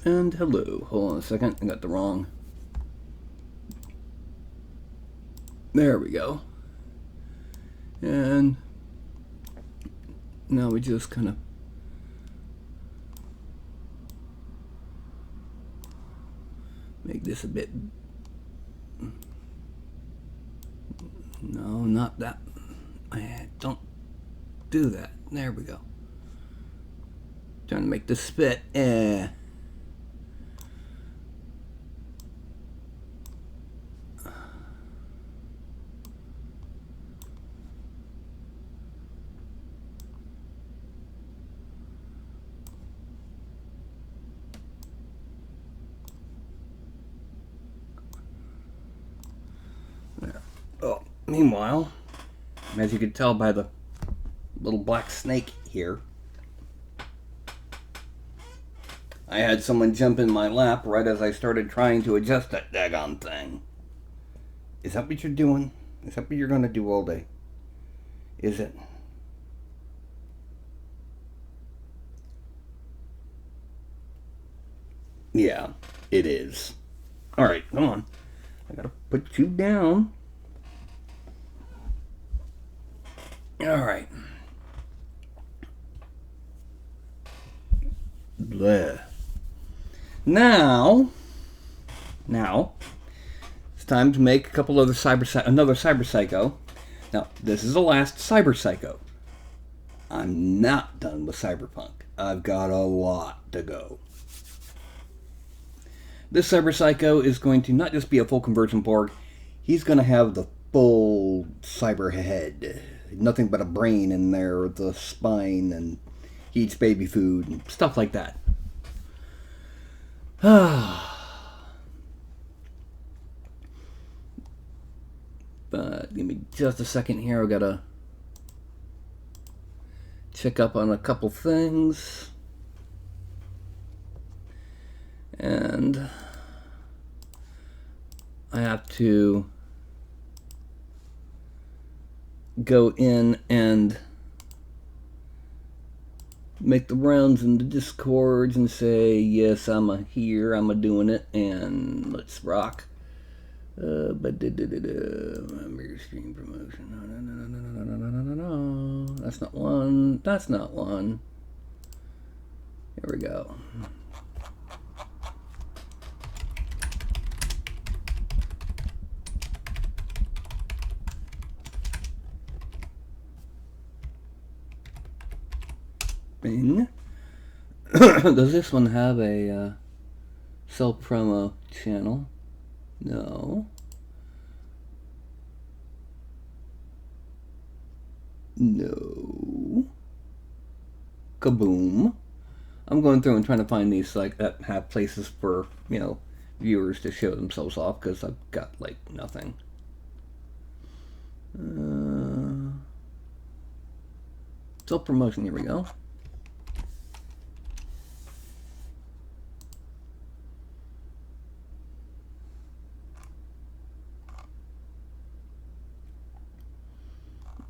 And hello. Hold on a second. I got the wrong. There we go. And now we just kind of make this a bit. No, not that. Don't do that. There we go. Trying to make this fit. There. Oh, meanwhile, as you can tell by the little black snake here, I had someone jump in my lap right as I started trying to adjust that daggone thing. Is that what you're doing? Is that what you're going to do all day? Is it? Yeah, it is. Alright, come on. I gotta put you down. Alright. Bleh. Now, it's time to make a couple other another Cyber Psycho. Now, this is the last Cyber Psycho. I'm not done with Cyberpunk. I've got a lot to go. This Cyber Psycho is going to not just be a full conversion Borg, he's going to have the full cyber head. Nothing but a brain in there, the spine, and he eats baby food, and stuff like that. But give me just a second here. I've got to check up on a couple things. And I have to go in and make the rounds in the Discords and say, yes, I'm here, I'm doing it, and let's rock. But remember stream promotion. No. That's not one. That's not one. Here we go. Bing. Does this one have a self-promo channel? No. No. Kaboom. I'm going through and trying to find these like that have places for, you know, viewers to show themselves off, because I've got like nothing. Self-promotion, here we go.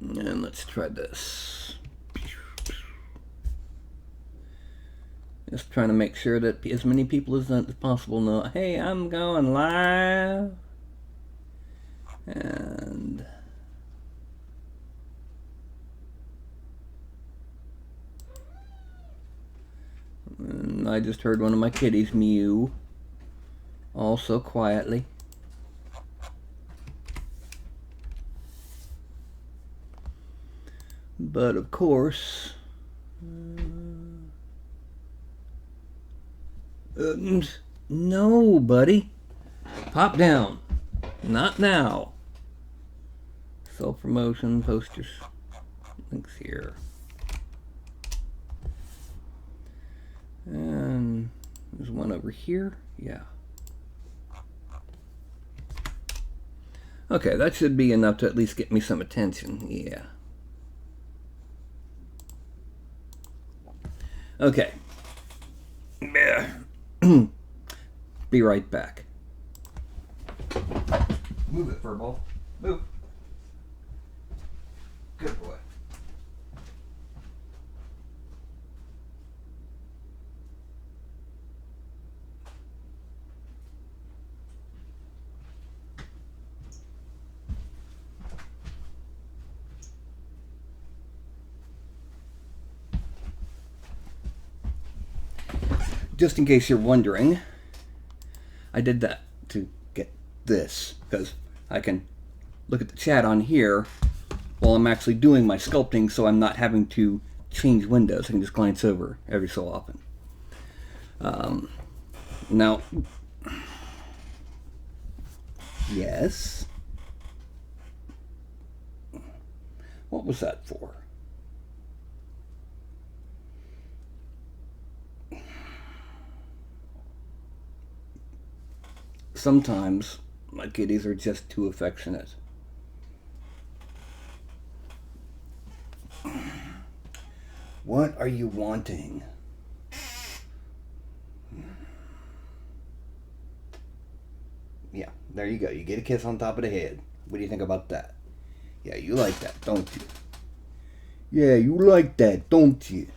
And let's try this. Just trying to make sure that as many people as possible know, hey, I'm going live. And I just heard one of my kitties mew, all so quietly. But of course, no, buddy. Pop down. Not now. Self-promotion, posters, links here. And there's one over here. Yeah. Okay, that should be enough to at least get me some attention. Yeah. Okay. Be right back. Move it, Furball. Move. Good boy. just in case you're wondering, I did that to get this, because I can look at the chat on here while I'm actually doing my sculpting, so I'm not having to change windows. I can just glance over every so often. Now, yes. What was that for? Sometimes my kitties are just too affectionate. What are you wanting? Yeah, there you go. You get a kiss on top of the head. What do you think about that? Yeah, you like that, don't you? Yeah, you like that, don't you?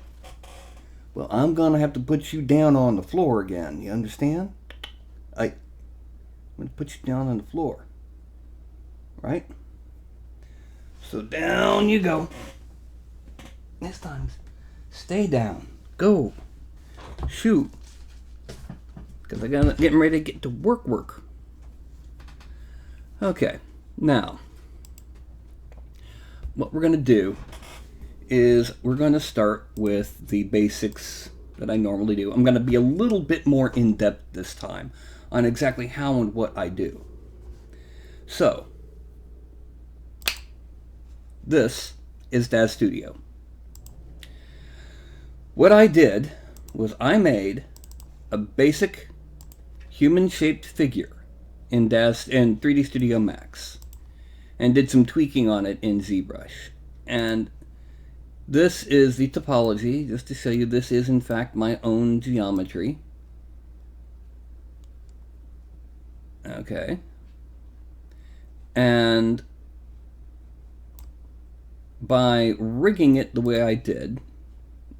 Well, I'm gonna have to put you down on the floor again. You understand? I'm gonna put you down on the floor. Right? So down you go. This time, stay down. Go. Shoot. Because I'm getting ready to get to work. Okay, now, what we're going to do is we're going to start with the basics that I normally do. I'm going to be a little bit more in-depth this time on exactly how and what I do. So, this is Daz Studio. What I did was I made a basic human-shaped figure in 3D Studio Max and did some tweaking on it in ZBrush. And this is the topology, just to show you this is in fact my own geometry. Okay. And by rigging it the way I did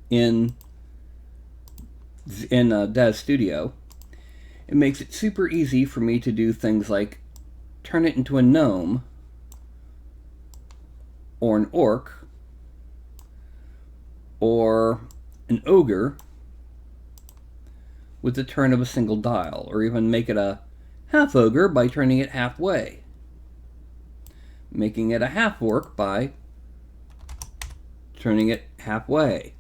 in Daz Studio, it makes it super easy for me to do things like turn it into a gnome or an orc or an ogre with the turn of a single dial, or even make it a half ogre by turning it halfway, making it a half orc by turning it halfway.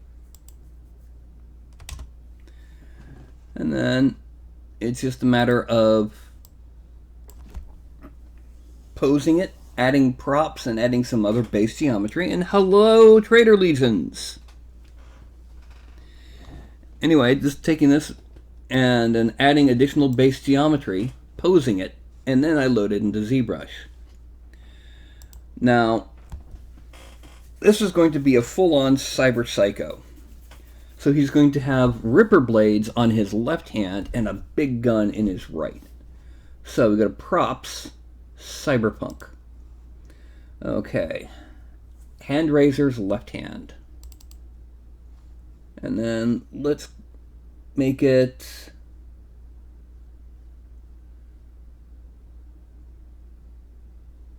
And then it's just a matter of posing it, adding props, and adding some other base geometry. And hello, Trader Legions! Anyway, just taking this and then adding additional base geometry, posing it, and then I load it into ZBrush. Now, this is going to be a full-on cyber psycho. So he's going to have ripper blades on his left hand and a big gun in his right. So we go to props, cyberpunk. Okay. Hand razors, left hand. And then let's make it...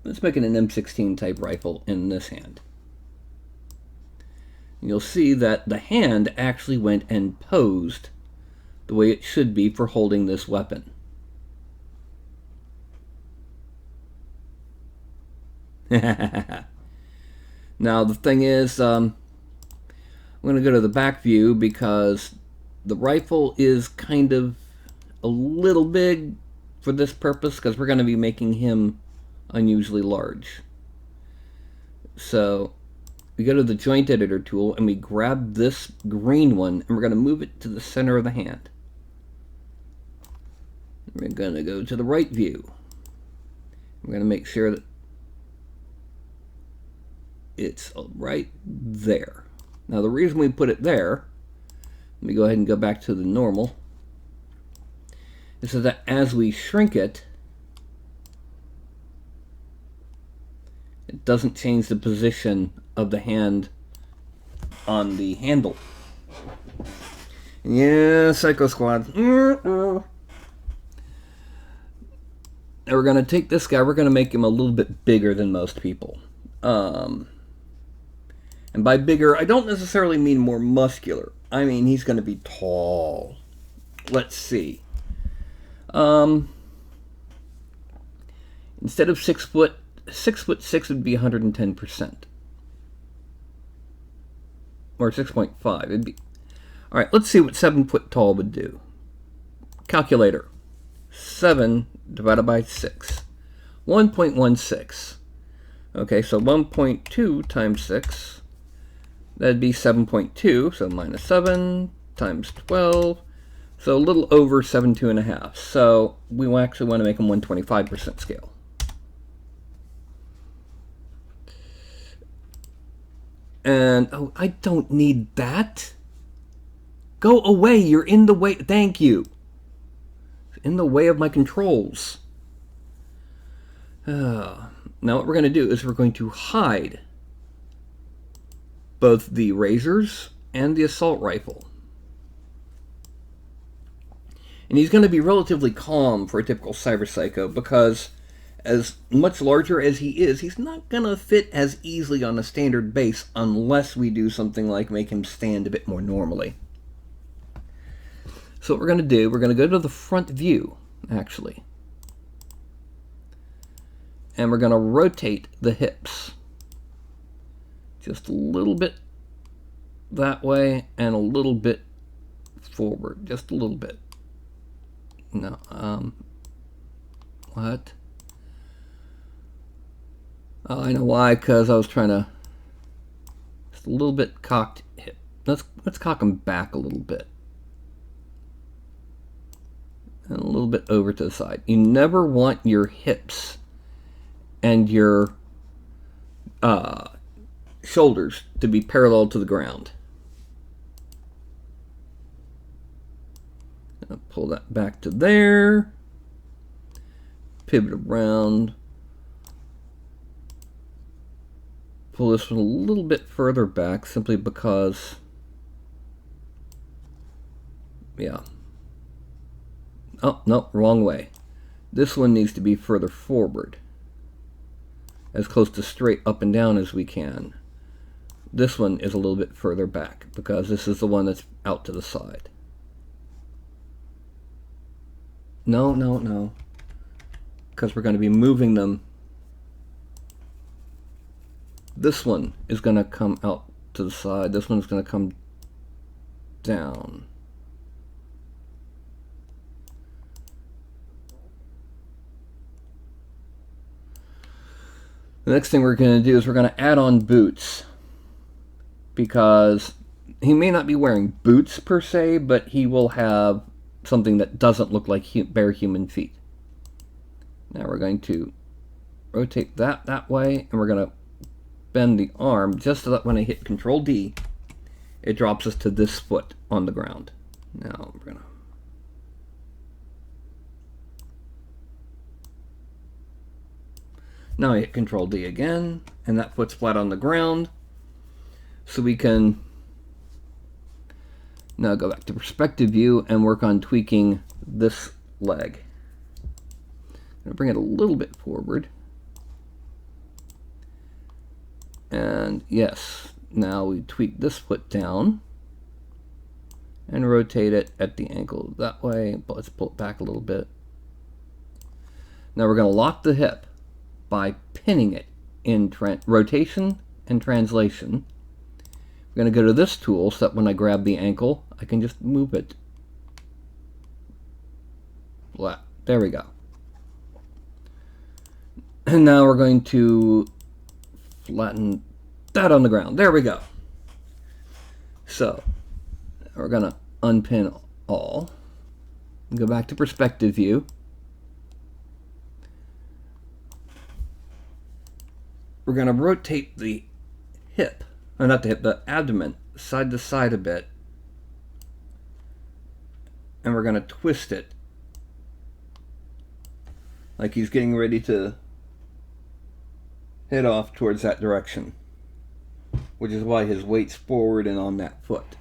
Let's make it an M16 type rifle in this hand. You'll see that the hand actually went and posed the way it should be for holding this weapon. Now the thing is, I'm going to go to the back view because the rifle is kind of a little big for this purpose because we're going to be making him unusually large. So we go to the joint editor tool and we grab this green one and we're going to move it to the center of the hand. We're going to go to the right view. We're going to make sure that it's right there. Now the reason we put it there, let me go ahead and go back to the normal, is so that as we shrink it, it doesn't change the position of the hand on the handle. Yeah, Psycho Squad. Now we're going to take this guy, we're going to make him a little bit bigger than most people. And by bigger, I don't necessarily mean more muscular. I mean he's going to be tall. let's see. Instead of 6 foot, 6'6" would be 110%. Or 6.5. It'd be. All right, let's see what 7 foot tall would do. Calculator. 7 divided by 6. 1.16. Okay, so 1.2 times 6. That'd be 7.2. So minus 7 times 12. So a little over 72.5. So we actually want to make them 125% scale. And, oh, I don't need that. Go away, you're in the way. Thank you. In the way of my controls. Now what we're going to do is we're going to hide both the razors and the assault rifle. And he's going to be relatively calm for a typical cyber psycho because as much larger as he is, he's not going to fit as easily on a standard base unless we do something like make him stand a bit more normally. So what we're going to do, we're going to go to the front view, actually. And we're going to rotate the hips. Just a little bit that way and a little bit forward. Just a little bit. No, what? Oh, I know why, because I was trying to, just a little bit cocked hip. Let's cock them back a little bit. And a little bit over to the side. You never want your hips and your shoulders to be parallel to the ground. I'll pull that back to there. Pivot around. Pull this one a little bit further back simply because, yeah. Oh, no, wrong way. This one needs to be further forward. As close to straight up and down as we can. This one is a little bit further back because this is the one that's out to the side. No, no, no. Because we're going to be moving them. This one is going to come out to the side. This one's going to come down. The next thing we're going to do is we're going to add on boots. Because he may not be wearing boots per se, but he will have something that doesn't look like bare human feet. Now we're going to rotate that way, and we're going to bend the arm just so that when I hit Control D, it drops us to this foot on the ground. Now we're going to now I hit Control D again, and that foot's flat on the ground. So we can now go back to perspective view and work on tweaking this leg. I'm going to bring it a little bit forward. And yes, now we tweak this foot down and rotate it at the ankle that way. But let's pull it back a little bit. Now we're going to lock the hip by pinning it in rotation and translation. We're going to go to this tool so that when I grab the ankle, I can just move it. Flat. There we go. And now we're going to flatten that on the ground. There we go. So, we're going to unpin all. Go back to perspective view. We're going to rotate the hip. Not the hip, the abdomen, side to side a bit. And we're going to twist it. Like he's getting ready to head off towards that direction. Which is why his weight's forward and on that foot.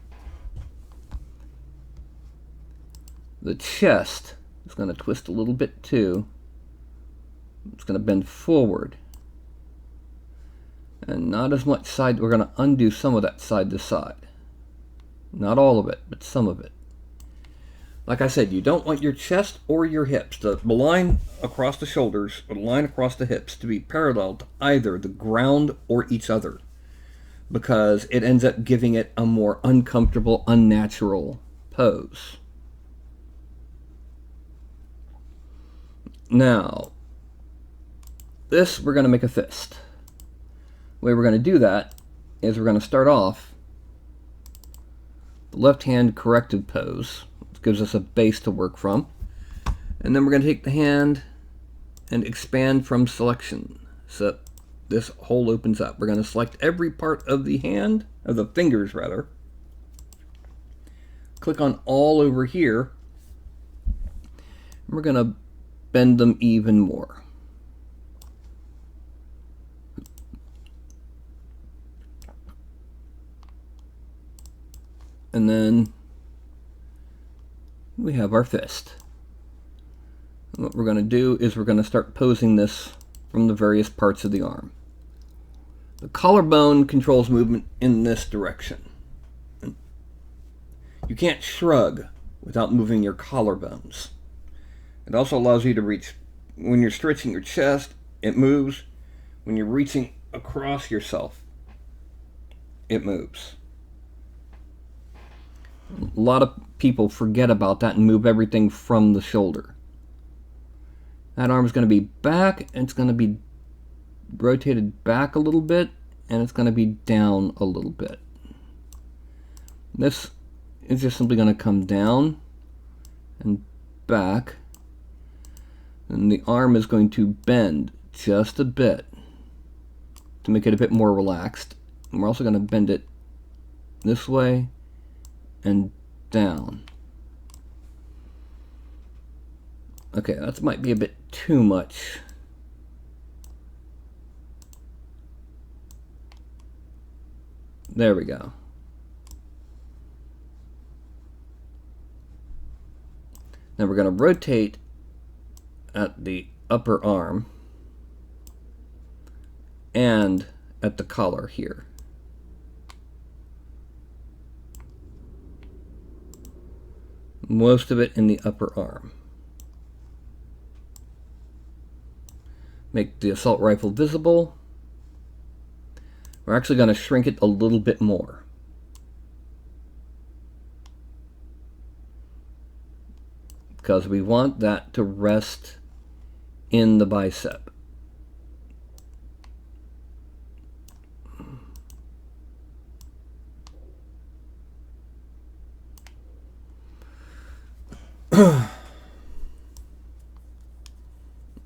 The chest is going to twist a little bit too. It's going to bend forward. And not as much side. We're going to undo some of that side to side. Not all of it, but some of it. Like I said, you don't want your chest or your hips, the line across the shoulders or the line across the hips, to be parallel to either the ground or each other, because it ends up giving it a more uncomfortable, unnatural pose. Now, this we're going to make a fist. The way we're going to do that is we're going to start off the left hand corrective pose, which gives us a base to work from. And then we're going to take the hand and expand from selection so this hole opens up. We're going to select every part of the hand, of the fingers rather. Click on all over here. And we're going to bend them even more. And then we have our fist. And what we're going to do is we're going to start posing this from the various parts of the arm. The collarbone controls movement in this direction. You can't shrug without moving your collarbones. It also allows you to reach, when you're stretching your chest, it moves. When you're reaching across yourself, it moves. A lot of people forget about that and move everything from the shoulder. That arm is going to be back, and it's going to be rotated back a little bit, and it's going to be down a little bit. This is just simply going to come down and back, and the arm is going to bend just a bit to make it a bit more relaxed. And we're also going to bend it this way and down. Okay, that might be a bit too much. There we go. Now we're going to rotate at the upper arm and at the collar here. Most of it in the upper arm. Make the assault rifle visible. We're actually going to shrink it a little bit more. Because we want that to rest in the bicep.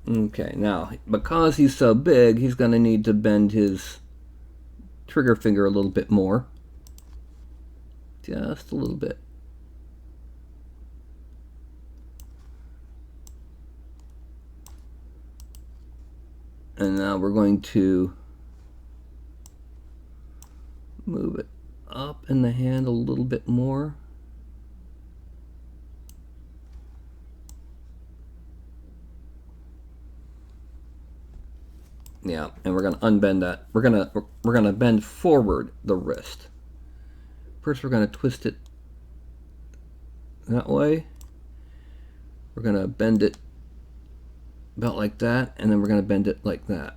Okay, now, because he's so big, he's going to need to bend his trigger finger a little bit more. Just a little bit. And now we're going to move it up in the hand a little bit more. Yeah, and we're going to unbend that. We're going to bend forward the wrist. First we're going to twist it that way. We're going to bend it about like that, and then we're going to bend it like that.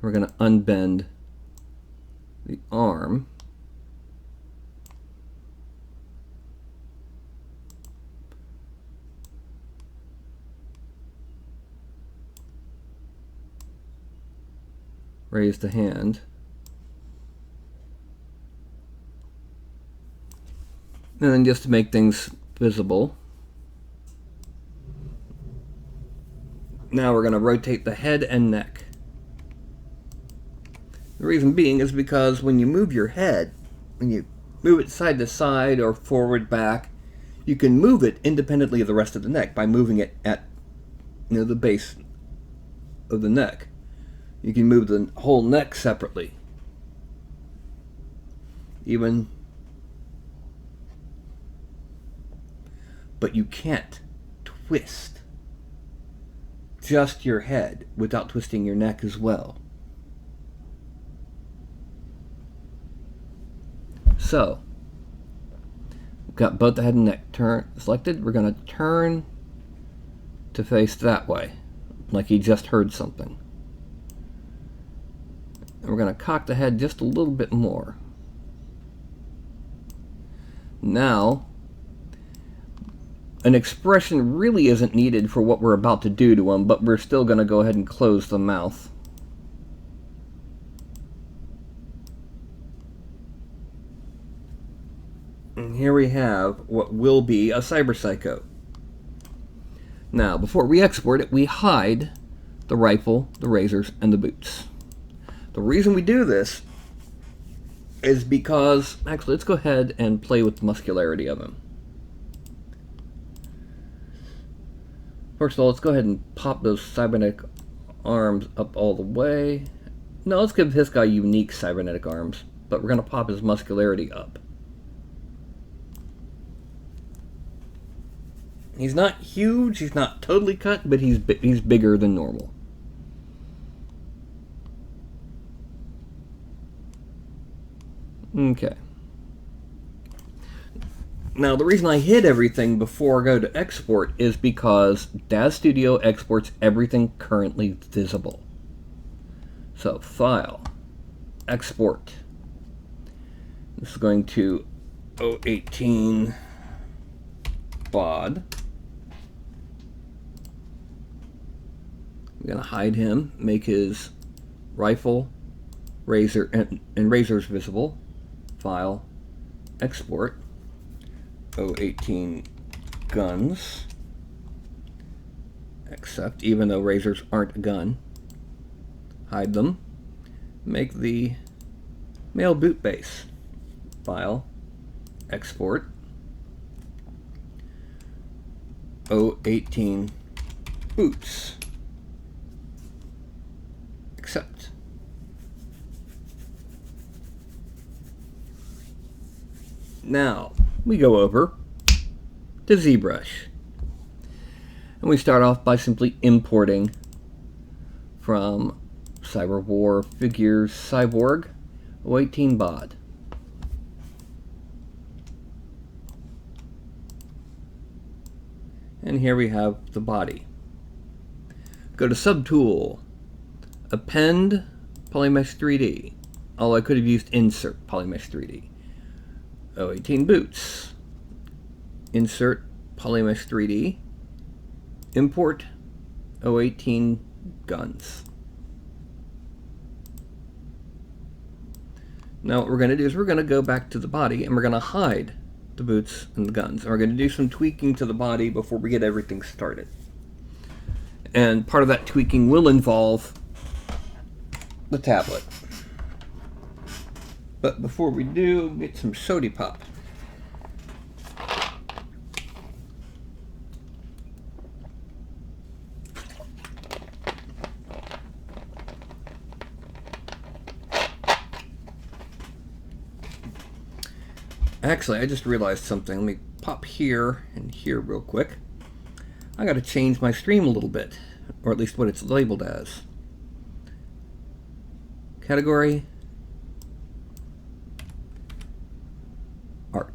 We're going to unbend the arm. Raise the hand. And then just to make things visible, now we're going to rotate the head and neck. The reason being is because when you move your head, when you move it side to side or forward back, you can move it independently of the rest of the neck by moving it at the base of the neck. You can move the whole neck separately. But you can't twist just your head without twisting your neck as well. So, got both the head and neck selected. We're going to turn to face that way, like he just heard something. And we're going to cock the head just a little bit more. Now, an expression really isn't needed for what we're about to do to him, but we're still going to go ahead and close the mouth. And here we have what will be a cyber psycho. Now, before we export it, we hide the rifle, the razors, and the boots. The reason we do this is because, actually, let's go ahead and play with the muscularity of him. First of all, let's go ahead and pop those cybernetic arms up all the way. No, let's give this guy unique cybernetic arms, but we're going to pop his muscularity up. He's not huge, he's not totally cut, but he's bigger than normal. Okay. Now, the reason I hid everything before I go to export is because Daz Studio exports everything currently visible. So, File, Export. This is going to 018 BOD. I'm going to hide him, make his rifle, razor, and razors visible. File, Export, 018 guns, accept, even though razors aren't a gun. Hide them. Make the male boot base. File, Export, 018 boots. Accept. Now, we go over to ZBrush. And we start off by simply importing from Cyber War Figures Cyborg 018 BOD. And here we have the body. Go to Subtool, Append Polymesh 3D. Oh, I could have used Insert Polymesh 3D. 018 boots. Insert Polymesh 3D. Import 018 guns. Now what we're going to do is we're going to go back to the body and we're going to hide the boots and the guns. And we're going to do some tweaking to the body before we get everything started. And part of that tweaking will involve the tablet. But before we do, get some sody pop. Actually, I just realized something. Let me pop here and here real quick. I got to change my stream a little bit, or at least what it's labeled as. Category, art.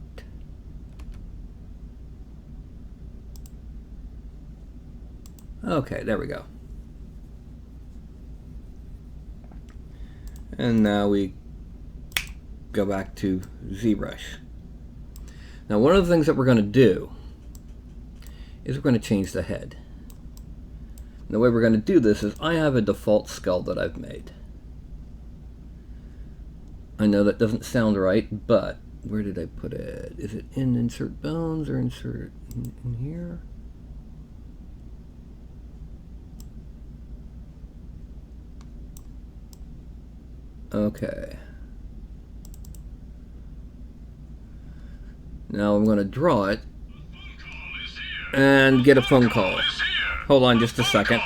Okay, there we go. And now we go back to ZBrush. Now, one of the things that we're going to do is we're going to change the head. And the way we're going to do this is I have a default skull that I've made. I know that doesn't sound right, but where did I put it? Is it in Insert Bones or Insert in here? Okay. Now I'm going to draw it and get a phone call. Hold on just a second.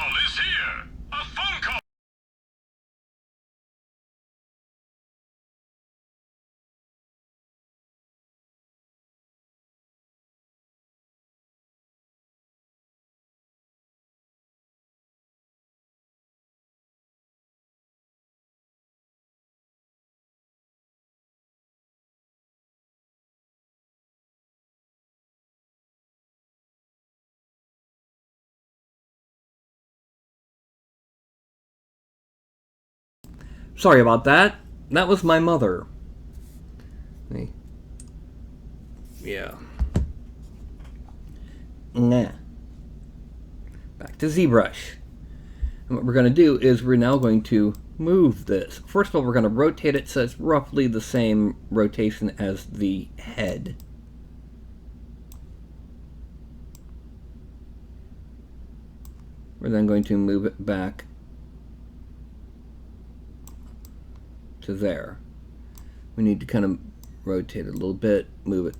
Sorry about that. That was my mother. Yeah. Nah. Back to ZBrush. And what we're going to do is we're now going to move this. First of all, we're going to rotate it so it's roughly the same rotation as the head. We're then going to move it back to there. We need to kind of rotate it a little bit, move it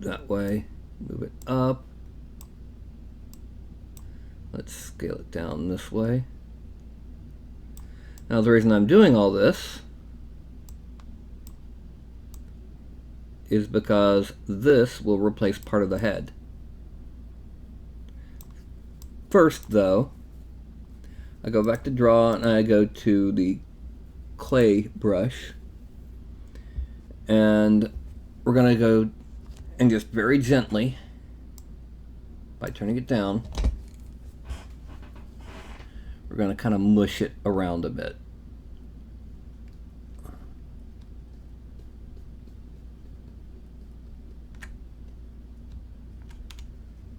that way, move it up. Let's scale it down this way. Now the reason I'm doing all this is because this will replace part of the head. First though, I go back to draw and I go to the clay brush, and we're going to go and just very gently, by turning it down, we're going to kind of mush it around a bit.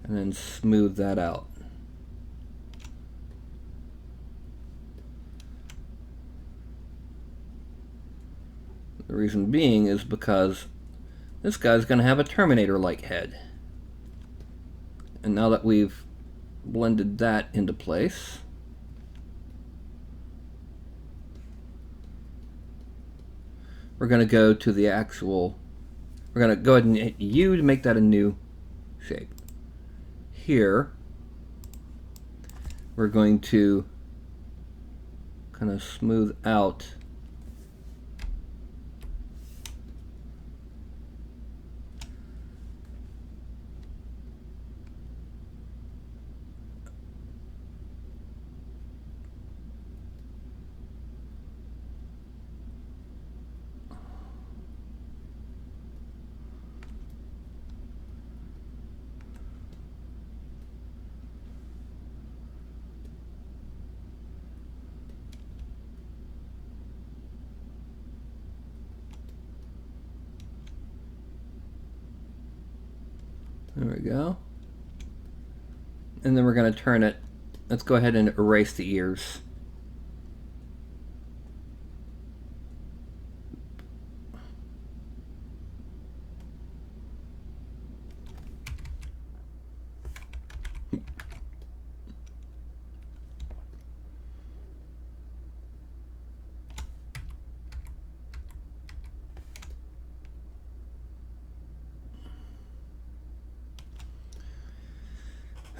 And then smooth that out. The reason being is because this guy's going to have a Terminator-like head. And now that we've blended that into place, we're going to go to the actual, we're going to go ahead and hit U to make that a new shape. Here, we're going to kind of smooth out there we go. And then we're going to turn it. Let's go ahead and erase the ears.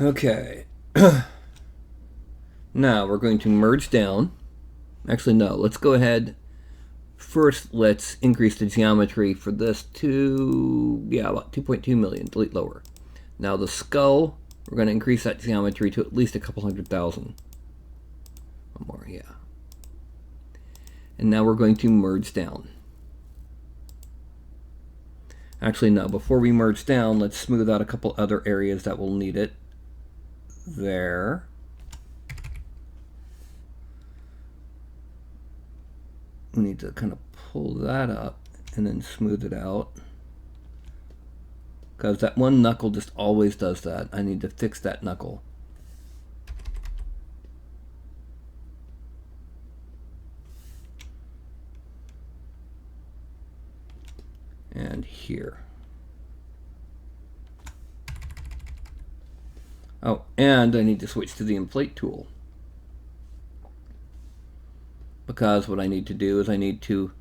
Okay. Now we're going to merge down. Actually, no. Let's go ahead. First, let's increase the geometry for this to, yeah, about 2.2 million. Delete lower. Now the skull, we're going to increase that geometry to at least a couple 100,000. One more, yeah. And now we're going to merge down. Actually, no. Before we merge down, let's smooth out a couple other areas that will need it. There. We need to kind of pull that up and then smooth it out, because that one knuckle just always does that. I need to fix that knuckle. And here. Oh, and I need to switch to the inflate tool, because what I need to do is I need to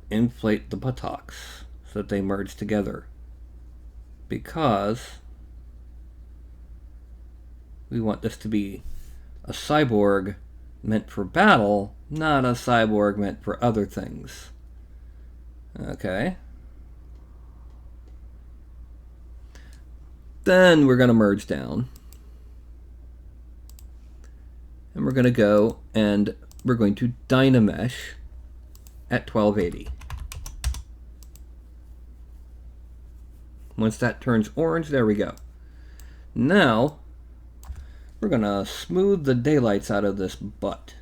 inflate the buttocks so that they merge together, because we want this to be a cyborg meant for battle, not a cyborg meant for other things. Okay. Then we're going to merge down. And we're going to go and we're going to Dynamesh at 1280. Once that turns orange, there we go. Now, we're gonna smooth the daylights out of this butt.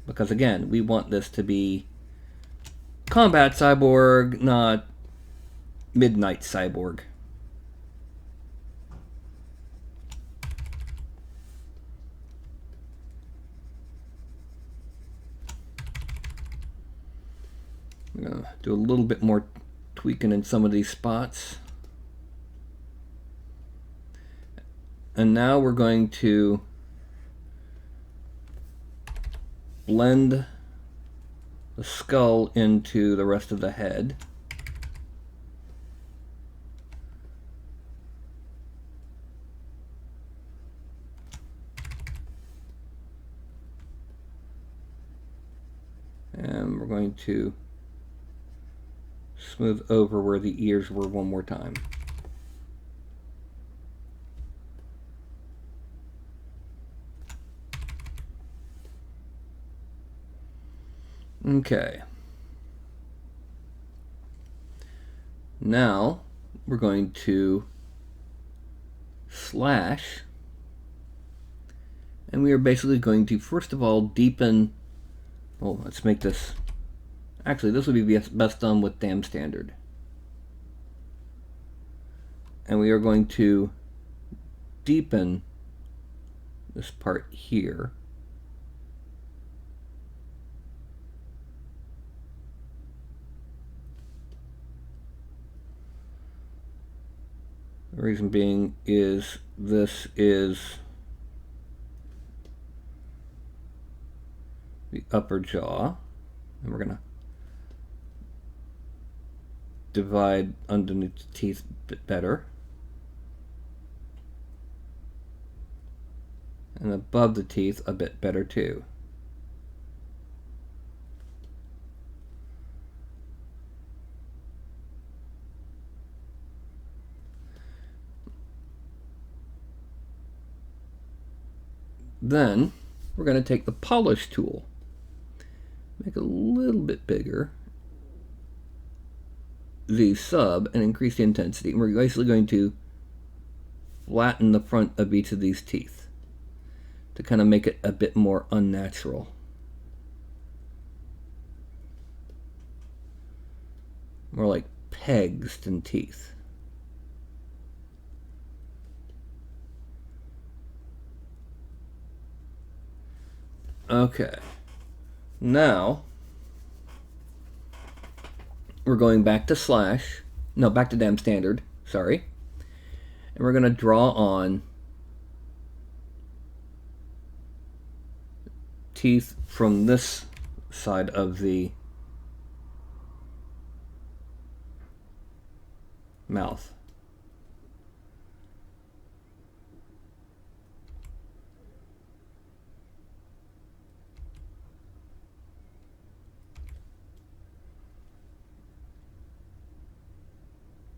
Because again, we want this to be combat cyborg, not midnight cyborg. I'm gonna do a little bit more tweaking in some of these spots. And now we're going to blend the skull into the rest of the head. And we're going to smooth over where the ears were one more time. Okay. Now we're going to slash, and we are basically going to first of all deepen. Well, let's make this. Actually, this would be best done with Daz Standard. And we are going to deepen this part here. The reason being is this is the upper jaw, and we're going to divide underneath the teeth a bit better. And above the teeth a bit better too. Then we're going to take the polish tool, make it a little bit bigger, Z sub, and increase the intensity. And we're basically going to flatten the front of each of these teeth to kind of make it a bit more unnatural. More like pegs than teeth. Okay, now we're going back to slash, no, back to Daz Standard, sorry, and we're going to draw on teeth from this side of the mouth.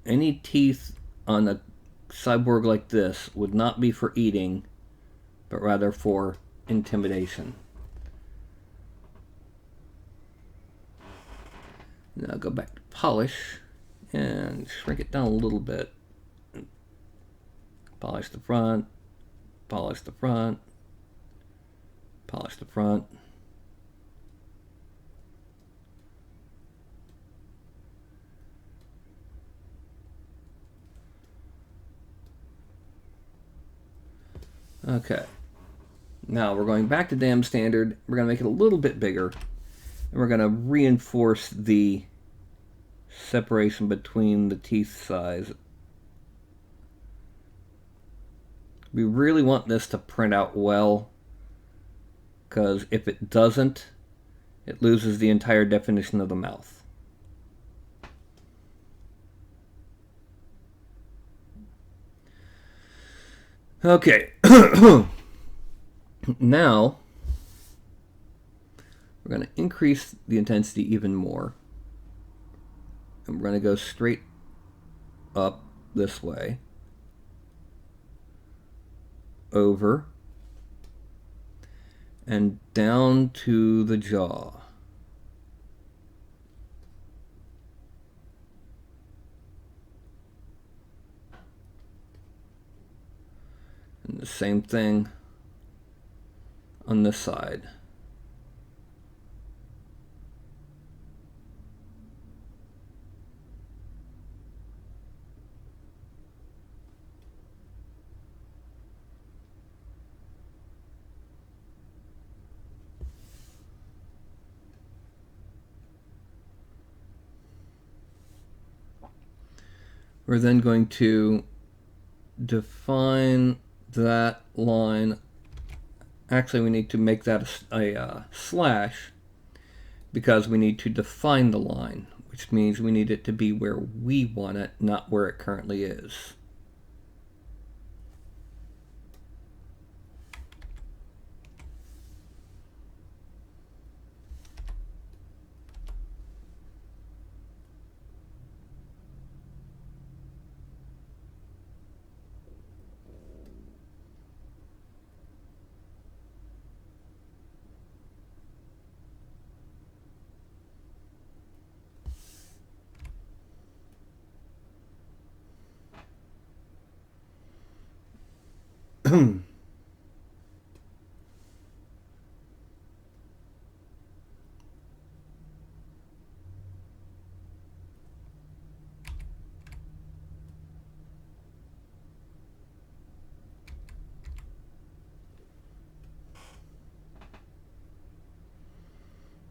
Any teeth on a cyborg like this would not be for eating, but rather for intimidation. Now go back to polish and shrink it down a little bit. Polish the front, polish the front, polish the front. Okay, now we're going back to Daz Standard. We're going to make it a little bit bigger, and we're going to reinforce the separation between the teeth size. We really want this to print out well, because if it doesn't, it loses the entire definition of the mouth. Okay, now we're going to increase the intensity even more. And we're going to go straight up this way, over, and down to the jaw. And the same thing on this side. We're then going to define that line. Actually, we need to make that a slash because we need to define the line, which means we need it to be where we want it, not where it currently is.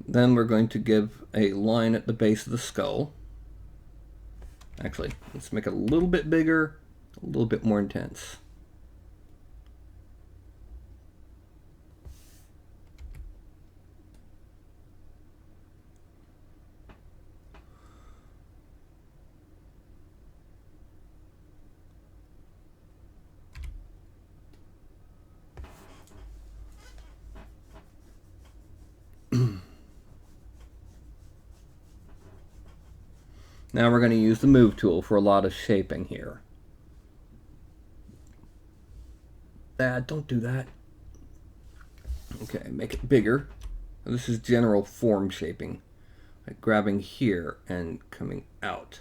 Then we're going to give a line at the base of the skull. Actually, let's make it a little bit bigger, a little bit more intense. Now we're going to use the move tool for a lot of shaping here. Don't do that. Okay, make it bigger. This is general form shaping, like grabbing here and coming out.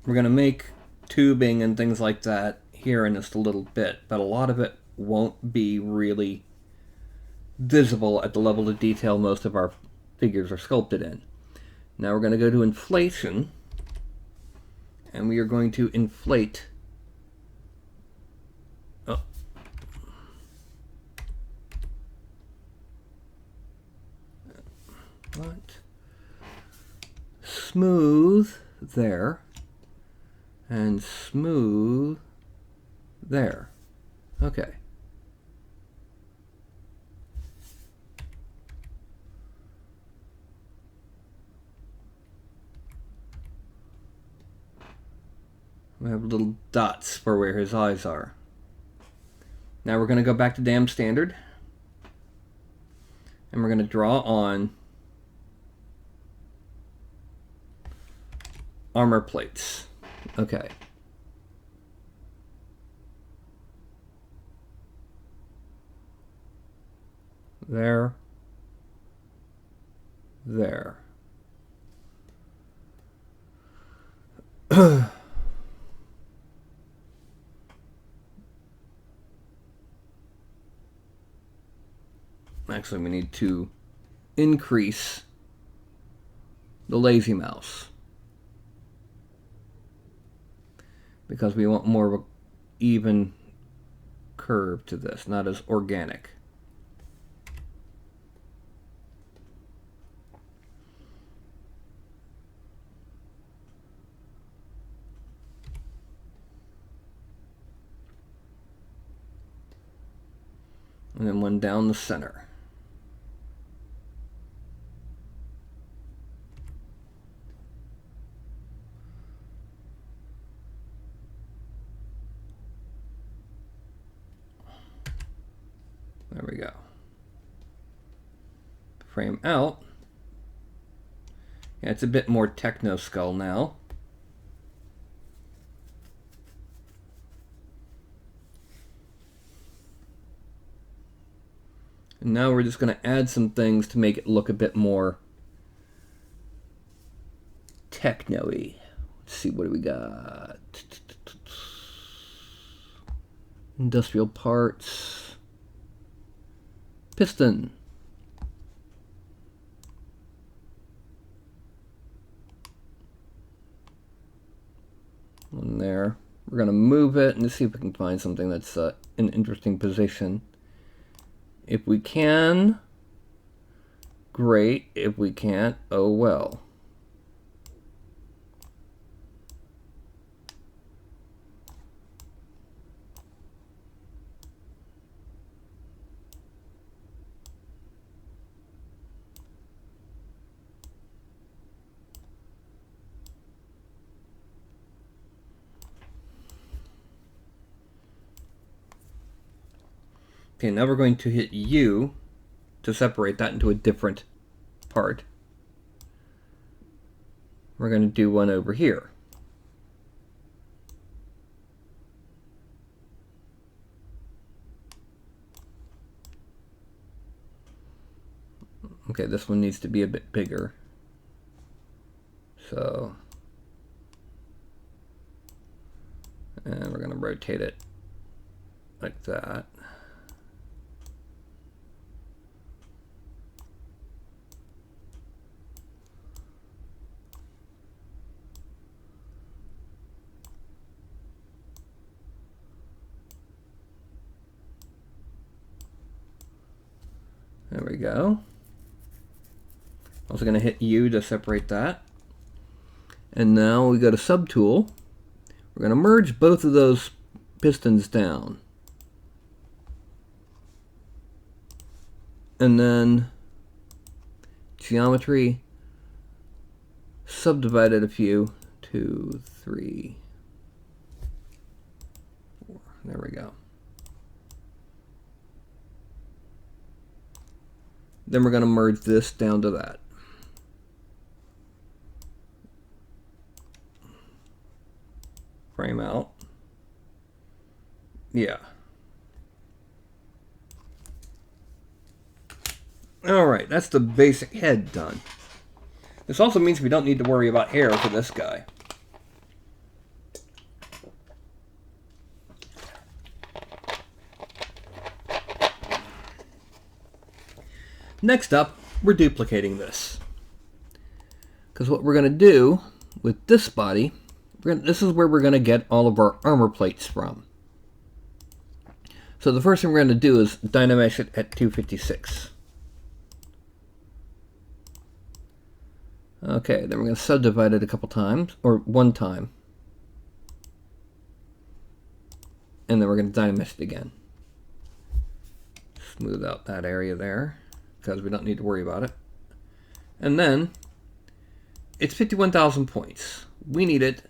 We're going to make tubing and things like that here in just a little bit, but a lot of it won't be really visible at the level of detail most of our figures are sculpted in. Now we're going to go to inflation, and we are going to inflate smooth there, and smooth there. Okay. We have little dots for where his eyes are. Now we're going to go back to Dam Standard, and we're going to draw on armor plates. Okay. There. There. Actually, we need to increase the lazy mouse because we want more of an even curve to this, not as organic. And then one down the center. There we go. Frame out. Yeah, it's a bit more techno skull now. And now we're just going to add some things to make it look a bit more techno-y. Let's see, what do we got? Industrial parts. Piston. One there. We're going to move it and see if we can find something that's in an interesting position. If we can, great. If we can't, oh well. Okay, now we're going to hit U to separate that into a different part. We're going to do one over here. Okay, this one needs to be a bit bigger. So, and we're going to rotate it like that. There we go. Also going to hit U to separate that. And now we go to Subtool. We're going to merge both of those pistons down. And then Geometry, subdivide it a few. 2, 3, 4. There we go. Then we're going to merge this down to that. Frame out. Yeah. Alright, that's the basic head done. This also means we don't need to worry about hair for this guy. Next up, we're duplicating this. Because what we're going to do with this body, this is where we're going to get all of our armor plates from. So the first thing we're going to do is dynamesh it at 256. Okay, then we're going to subdivide it a couple times, or one time. And then we're going to dynamesh it again. Smooth out that area there, because we don't need to worry about it. And then, it's 51,000 points. We need it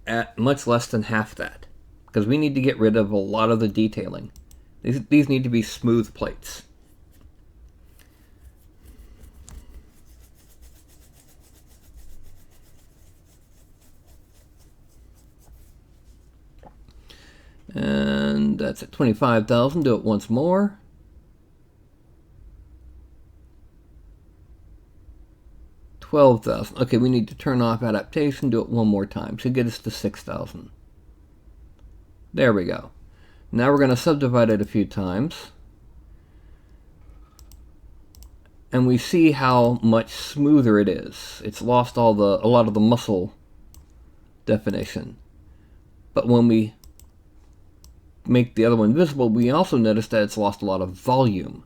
at much less than half that, because we need to get rid of a lot of the detailing. These need to be smooth plates. And that's at 25,000. Do it once more. $12,000. Okay, we need to turn off adaptation. Do it one more time. Should get us to 6,000. There we go. Now we're going to subdivide it a few times. And we see how much smoother it is. It's lost a lot of the muscle definition. But when we make the other one visible, we also notice that it's lost a lot of volume.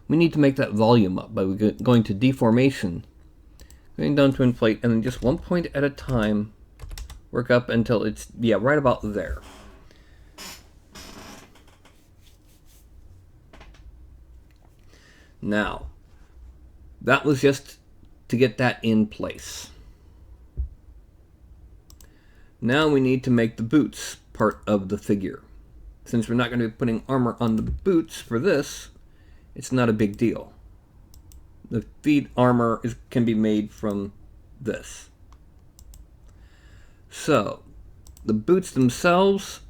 We need to make that volume up by going to deformation, going down to inflate, and then just one point at a time, work up until it's, yeah, right about there. Now, that was just to get that in place. Now we need to make the boots part of the figure. Since we're not going to be putting armor on the boots for this, it's not a big deal. The feet armor can be made from this. So, the boots themselves,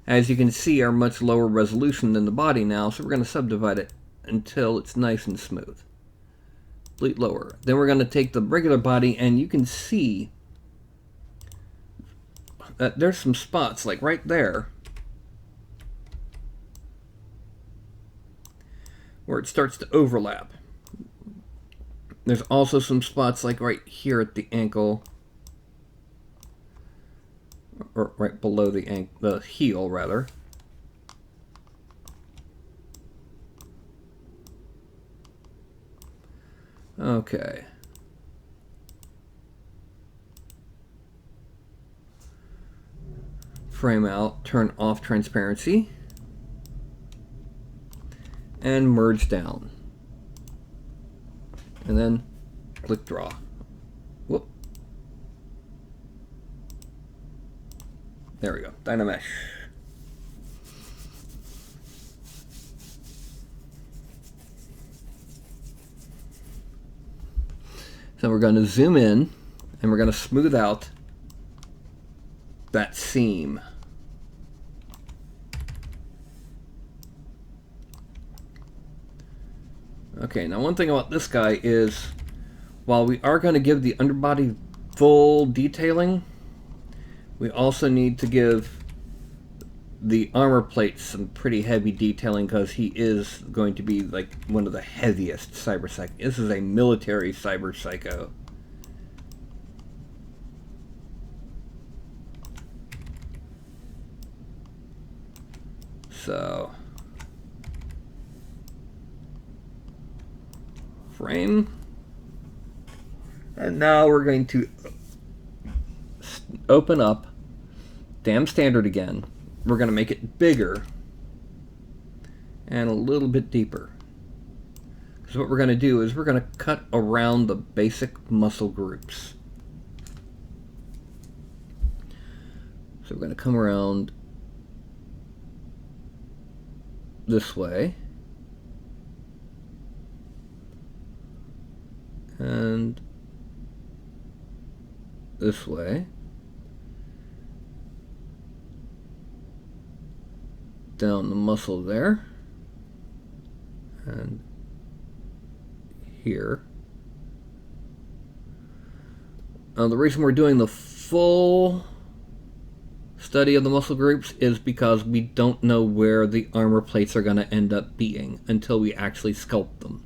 as you can see, are much lower resolution than the body now, so we're going to subdivide it until it's nice and smooth. Bleed lower. Then we're going to take the regular body, and you can see that there's some spots, like right there, where it starts to overlap. There's also some spots like right here at the ankle, or right below the heel, rather. Okay. Frame out, turn off transparency, and merge down. And then click draw. Whoop. There we go. Dynamesh. So we're going to zoom in and we're going to smooth out that seam. Okay, now one thing about this guy is, while we are going to give the underbody full detailing, we also need to give the armor plate some pretty heavy detailing, because he is going to be like one of the heaviest cyber psycho. This is a military cyber psycho. So, frame, and now we're going to open up Dam Standard again. We're going to make it bigger and a little bit deeper. So what we're going to do is we're going to cut around the basic muscle groups. So we're going to come around this way, and this way, down the muscle there, and here. Now the reason we're doing the full study of the muscle groups is because we don't know where the armor plates are going to end up being until we actually sculpt them.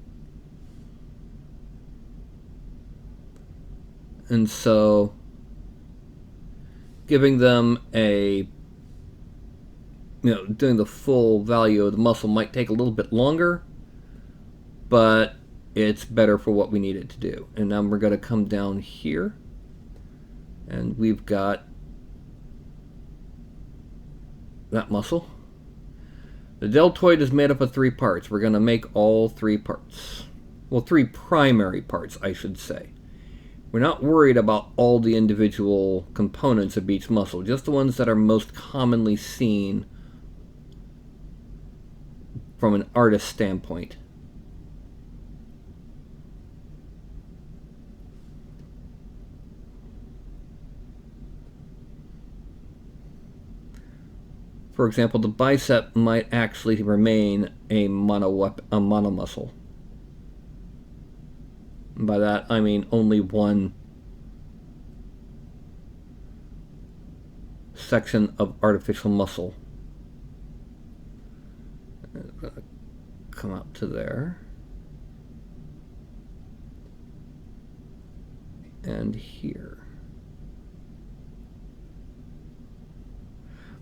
And so giving them a, doing the full value of the muscle might take a little bit longer, but it's better for what we need it to do. And now we're going to come down here, and we've got that muscle. The deltoid is made up of 3 parts. We're going to make all 3 parts. Well, 3 primary parts, I should say. We're not worried about all the individual components of each muscle, just the ones that are most commonly seen from an artist standpoint. For example, the bicep might actually remain a monomuscle. And by that I mean only one section of artificial muscle. Come up to there. And here.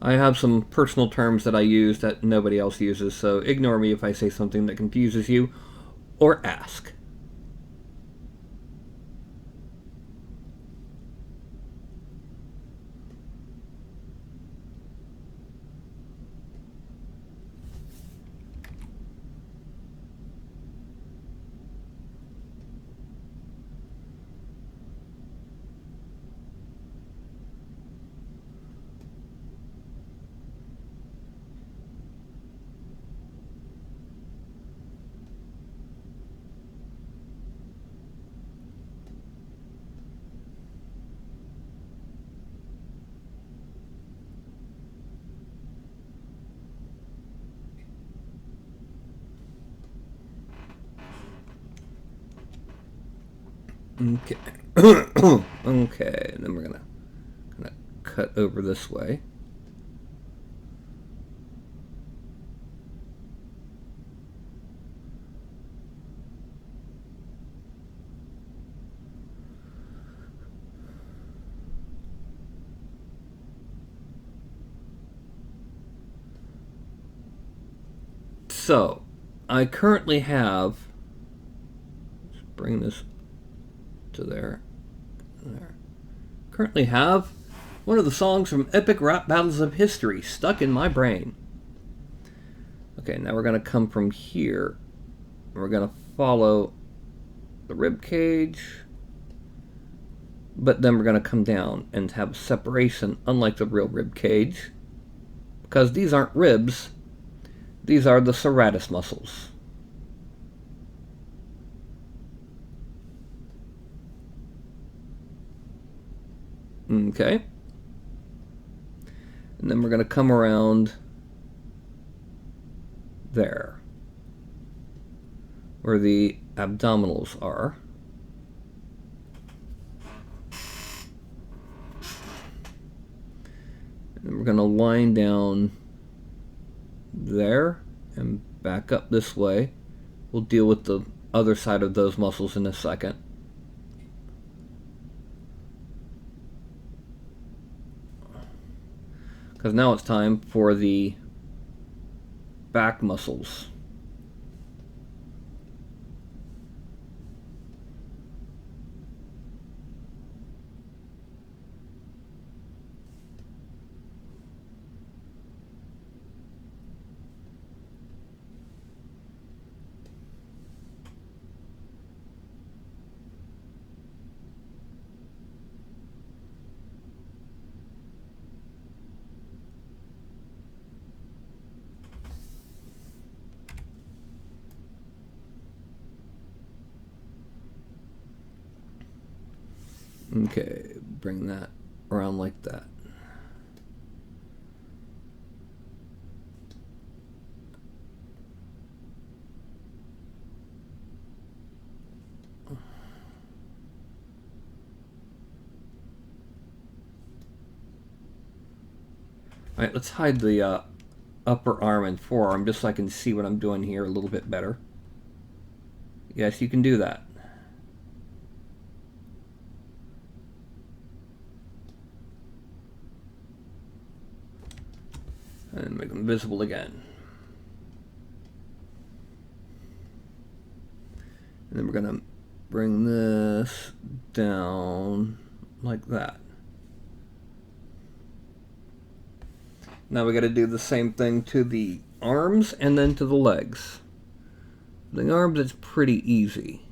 I have some personal terms that I use that nobody else uses, so ignore me if I say something that confuses you, or ask. Okay. Okay, and then we're gonna cut over this way. So, I currently have, let's bring this to there. Currently have one of the songs from Epic Rap Battles of History stuck in my brain. Okay, now we're going to come from here. We're going to follow the rib cage, but then we're going to come down and have a separation, unlike the real rib cage, because these aren't ribs. These are the serratus muscles. Okay. And then we're going to come around there, where the abdominals are. And then we're going to line down there and back up this way. We'll deal with the other side of those muscles in a second. Because now it's time for the back muscles. Okay, bring that around like that. Alright, let's hide the upper arm and forearm just so I can see what I'm doing here a little bit better. Yes, you can do that. And make them visible again. And then we're going to bring this down like that. Now we got to do the same thing to the arms and then to the legs. The arms, it's pretty easy.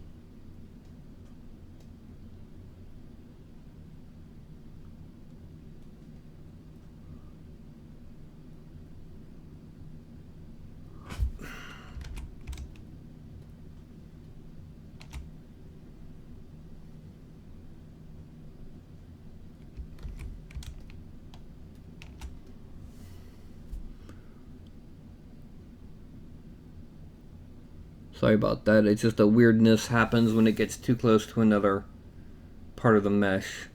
Sorry about that. It's just a weirdness happens when it gets too close to another part of the mesh.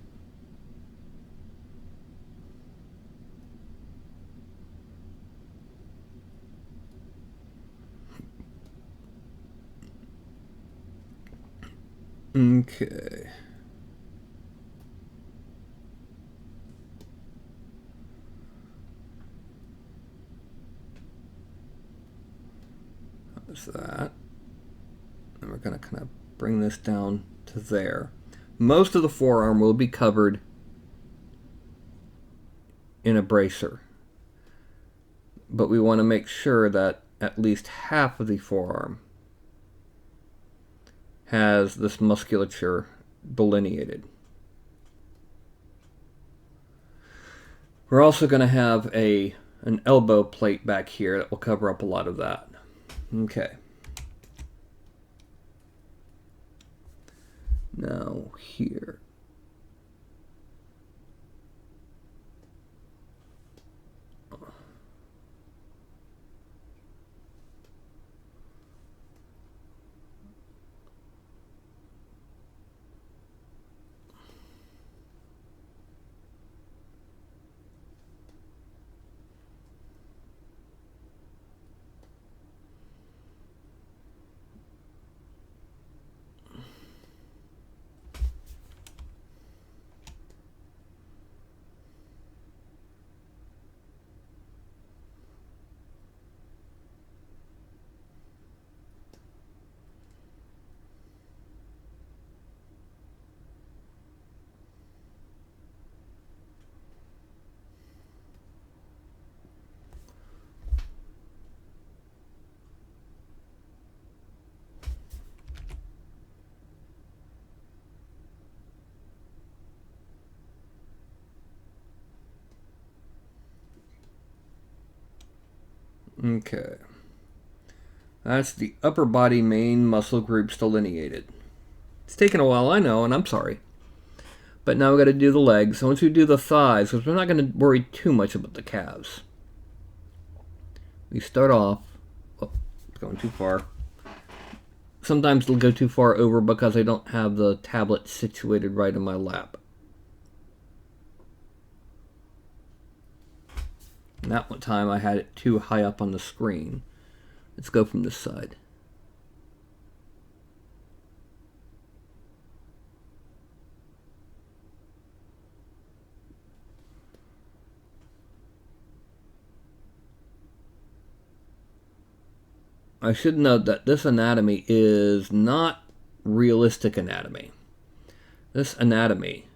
Okay. How's that? And we're going to kind of bring this down to there. Most of the forearm will be covered in a bracer, but we want to make sure that at least half of the forearm has this musculature delineated. We're also going to have an elbow plate back here that will cover up a lot of that. Okay. Now here. Okay. That's the upper body main muscle groups delineated. It's taken a while, I know, and I'm sorry. But now we've got to do the legs. Once we do the thighs, because we're not going to worry too much about the calves. We start off... Oh, it's going too far. Sometimes it'll go too far over because I don't have the tablet situated right in my lap. And that one time I had it too high up on the screen. Let's go from this side. I should note that this anatomy is not realistic anatomy. This anatomy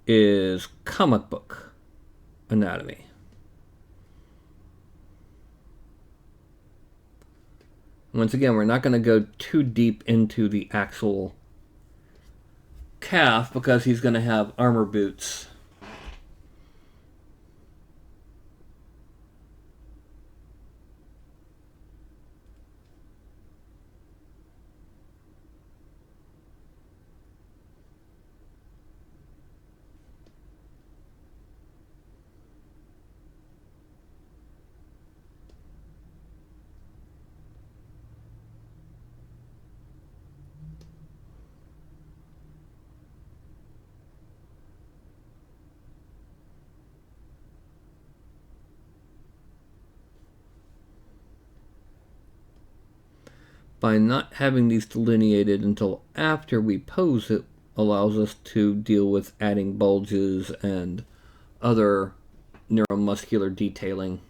is comic book anatomy. Once again, we're not going to go too deep into the actual calf because he's going to have armor boots. By not having these delineated until after we pose it allows us to deal with adding bulges and other neuromuscular detailing.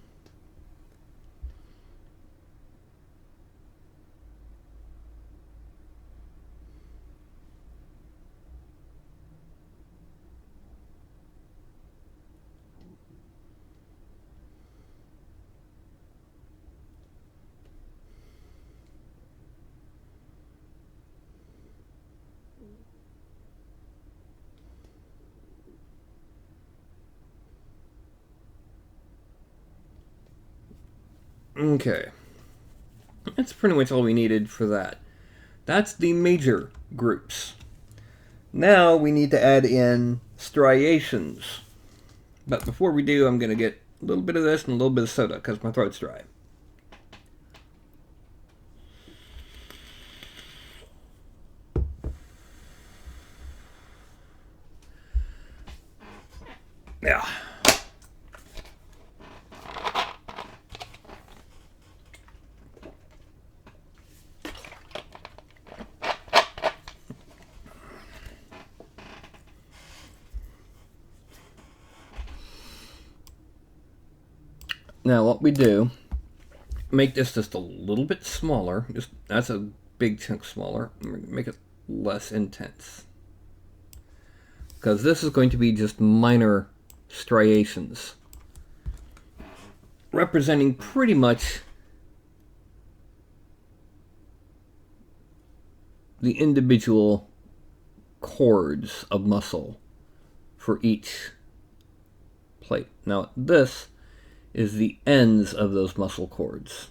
Okay, that's pretty much all we needed for that. That's the major groups. Now we need to add in striations. But before we do, I'm going to get a little bit of this and a little bit of soda because my throat's dry. Yeah. Now what we do, make this just a little bit smaller. That's a big chunk smaller. Make it less intense. Because this is going to be just minor striations. Representing pretty much the individual cords of muscle for each plate. Now this is the ends of those muscle cords.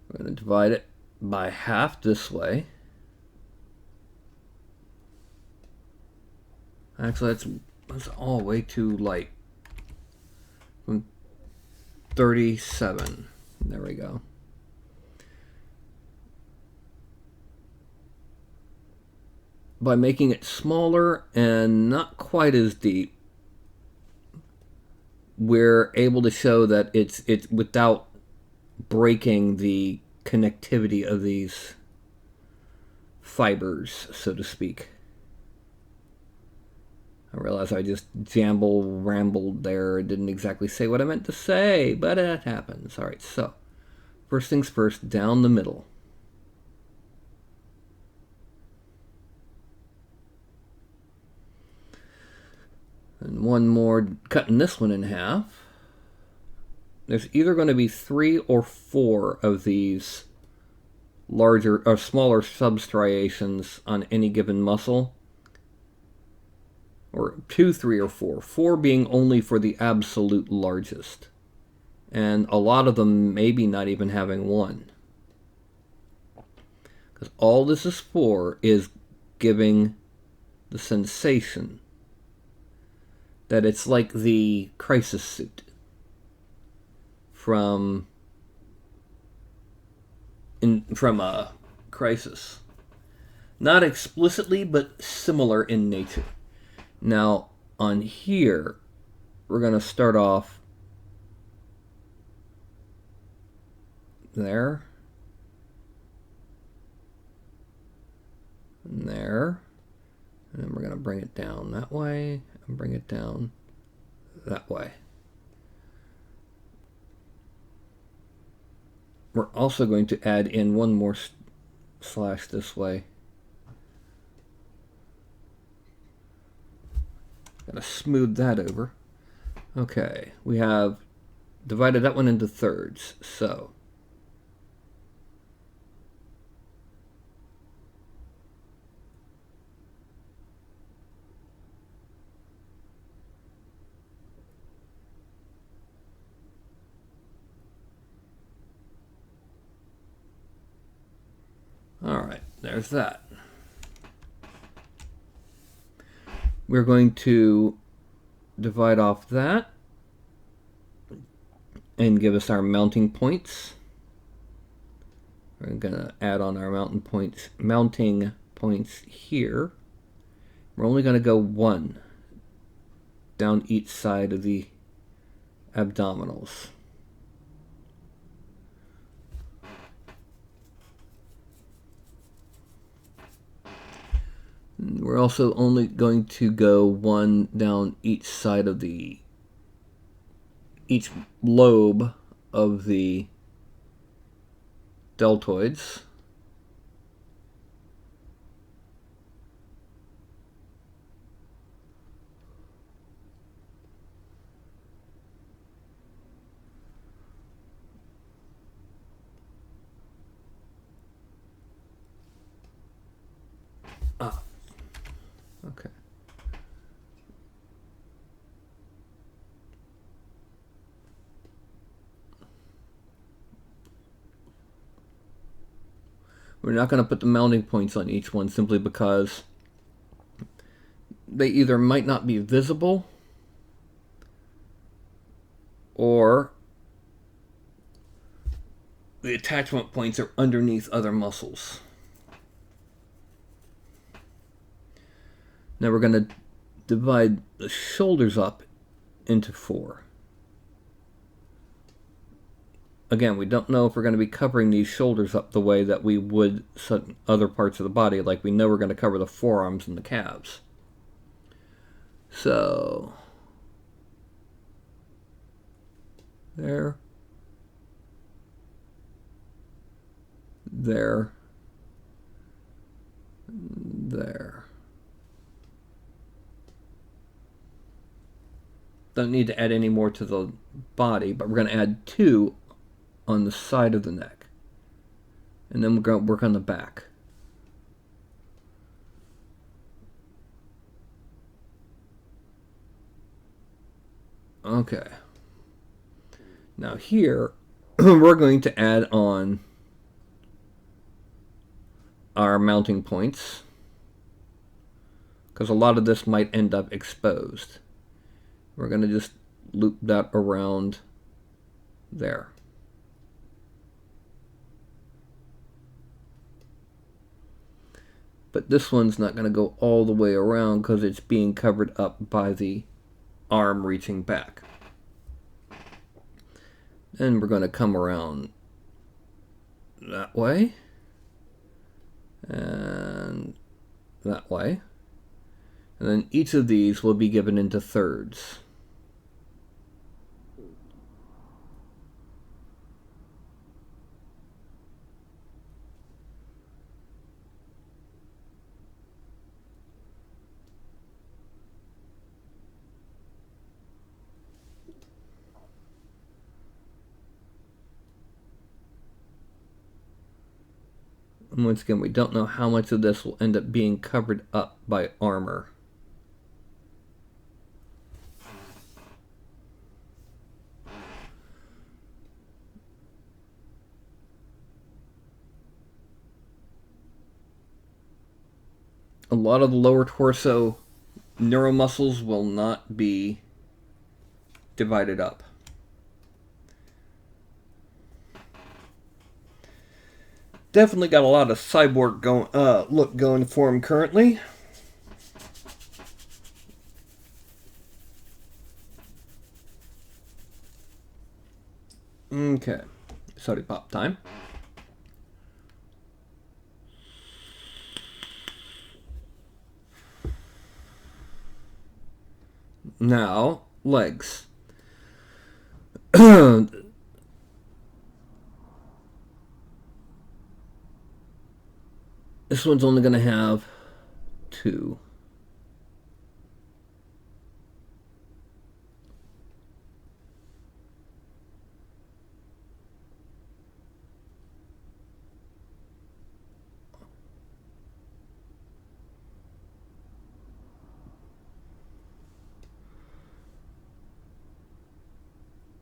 We're going to divide it by half this way. Actually, that's all way too light. From 37. There we go. By making it smaller and not quite as deep, we're able to show that it's without breaking the connectivity of these fibers, so to speak. I realize I just rambled there. Didn't exactly say what I meant to say, but it happens. Alright, so first things first, down the middle. And one more, cutting this one in half. There's either going to be 3 or 4 of these larger or smaller substriations on any given muscle. or 2, 3, or 4. 4 being only for the absolute largest. And a lot of them maybe not even having 1. Because all this is for is giving the sensation that it's like the crisis suit from a Crisis. Not explicitly, but similar in nature. Now, on here, we're going to start off there, and there, and then we're going to bring it down that way, and bring it down that way. We're also going to add in one more slash this way. Gotta smooth that over. Okay, we have divided that one into thirds, so alright, there's that. We're going to divide off that and give us our mounting points. We're going to add on our mounting points here. We're only going to go 1 down each side of the abdominals. We're also only going to go 1 down each side of each lobe of the deltoids. Okay. We're not going to put the mounting points on each one simply because they either might not be visible or the attachment points are underneath other muscles. Now we're going to divide the shoulders up into 4. Again, we don't know if we're going to be covering these shoulders up the way that we would some other parts of the body, like we know we're going to cover the forearms and the calves. So, there, there, there. Don't need to add any more to the body, but we're going to add 2 on the side of the neck. And then we're going to work on the back. Okay. Now here, we're going to add on our mounting points, because a lot of this might end up exposed. We're going to just loop that around there. But this one's not going to go all the way around because it's being covered up by the arm reaching back. Then we're going to come around that way and that way. And then each of these will be given into thirds. And once again, we don't know how much of this will end up being covered up by armor. a lot of the lower torso neuromuscles will not be divided up. Definitely got a lot of cyborg look going for him currently. Okay, soda pop time. Now, legs. This one's only going to have 2.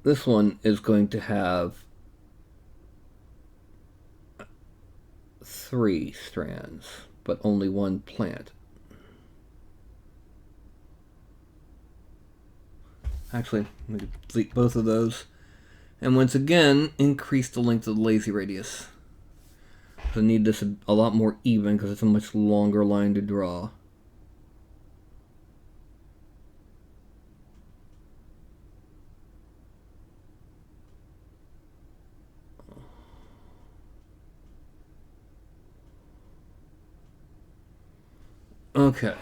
This one is going to have 3 strands, but only 1 plant. Actually, let me delete both of those. And once again, increase the length of the lazy radius. I need this a lot more even because it's a much longer line to draw. Okay.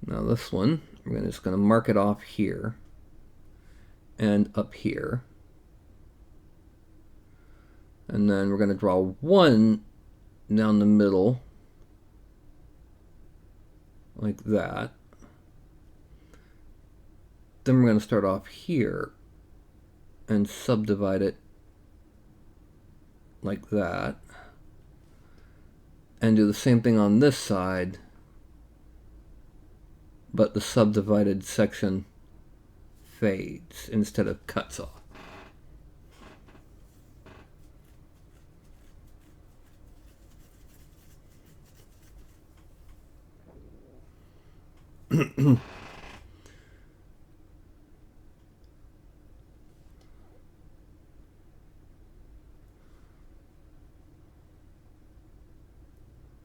Now this one, we're just going to mark it off here and up here. And then we're going to draw 1 down the middle, like that. Then we're going to start off here and subdivide it like that. And do the same thing on this side, but the subdivided section fades instead of cuts off.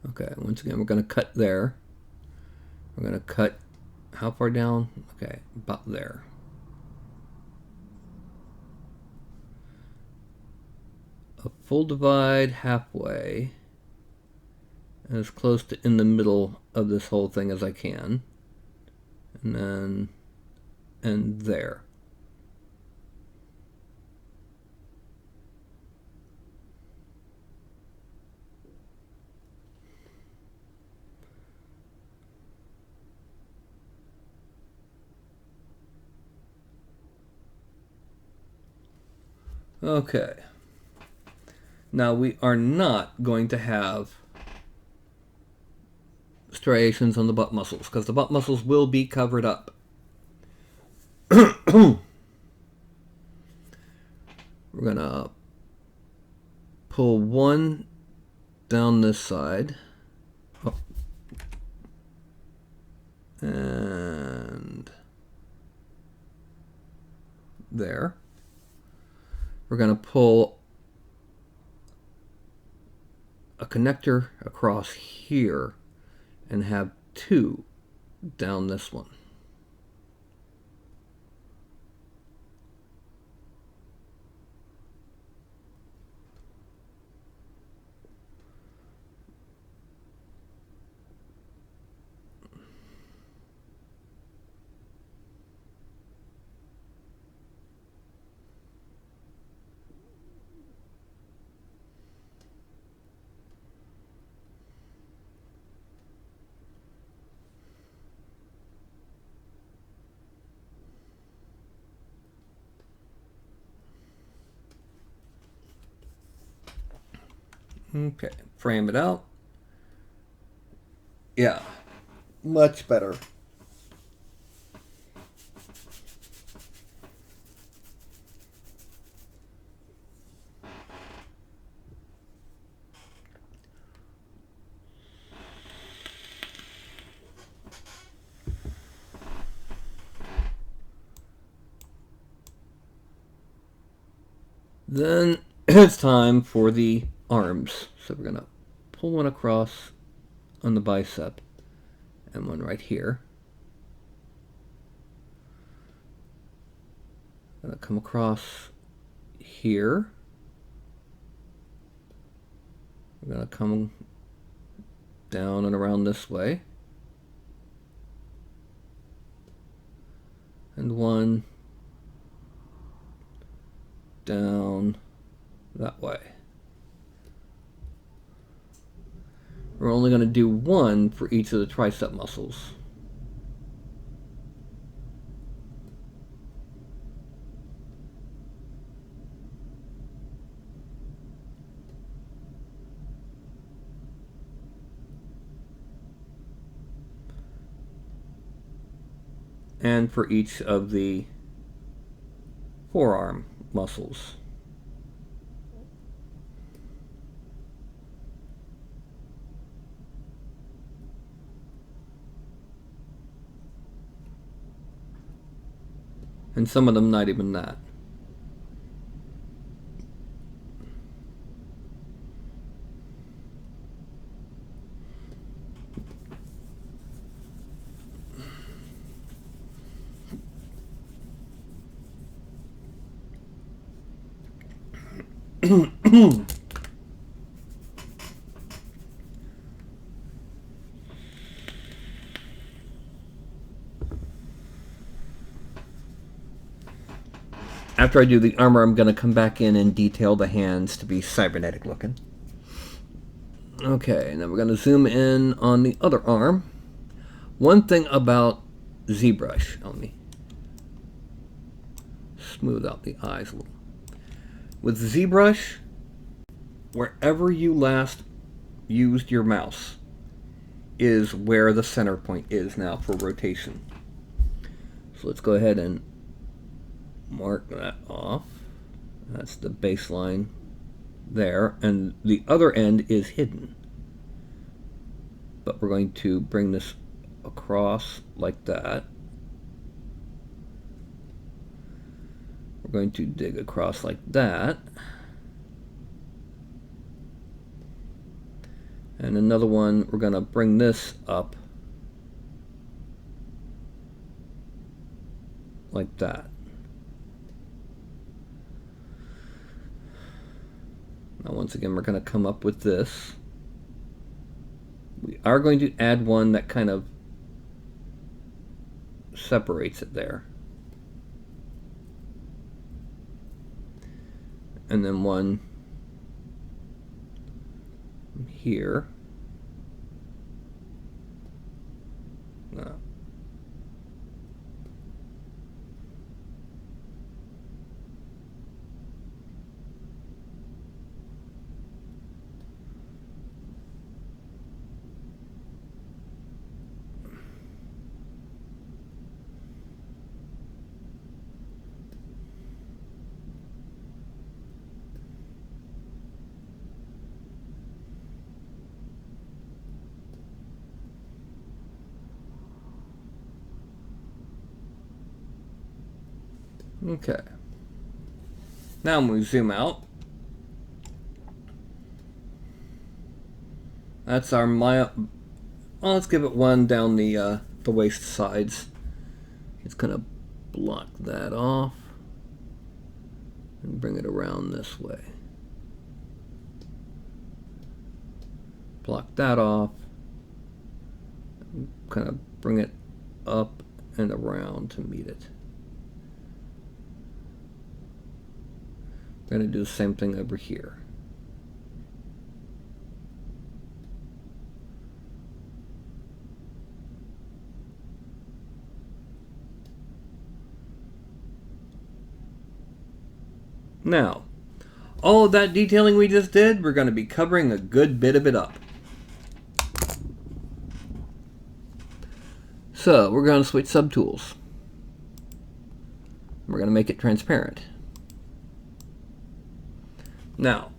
Okay, once again, we're going to cut there. We're going to cut how far down? Okay, about there. A full divide halfway, and as close to in the middle of this whole thing as I can. And then end there. Okay. Now we are not going to have striations on the butt muscles because the butt muscles will be covered up. We're gonna pull 1 down this side. Oh. And there. We're going to pull a connector across here and have 2 down this one. Okay, frame it out. Yeah, Much better. then it's time for the arms. So we're gonna pull one across on the bicep and one right here. Gonna come across here. We're gonna come down and around this way. And one down that way. We're only going to do one for each of the tricep muscles. And for each of the forearm muscles. And some of them not even that. After I do the armor, I'm going to come back in and detail the hands to be cybernetic looking. Okay, now we're going to zoom in on the other arm. One thing about ZBrush, let me smooth out the eyes a little. With ZBrush, wherever you last used your mouse is where the center point is now for rotation. So let's go ahead and mark that off. That's the baseline there, and the other end is hidden. But we're going to bring this across like that. We're going to dig across like that. And another one, we're going to bring this up like that. Now once again, we're going to come up with this. We are going to add one that kind of separates it there. And then one here. No. Okay. Now when we zoom out, that's our well, let's give it one down the waist sides. It's gonna block that off and bring it around this way. Block that off. Kind of bring it up and around to meet it. We're going to do the same thing over here. Now, all of that detailing we just did, we're going to be covering a good bit of it up. So we're going to switch subtools. We're going to make it transparent. Now,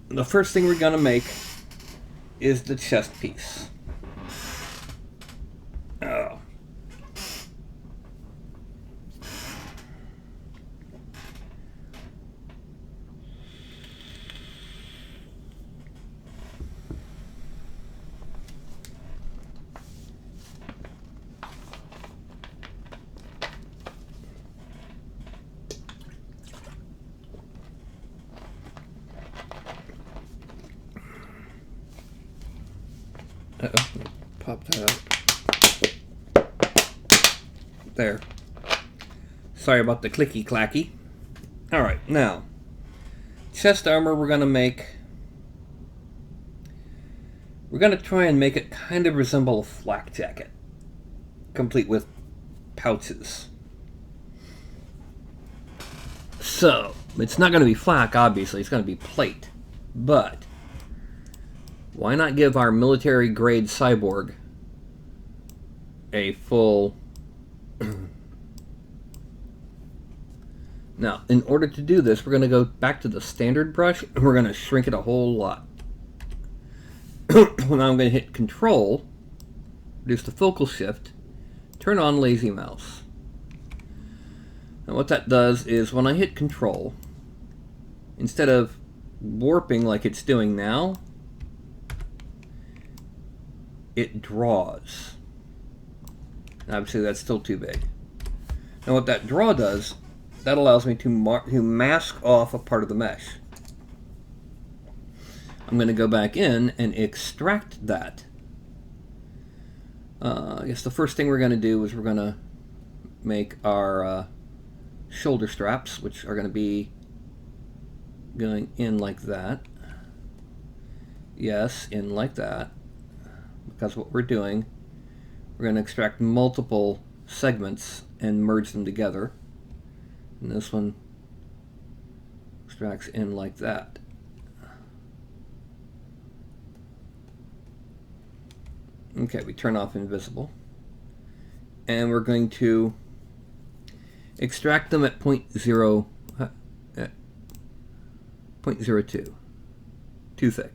the first thing we're going to make is the chest piece. Oh. Uh-oh, pop that out. There. Sorry about the clicky clacky. Alright, now, chest armor we're going to try and make it kind of resemble a flak jacket, complete with pouches. So, it's not going to be flak, obviously, it's going to be plate, but why not give our military grade cyborg a full... Now, in order to do this, we're going to go back to the standard brush and we're going to shrink it a whole lot. Now I'm going to hit Control, reduce the focal shift, turn on lazy mouse. And what that does is when I hit Control, instead of warping like it's doing now, it draws. Obviously that's still too big. Now what that draw does, that allows me to mask off a part of the mesh. I'm going to go back in and extract that. I guess the first thing we're going to do is we're going to make our shoulder straps, which are going to be going in like that. Yes, in like that. Because what we're doing, we're going to extract multiple segments and merge them together. And this one extracts in like that. Okay, we turn off invisible. And we're going to extract them at 0.02. Too thick.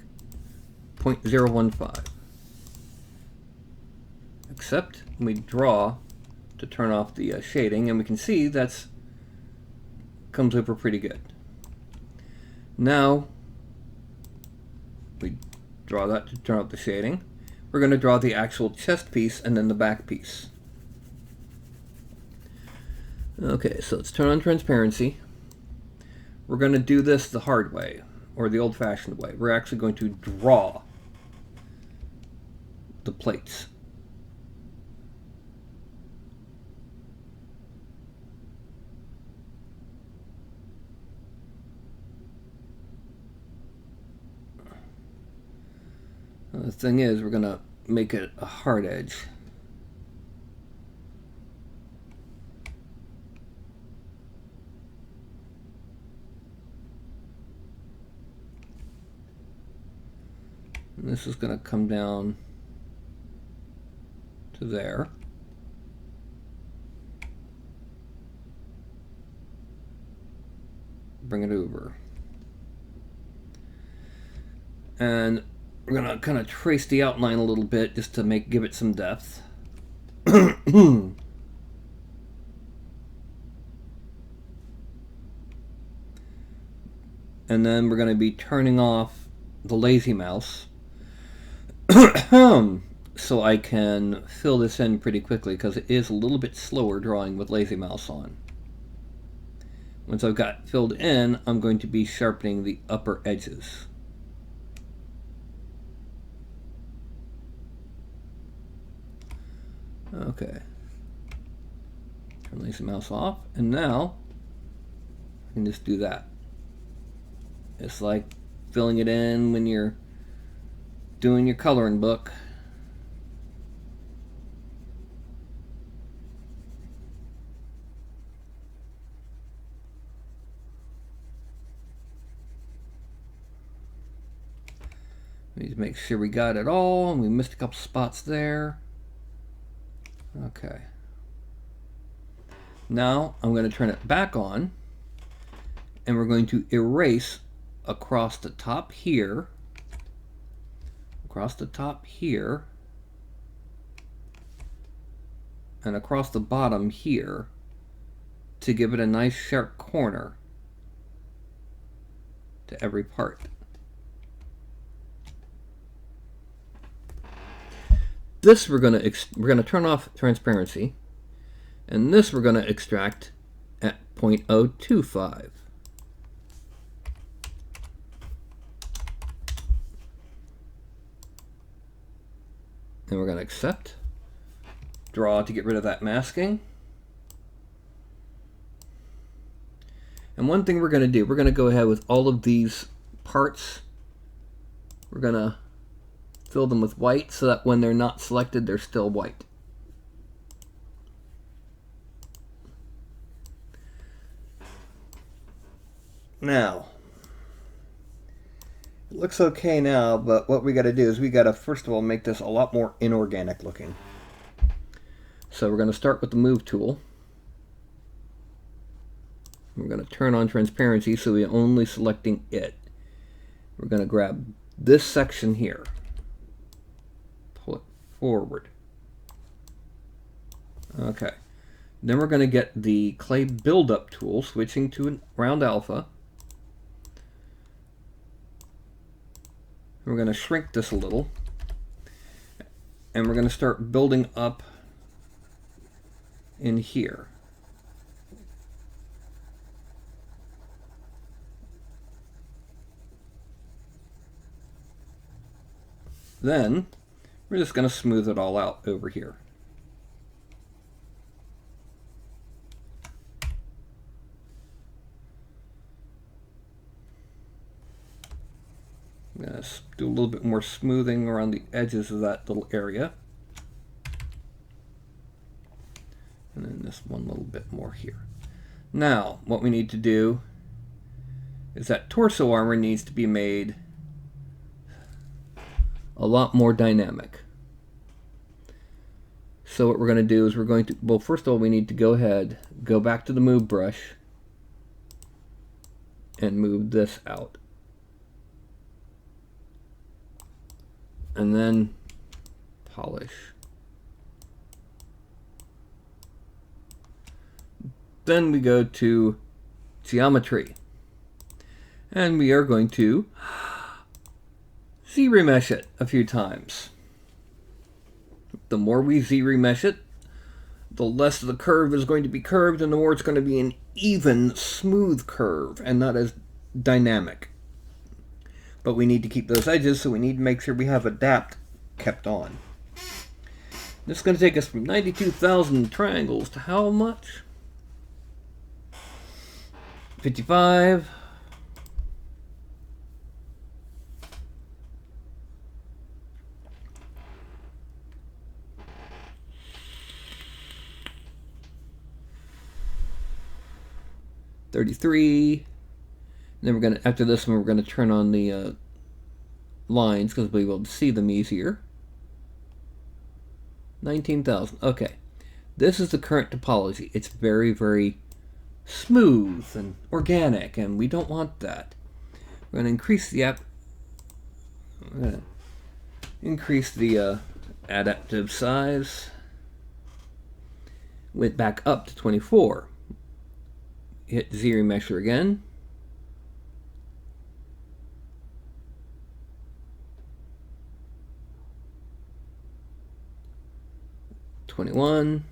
0.015. Except we draw to turn off the shading, and we can see that's comes over pretty good. Now we draw that to turn off the shading. We're going to draw the actual chest piece and then the back piece. Okay, so let's turn on transparency. We're going to do this the hard way, or the old-fashioned way. We're actually going to draw the plates. The thing is, we're going to make it a hard edge. And this is going to come down to there. Bring it over. And we're going to kind of trace the outline a little bit just to give it some depth. And then we're going to be turning off the lazy mouse so I can fill this in pretty quickly, because it is a little bit slower drawing with lazy mouse on. Once I've got filled in, I'm going to be sharpening the upper edges. Okay. Turn lazy mouse off, and now I can just do that. It's like filling it in when you're doing your coloring book. We need to make sure we got it all, and we missed a couple spots there. Okay. Now I'm going to turn it back on, and we're going to erase across the top here, and across the bottom here to give it a nice sharp corner to every part. This we're going to turn off transparency, and this we're going to extract at 0.025. And we're going to accept, draw to get rid of that masking. And one thing we're going to do, we're going to go ahead with all of these parts. We're going to fill them with white so that when they're not selected, they're still white. Now, it looks okay now, but what we got to do is we got to first of all make this a lot more inorganic looking. So we're going to start with the move tool. We're going to turn on transparency so we're only selecting it. We're going to grab this section here, pull it forward. Okay. Then we're going to get the clay buildup tool, switching to a round alpha. We're going to shrink this a little, and we're going to start building up in here. Then we're just going to smooth it all out over here. I'm going to do a little bit more smoothing around the edges of that little area. And then this one little bit more here. Now, what we need to do is that torso armor needs to be made a lot more dynamic. So what we're going to do is we're going to, well, first of all, we need to go ahead, go back to the move brush, and move this out. And then polish. Then we go to geometry. And we are going to Z-remesh it a few times. The more we Z-remesh it, the less the curve is going to be curved, and the more it's going to be an even, smooth curve, and not as dynamic. But we need to keep those edges, so we need to make sure we have adapt kept on. This is going to take us from 92,000 triangles to how much? 55. $33. Then we're gonna, after this one, we're gonna turn on the lines because we'll be able to see them easier. 19,000. Okay, this is the current topology. It's very, very smooth and organic, and we don't want that. We're gonna increase the adaptive size. Went back up to 24. Hit Z-remesher again. $21.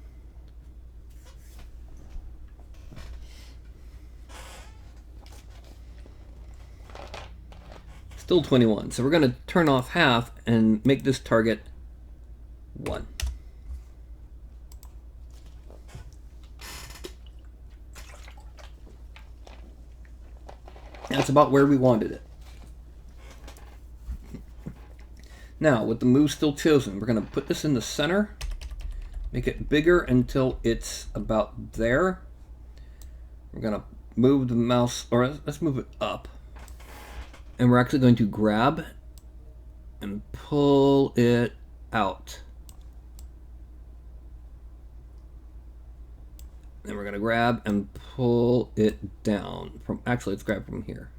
Still 21. So we're going to turn off half and make this target 1. That's about where we wanted it. Now, with the move still chosen, we're going to put this in the center, make it bigger until it's about there. We're going to move the mouse, or let's move it up. And we're actually going to grab and pull it out. Then we're going to grab and pull it down. Actually, let's grab from here.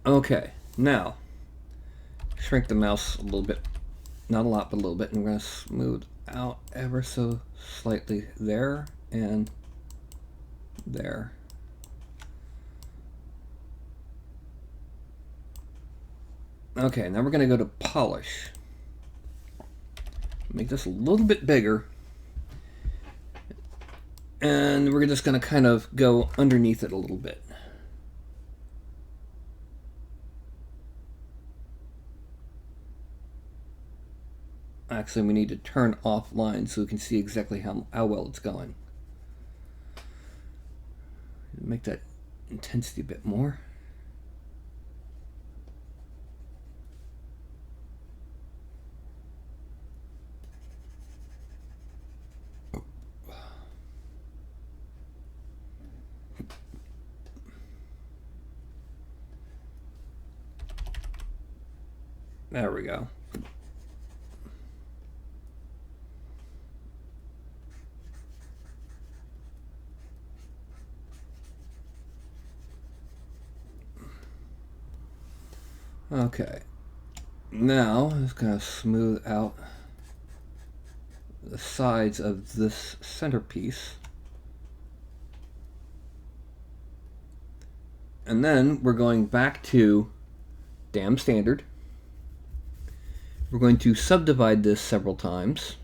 Okay, now shrink the mouse a little bit. Not a lot, but a little bit. And we're going to smooth out ever so slightly there and there. Okay, now we're going to go to polish. Make this a little bit bigger. And we're just going to kind of go underneath it a little bit. Actually, we need to turn off lines so we can see exactly how well it's going. Make that intensity a bit more. There we go. Okay, now I'm just going to smooth out the sides of this centerpiece. And then we're going back to Dam Standard. We're going to subdivide this several times.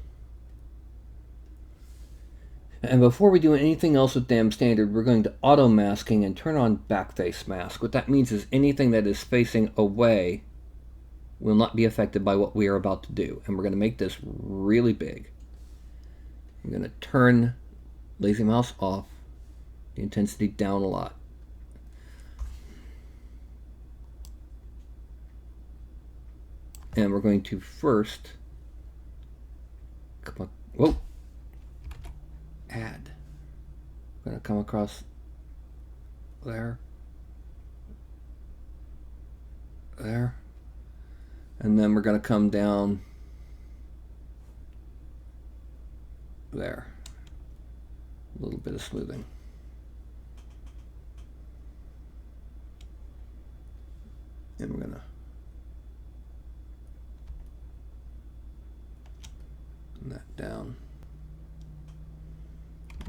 And before we do anything else with Dam Standard, we're going to auto masking and turn on backface mask. What that means is anything that is facing away will not be affected by what we are about to do. And we're going to make this really big. I'm going to turn lazy mouse off, the intensity down a lot. And we're going to first come on, whoa, add. I'm going to come across there, there, and then we're going to come down there. A little bit of smoothing. And we're going to that down.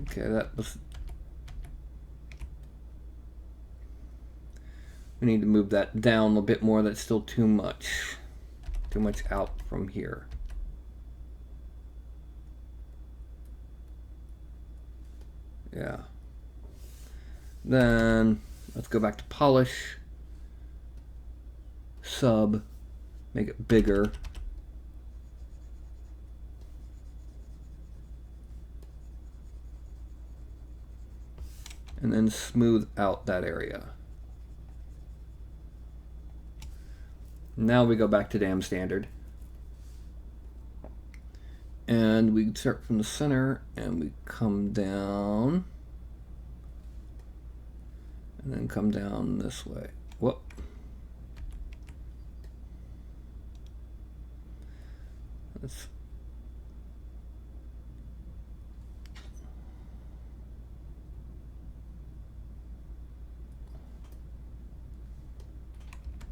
Okay, that was. We need to move that down a bit more. That's still too much. Too much out from here. Yeah. Then let's go back to polish. Sub. Make it bigger. And then smooth out that area. Now we go back to Dam Standard. And we start from the center and we come down. And then come down this way. Whoop. That's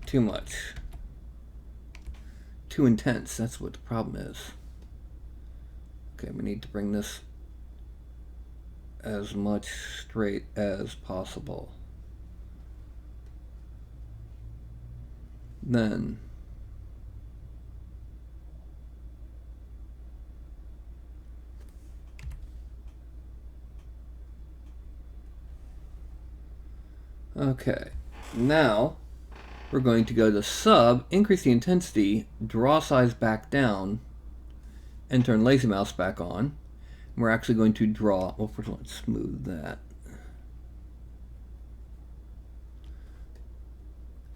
too much. Too intense, that's what the problem is. Okay, we need to bring this as much straight as possible. Then okay, now we're going to go to sub, increase the intensity, draw size back down, and turn lazy mouse back on. We're actually going to draw, well, first let's smooth that.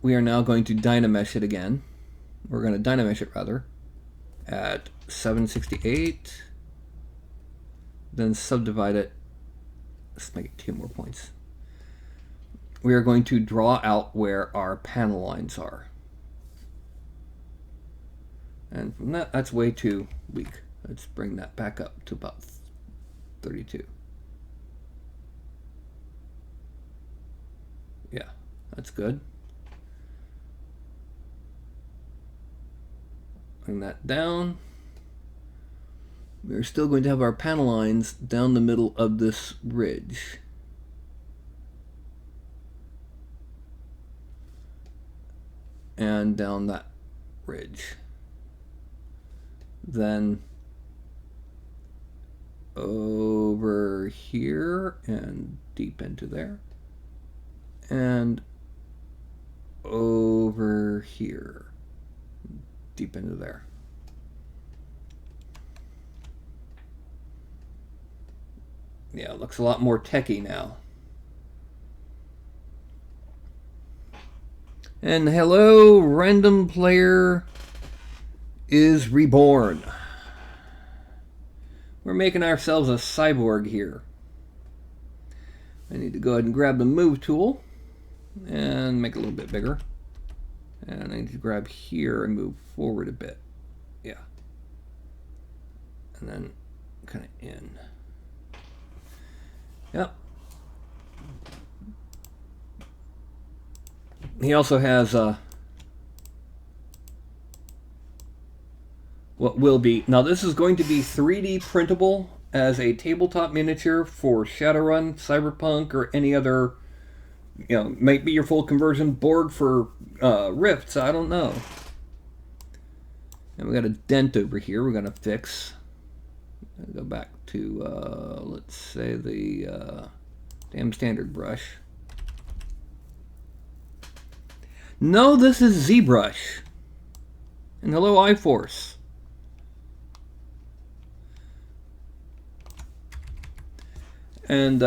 We are now going to Dynamesh it again. We're going to Dynamesh it rather at 768, then subdivide it. Let's make it 2 more points. We are going to draw out where our panel lines are. And from that, that's way too weak. Let's bring that back up to about 32. Yeah, that's good. Bring that down. We're still going to have our panel lines down the middle of this ridge. And down that ridge. Then over here and deep into there. And over here, deep into there. Yeah, it looks a lot more techy now. And hello, random player is reborn. We're making ourselves a cyborg here. I need to go ahead and grab the move tool and make it a little bit bigger. And I need to grab here and move forward a bit. Yeah. And then kind of in. Yep. He also has what will be, now this is going to be 3D printable as a tabletop miniature for Shadowrun, Cyberpunk, or any other, you know, might be your full conversion board for Rifts, I don't know. And we got a dent over here we're going to fix. Go back to, let's say the damn standard brush. No, this is ZBrush. And hello, iForce. And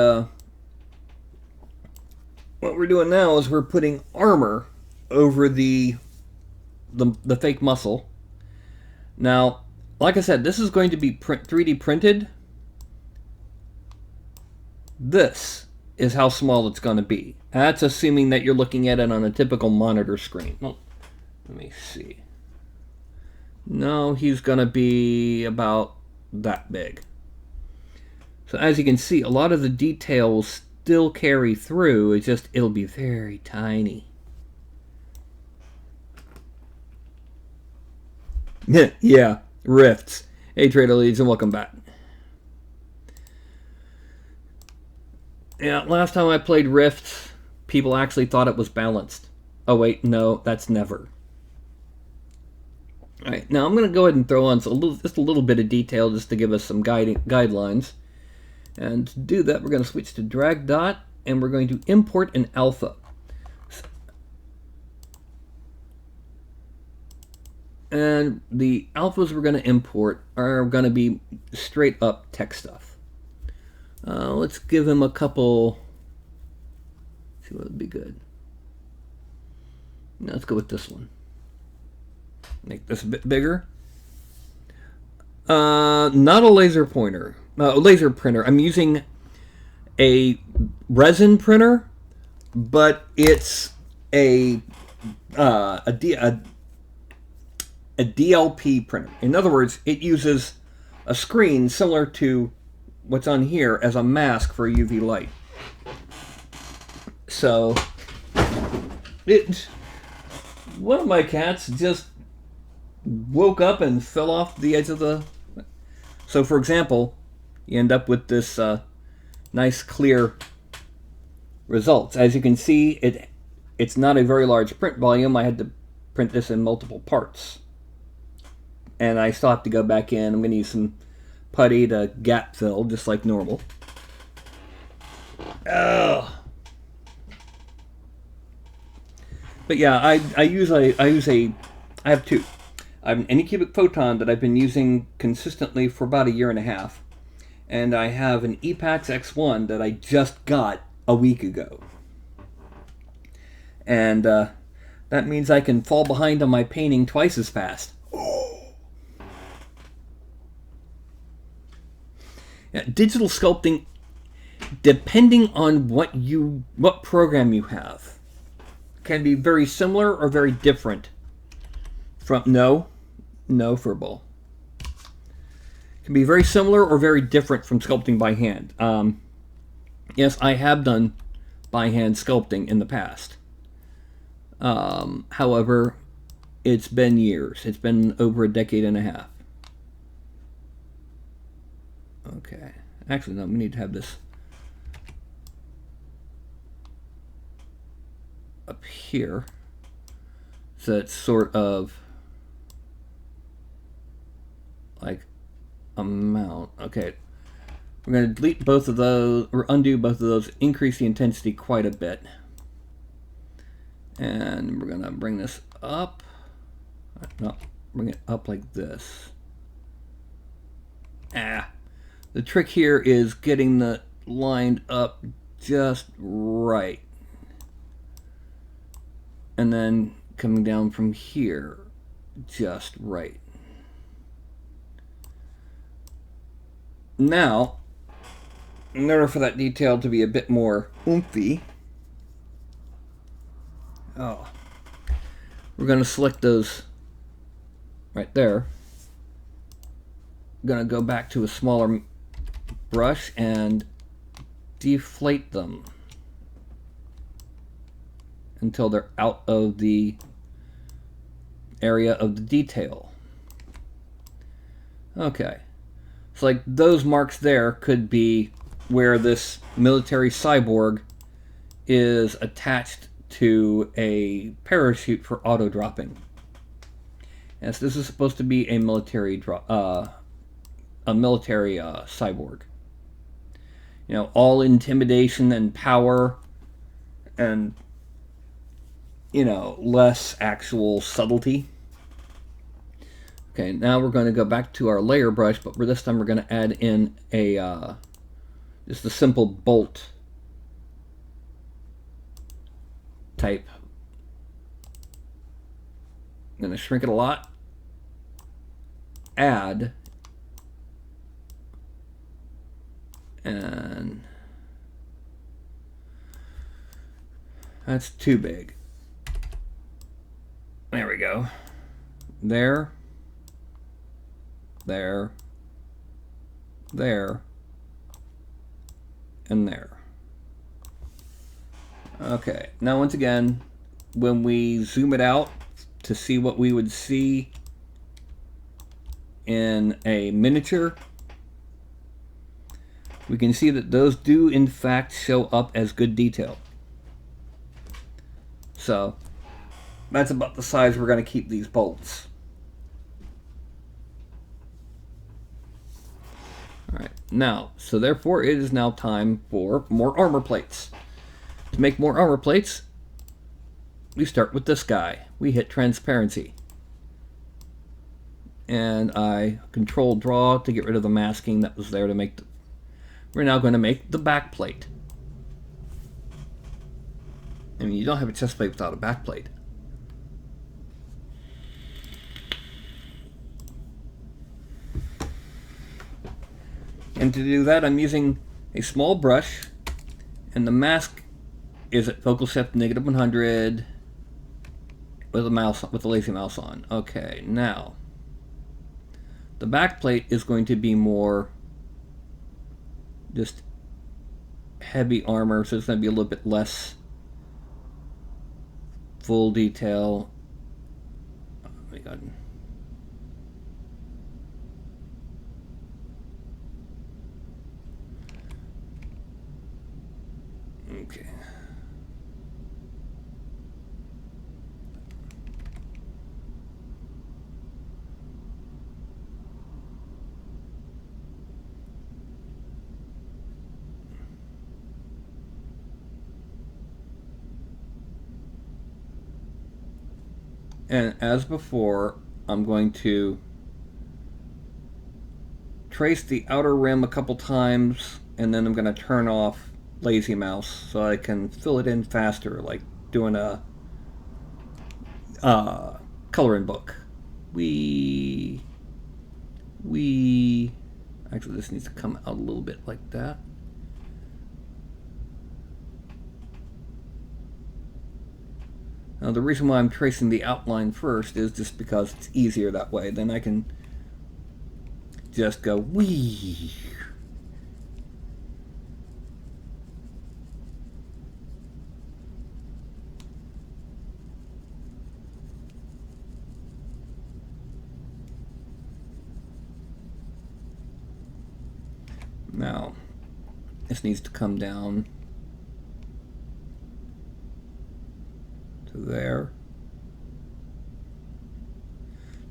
what we're doing now is we're putting armor over the fake muscle. Now, like I said, this is going to be 3D printed. This is how small it's going to be. That's assuming that you're looking at it on a typical monitor screen. Well, let me see. No, he's going to be about that big. So as you can see, a lot of the details still carry through. It's just, it'll be very tiny. Yeah, Rifts. Hey, Trader Leads, and welcome back. Yeah, last time I played Rifts, people actually thought it was balanced. Oh wait, no, that's never. Alright, now I'm going to go ahead and throw on just a little bit of detail just to give us some guidelines. And to do that, we're going to switch to drag dot, and we're going to import an alpha. And the alphas we're going to import are going to be straight up tech stuff. Let's give him a couple. See what would be good. Now let's go with this one. Make this a bit bigger. Not a laser pointer. A laser printer. I'm using a resin printer, but it's a DLP printer. In other words, it uses a screen similar to what's on here as a mask for UV light. So, one of my cats just woke up and fell off the edge of the... So, for example, you end up with this nice clear results. As you can see, it's not a very large print volume. I had to print this in multiple parts. And I still have to go back in. I'm going to use some putty to gap fill, just like normal. Ugh. But yeah, I have two. I have an Anycubic Photon that I've been using consistently for about 1.5 years. And I have an Epax X1 that I just got a week ago. And that means I can fall behind on my painting twice as fast. Yeah, digital sculpting, depending on what program you have, can be very similar or very different from... No, No furball. Can be very similar or very different from sculpting by hand. Yes, I have done by hand sculpting in the past. However, it's been years. It's been over a decade and a half. Okay. Actually, no, we need to have this up here. So it's sort of like a mount. Okay. We're going to delete both of those, or undo both of those, increase the intensity quite a bit. And we're going to bring this up. No, bring it up like this. The trick here is getting the lined up just right. And then coming down from here just right. Now, in order for that detail to be a bit more oomphy, we're going to select those right there. I'm going to go back to a smaller brush and deflate them until they're out of the area of the detail. Okay. So like those marks there could be where this military cyborg is attached to a parachute for auto dropping. Yes, this is supposed to be a military cyborg. You know, all intimidation and power, and you know, less actual subtlety. Okay, now we're going to go back to our layer brush, but for this time we're going to add in a just a simple bolt type. I'm going to shrink it a lot, add, and that's too big. There we go. There, there, there, and there. Okay, now once again, when we zoom it out to see what we would see in a miniature, we can see that those do in fact show up as good detail. So that's about the size we're going to keep these bolts. Alright, now, so therefore it is now time for more armor plates. To make more armor plates, we start with this guy. We hit transparency. And I control draw to get rid of the masking that was there to make the... We're now going to make the back plate. I mean, you don't have a chest plate without a back plate. And to do that, I'm using a small brush, and the mask is at focal shift -100 with a mouse, with a lazy mouse on. Okay, now the back plate is going to be more just heavy armor, so it's going to be a little bit less full detail. Oh my god. Okay. And as before, I'm going to trace the outer rim a couple times, and then I'm going to turn off lazy mouse so I can fill it in faster, like doing a coloring book. Actually, this needs to come out a little bit like that. Now the reason why I'm tracing the outline first is just because it's easier that way. Then I can just go wee. Now, this needs to come down to there.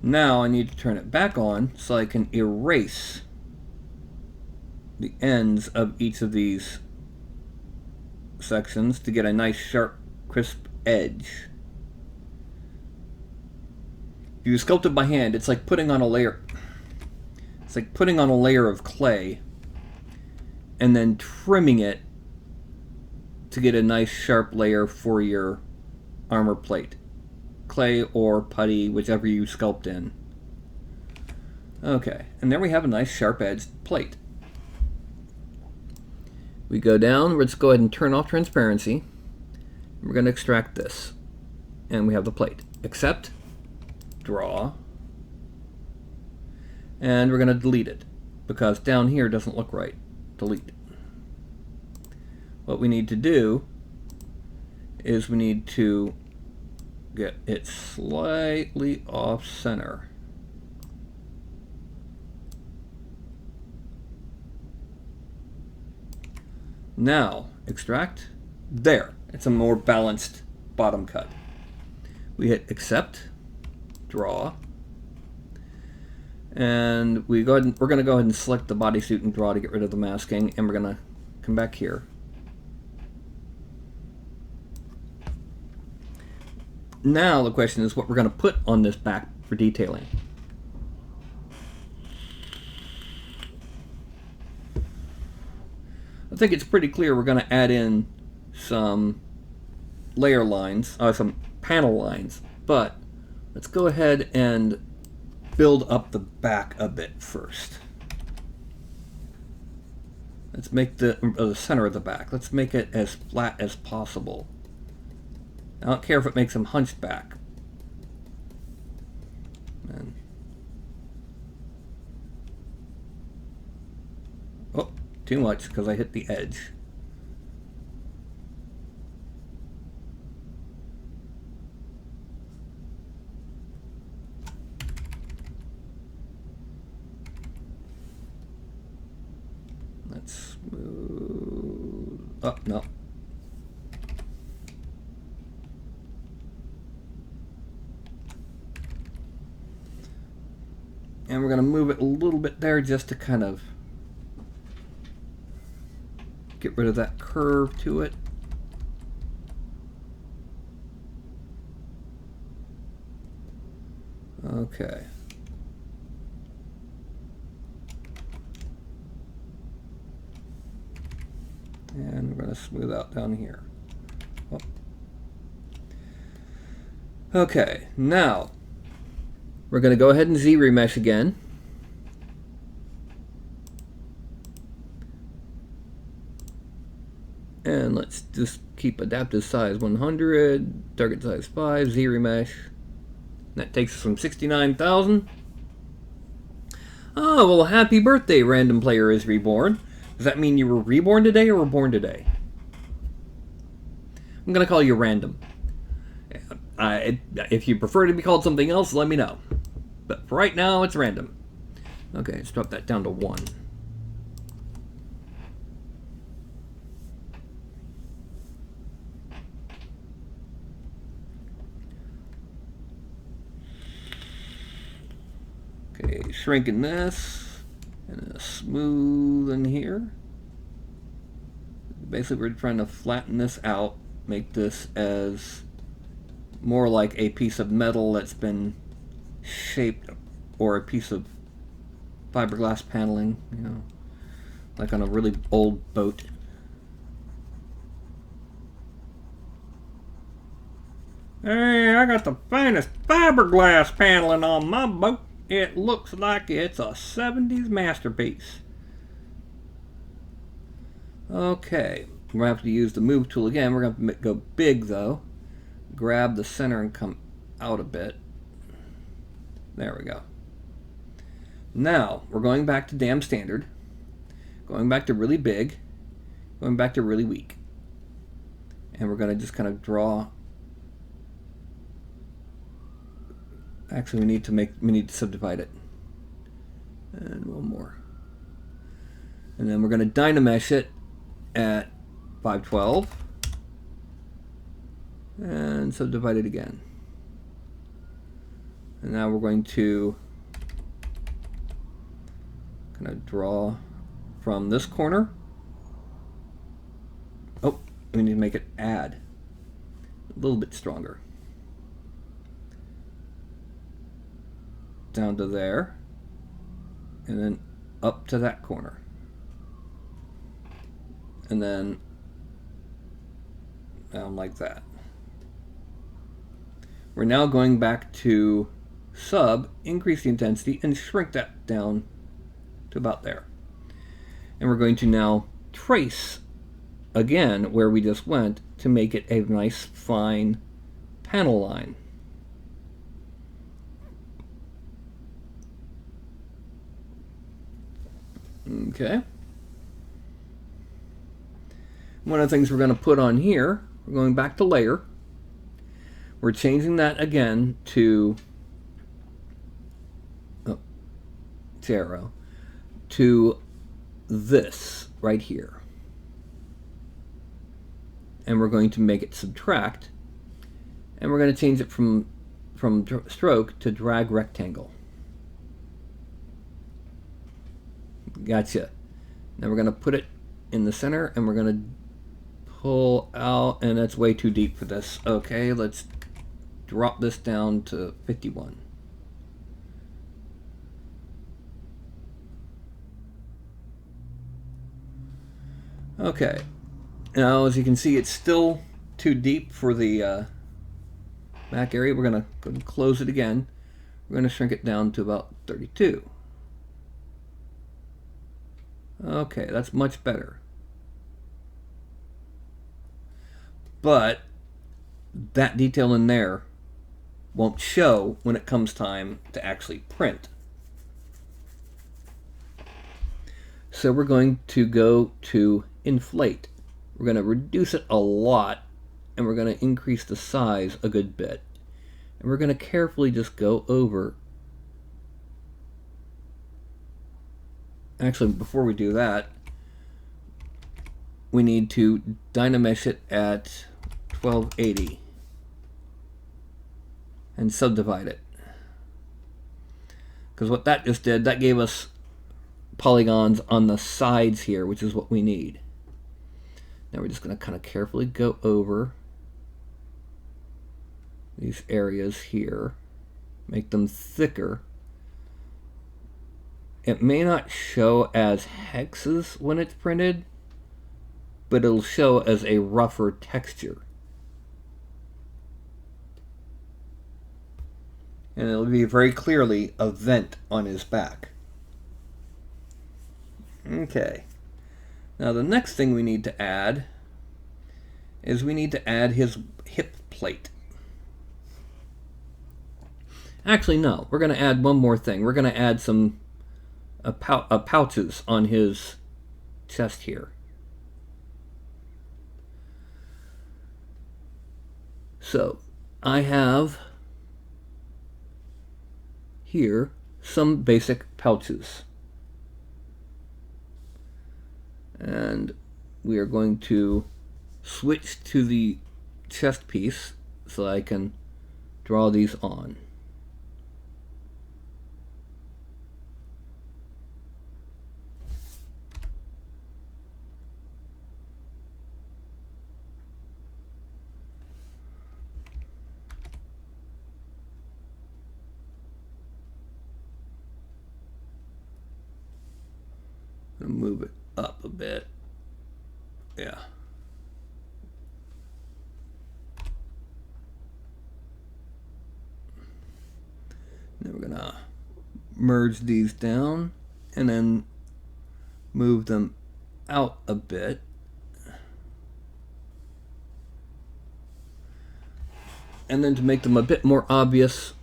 Now I need to turn it back on so I can erase the ends of each of these sections to get a nice sharp, crisp edge. If you sculpt it by hand, it's like putting on a layer. It's like putting on a layer of clay and then trimming it to get a nice sharp layer for your armor plate. Clay or putty, whichever you sculpt in. Okay, and there we have a nice sharp edged plate. We go down, let's go ahead and turn off transparency. We're going to extract this. And we have the plate. Accept, draw, and we're going to delete it because down here doesn't look right. Delete. What we need to do is we need to get it slightly off center. Now, extract. There. It's a more balanced bottom cut. We hit accept, draw, and we're going to go ahead and select the bodysuit and draw to get rid of the masking, and we're going to come back here. Now the question is what we're going to put on this back for detailing. I think it's pretty clear we're going to add in some layer lines, some panel lines, but let's go ahead and build up the back a bit first. Let's make the center of the back. Let's make it as flat as possible. I don't care if it makes them hunched back. And oh, too much because I hit the edge. Let's move. Oh, no. And we're going to move it a little bit there just to kind of get rid of that curve to it. Okay. And we're going to smooth out down here. Oh. Okay, now we're going to go ahead and ZBrush again. And let's just keep adaptive size 100, target size 5, ZBrush. That takes us from 69,000. Oh, well, happy birthday, Random Player is Reborn. Does that mean you were reborn today or were born today? I'm going to call you Random. If you prefer to be called something else, let me know. But for right now, it's Random. Okay, let's drop that down to 1. Okay, shrinking this. And smooth in here. Basically, we're trying to flatten this out, make this as more like a piece of metal that's been shaped, or a piece of fiberglass paneling, you know, like on a really old boat. Hey, I got the finest fiberglass paneling on my boat. It looks like it's a 70s masterpiece. Okay, we're going to have to use the move tool again. We're going to go big though. grab the center and come out a bit. There we go. Now, we're going back to damn standard, going back to really big, going back to really weak. And we're going to just kind of draw. Actually, we need to subdivide it. And one more. And then we're going to Dynamesh it at 512. And subdivide it again. And now we're going to kind of draw from this corner. Oh, we need to make it add a little bit stronger. Down to there. And then up to that corner. And then down like that. We're now going back to sub, increase the intensity, and shrink that down to about there. And we're going to now trace again where we just went to make it a nice fine panel line. Okay. One of the things we're going to put on here, we're going back to layer. We're changing that again to 0 to this right here. And we're going to make it subtract. And we're going to change it from stroke to drag rectangle. Gotcha. Now we're going to put it in the center and we're going to pull out, and that's way too deep for this. Okay, let's drop this down to 51. Okay, now as you can see, it's still too deep for the back area. We're going to go and close it again. We're going to shrink it down to about 32. Okay, that's much better. But that detail in there won't show when it comes time to actually print. So we're going to go to inflate. We're going to reduce it a lot, and we're going to increase the size a good bit. And we're going to carefully just go over. Actually, before we do that, we need to Dynamesh it at 1280 and subdivide it. Because what that just did, that gave us polygons on the sides here, which is what we need. Now we're just going to kind of carefully go over these areas here, make them thicker. It may not show as hexes when it's printed, but it'll show as a rougher texture. And it'll be very clearly a vent on his back. Okay. Now the next thing we need to add is we need to add his hip plate. Actually, no. We're going to add one more thing. We're going to add some pouches on his chest here. So I have here some basic pouches, and we are going to switch to the chest piece so I can draw these on. Move it up a bit. Yeah. Then we're gonna merge these down and then move them out a bit. And then to make them a bit more obvious,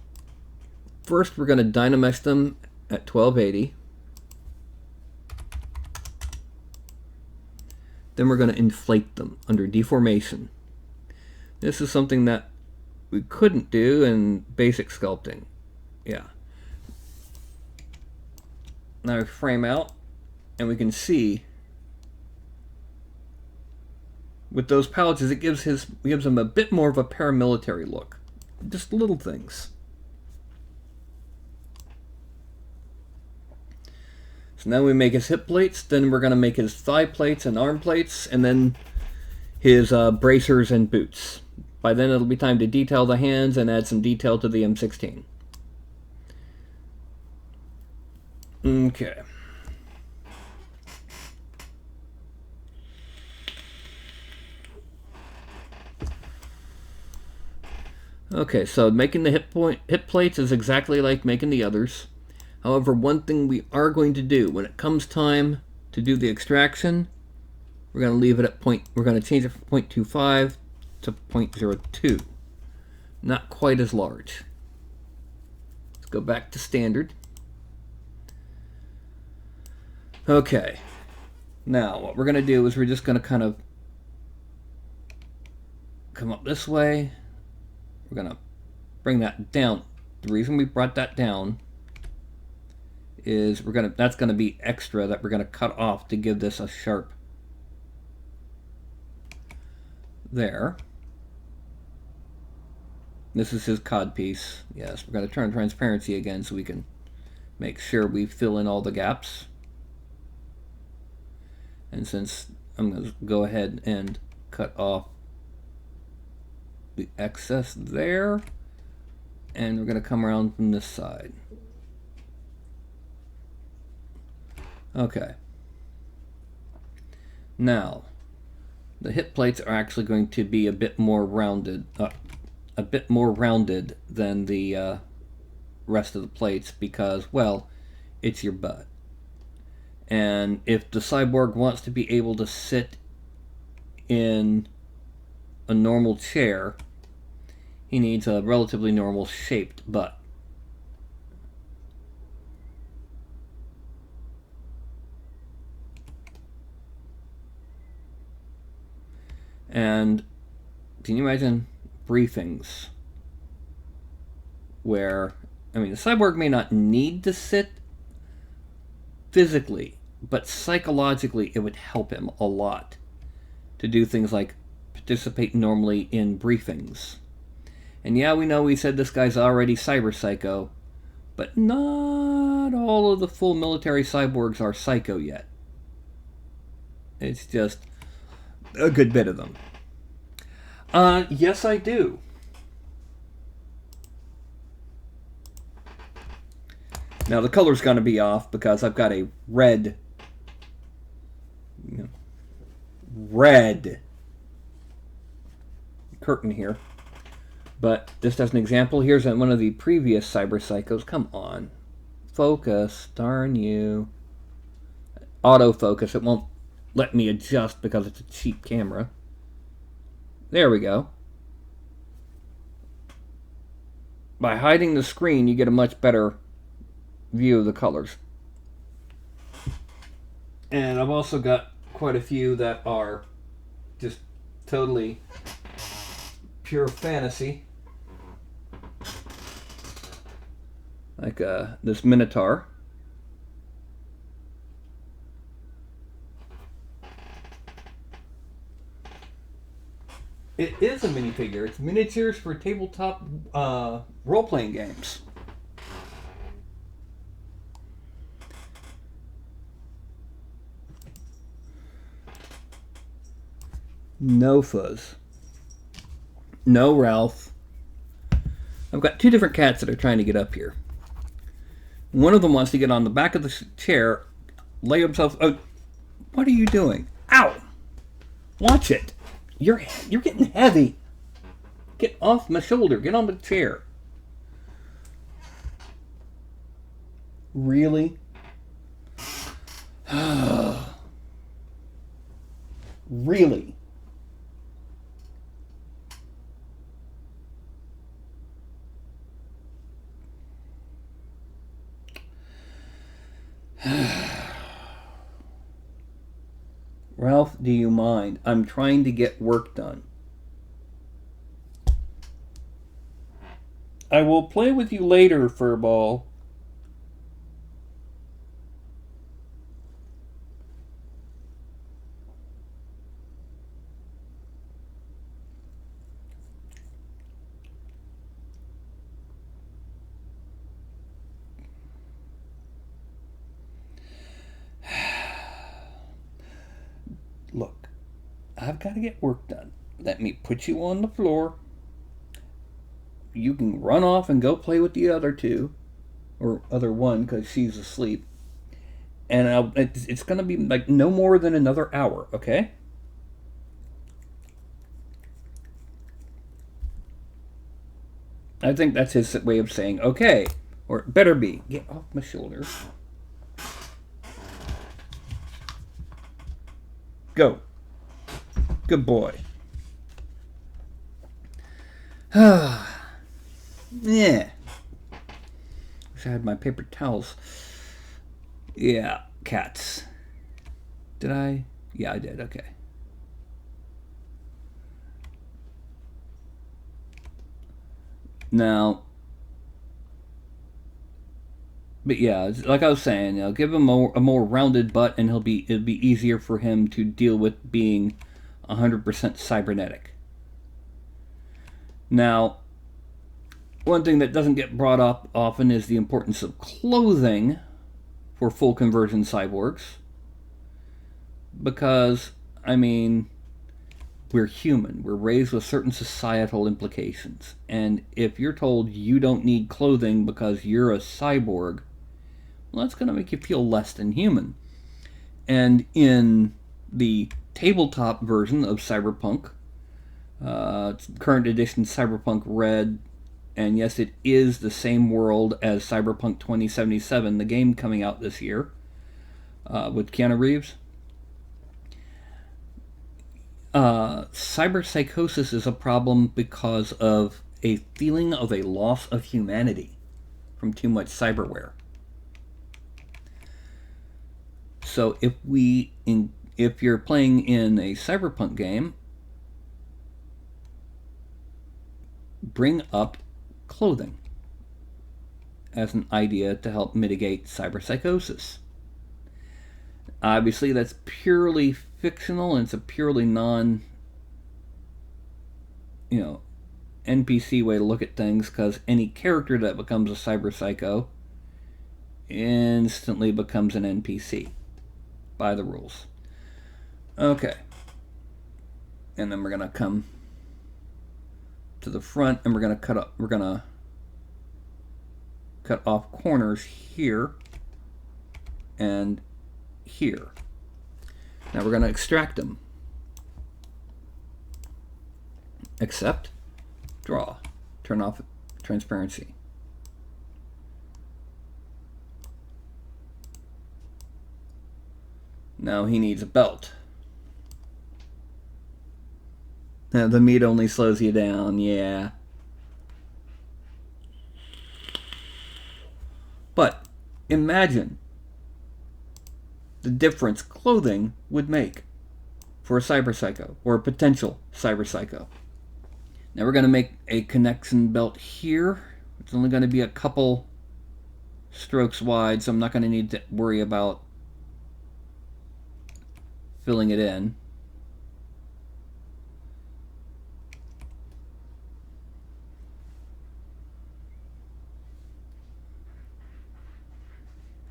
first we're going to dynamesh them at 1280. Then we're going to inflate them under deformation. This is something that we couldn't do in basic sculpting. Yeah. Now we frame out, and we can see with those pouches, it gives him a bit more of a paramilitary look. Just little things. So now we make his hip plates, then we're going to make his thigh plates and arm plates, and then his bracers and boots. By then it'll be time to detail the hands and add some detail to the M16. Okay. Okay, so making the hip plates is exactly like making the others. However, one thing we are going to do when it comes time to do the extraction, we're going to leave it at we're going to change it from 0.25 to 0.02. Not quite as large. Let's go back to standard. Okay. Now, what we're going to do is we're just going to kind of come up this way. We're going to bring that down. The reason we brought that down is that's going to be extra that we're going to cut off to give this a sharp there. This is his cod piece. Yes, we're going to turn transparency again so we can make sure we fill in all the gaps. And since I'm going to go ahead and cut off the excess there, and we're going to come around from this side. Okay. Now, the hip plates are actually going to be a bit more rounded, than the rest of the plates because, well, it's your butt. And if the cyborg wants to be able to sit in a normal chair, he needs a relatively normal shaped butt. And can you imagine briefings where, I mean, the cyborg may not need to sit physically, but psychologically it would help him a lot to do things like participate normally in briefings. And yeah, we know we said this guy's already cyber psycho, but not all of the full military cyborgs are psycho yet. It's just a good bit of them. Yes, I do. Now the color's going to be off because I've got a red curtain here. But just as an example, here's one of the previous cyber psychos. Come on. Focus. Darn you. Autofocus. It won't let me adjust because it's a cheap camera. There we go. By hiding the screen, you get a much better view of the colors. And I've also got quite a few that are just totally pure fantasy. Like this Minotaur. It is a minifigure. It's miniatures for tabletop role-playing games. No Fuzz. No Ralph. I've got two different cats that are trying to get up here. One of them wants to get on the back of the chair, lay himself... Oh, what are you doing? Ow! Watch it. You're getting heavy. Get off my shoulder. Get on the chair. Really? Really? Ralph, do you mind? I'm trying to get work done. I will play with you later, Furball. Look, I've got to get work done. Let me put you on the floor. You can run off and go play with the other two, or other one, because she's asleep. And it's going to be like no more than another hour, okay? I think that's his way of saying okay, or it better be. Get off my shoulder. Go. Good boy. Yeah. Wish I had my paper towels. Yeah, cats. Did I? Yeah, I did. Okay. Now, but yeah, like I was saying, give him a more rounded butt, and it'll be easier for him to deal with being 100% cybernetic. Now, one thing that doesn't get brought up often is the importance of clothing for full conversion cyborgs. Because, I mean, we're human. We're raised with certain societal implications. And if you're told you don't need clothing because you're a cyborg, well, that's going to make you feel less than human. And in the tabletop version of Cyberpunk, current edition Cyberpunk Red, and yes, it is the same world as Cyberpunk 2077, the game coming out this year, with Keanu Reeves. Cyberpsychosis is a problem because of a feeling of a loss of humanity from too much cyberware. So if you're playing in a cyberpunk game, bring up clothing as an idea to help mitigate cyberpsychosis. Obviously, that's purely fictional, and it's a purely NPC way to look at things, because any character that becomes a cyberpsycho instantly becomes an NPC by the rules. Okay. And then we're gonna come to the front, and we're gonna cut off corners here and here. Now we're going to extract them. Accept, draw, turn off transparency. Now he needs a belt. Now the meat only slows you down, yeah. But imagine the difference clothing would make for a cyberpsycho, or a potential cyberpsycho. Now we're going to make a connection belt here. It's only going to be a couple strokes wide, so I'm not going to need to worry about filling it in.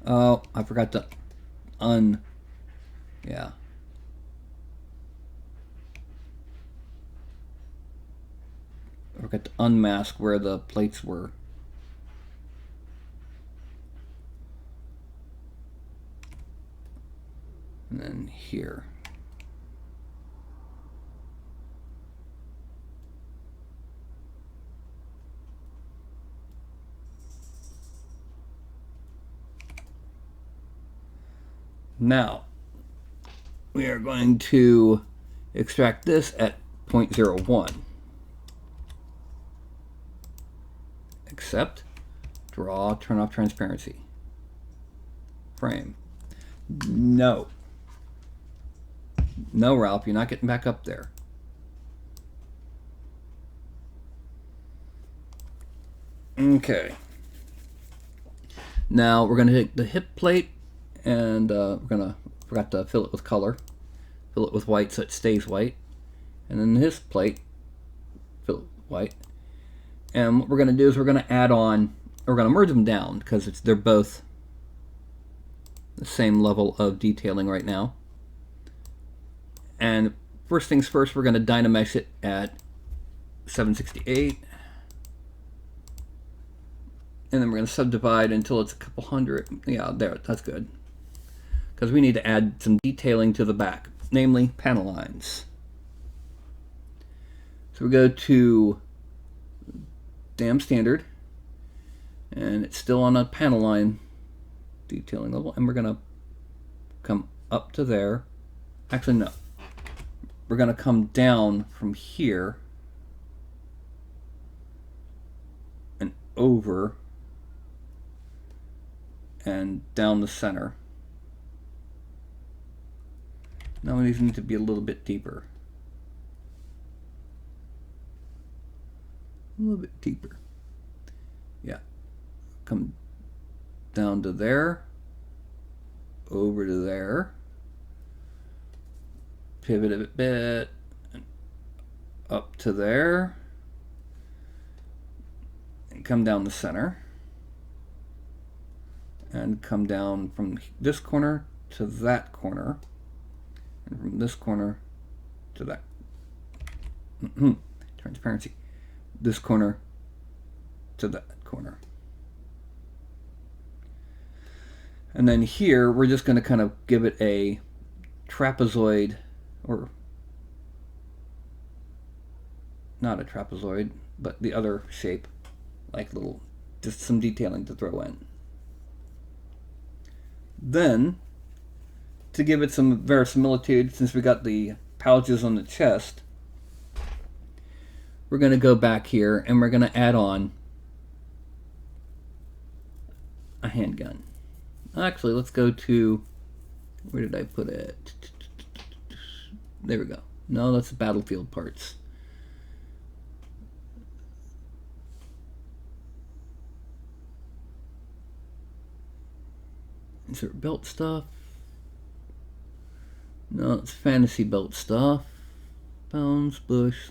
Oh, I forgot to yeah. I forgot to unmask where the plates were. And then here. Now, we are going to extract this at 0.01. Accept, draw, turn off transparency. frame. No. No, Ralph, you're not getting back up there. Okay. Now we're going to take the hip plate and forgot to fill it with color. Fill it with white so it stays white. And then this plate, fill it with white. And what we're going to do is we're going to add on, we're going to merge them down because they're both the same level of detailing right now. And first things first, we're going to Dynamesh it at 768. And then we're going to subdivide until it's a couple hundred. Yeah, there, that's good. Because we need to add some detailing to the back, namely panel lines. So we go to Dam Standard, and it's still on a panel line detailing level, and we're going to come up to there. Actually, no. We're going to come down from here and over and down the center. Now these need to be a little bit deeper. A little bit deeper. Yeah. Come down to there. Over to there. Pivot a bit. And up to there. And come down the center. And come down from this corner to that corner. And from this corner to that. Transparency. This corner to that corner. And then here, we're just going to kind of give it a trapezoid, or not a trapezoid, but the other shape, like just some detailing to throw in. Then, to give it some verisimilitude, since we got the pouches on the chest, we're going to go back here and we're going to add on a handgun. Actually, let's go to, where did I put it? There we go. No, that's battlefield parts. Insert belt stuff. No, it's fantasy belt stuff. Bones, bush.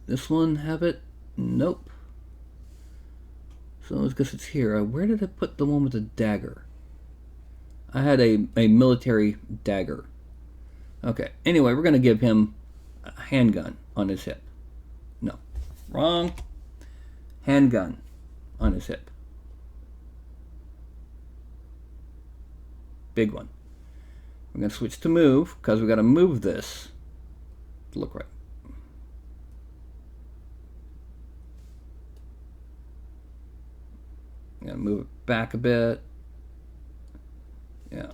This one have it? Nope. So I guess it's here. Where did I put the one with the dagger? I had a military dagger. Okay. Anyway, we're going to give him a handgun on his hip. No. Wrong. Handgun on his hip. Big one. We're going to switch to move because we've got to move this to look right. I'm going to move it back a bit. Yeah.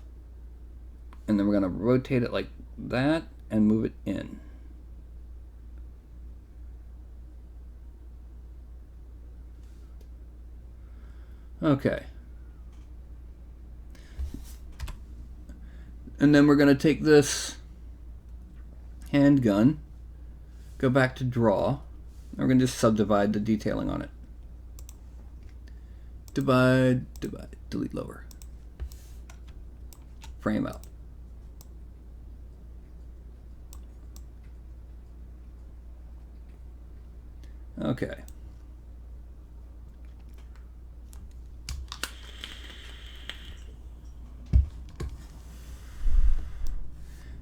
And then we're going to rotate it like that and move it in. Okay. And then we're going to take this handgun, go back to draw, and we're going to just subdivide the detailing on it. Divide, divide, delete lower. Frame out. Okay.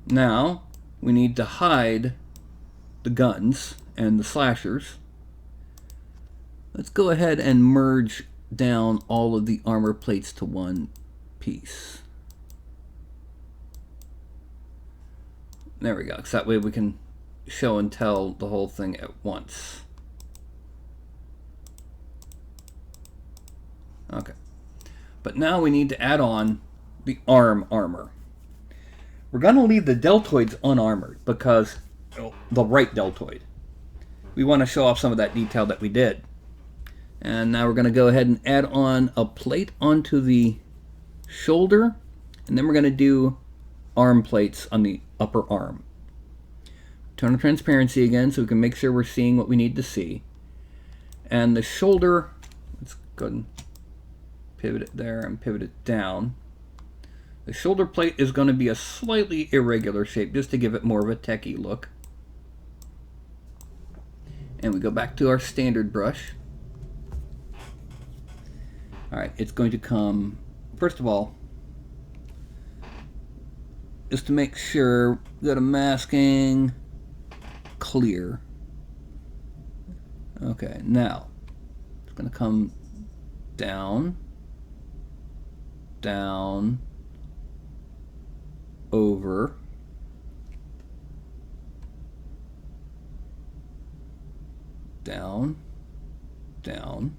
Now, we need to hide the guns and the slashers. Let's go ahead and merge down all of the armor plates to one piece. There we go, so that way we can show and tell the whole thing at once. Okay. But now we need to add on the arm armor. We're going to leave the deltoids unarmored because the right deltoid. We want to show off some of that detail that we did. And now we're going to go ahead and add on a plate onto the shoulder, and then we're going to do arm plates on the upper arm. Turn on transparency again so we can make sure we're seeing what we need to see. And the shoulder, let's go ahead and pivot it there and pivot it down. The shoulder plate is going to be a slightly irregular shape just to give it more of a techie look. And we go back to our standard brush. Alright, it's going to come, first of all, just to make sure, go to masking, clear. Okay, now, it's going to come down, down, over, down, down,